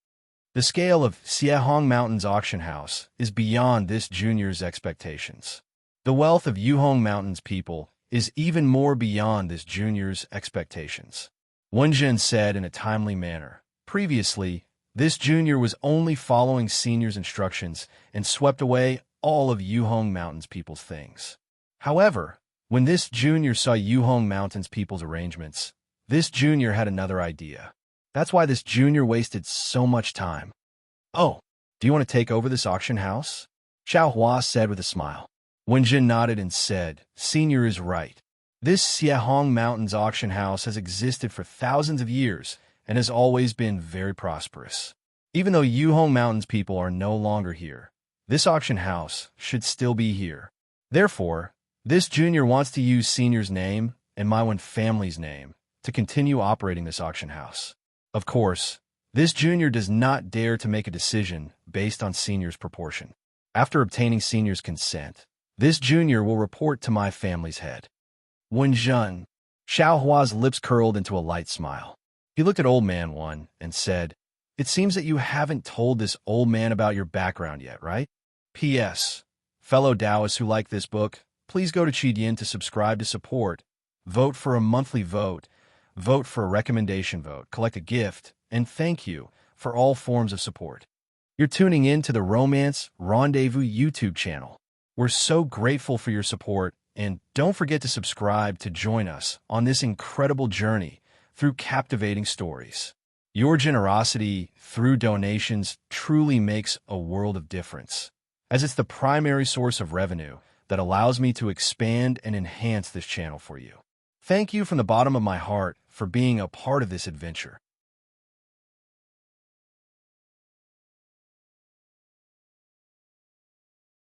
The scale of Xiehong Mountain's auction house is beyond this junior's expectations. The wealth of Yuhong Mountain's people is even more beyond this junior's expectations. Jun said in a timely manner. Previously, this junior was only following Senior's instructions and swept away all of Yuhong Mountain's people's things. However, when this junior saw Yuhong Mountain's people's arrangements, this junior had another idea. That's why this junior wasted so much time. Oh, do you want to take over this auction house? Xiaohua said with a smile. Jun nodded and said, Senior is right. This Xiehong Mountain's auction house has existed for thousands of years and has always been very prosperous. Even though Yuhong Mountain's people are no longer here, this auction house should still be here. Therefore, this junior wants to use Senior's name and my family's name to continue operating this auction house. Of course, this junior does not dare to make a decision based on Senior's proportion. After obtaining Senior's consent, this junior will report to my family's head. Jun, Xiaohua's lips curled into a light smile. He looked at Old Man 1 and said, It seems that you haven't told this old man about your background yet, right? P.S. Fellow Taoists who like this book, please go to Qidian to subscribe to support, vote for a monthly vote for a recommendation vote, collect a gift, and thank you for all forms of support. You're tuning in to the Romance Rendezvous YouTube channel. We're so grateful for your support, and don't forget to subscribe to join us on this incredible journey through captivating stories. Your generosity through donations truly makes a world of difference, as it's the primary source of revenue that allows me to expand and enhance this channel for you. Thank you from the bottom of my heart for being a part of this adventure.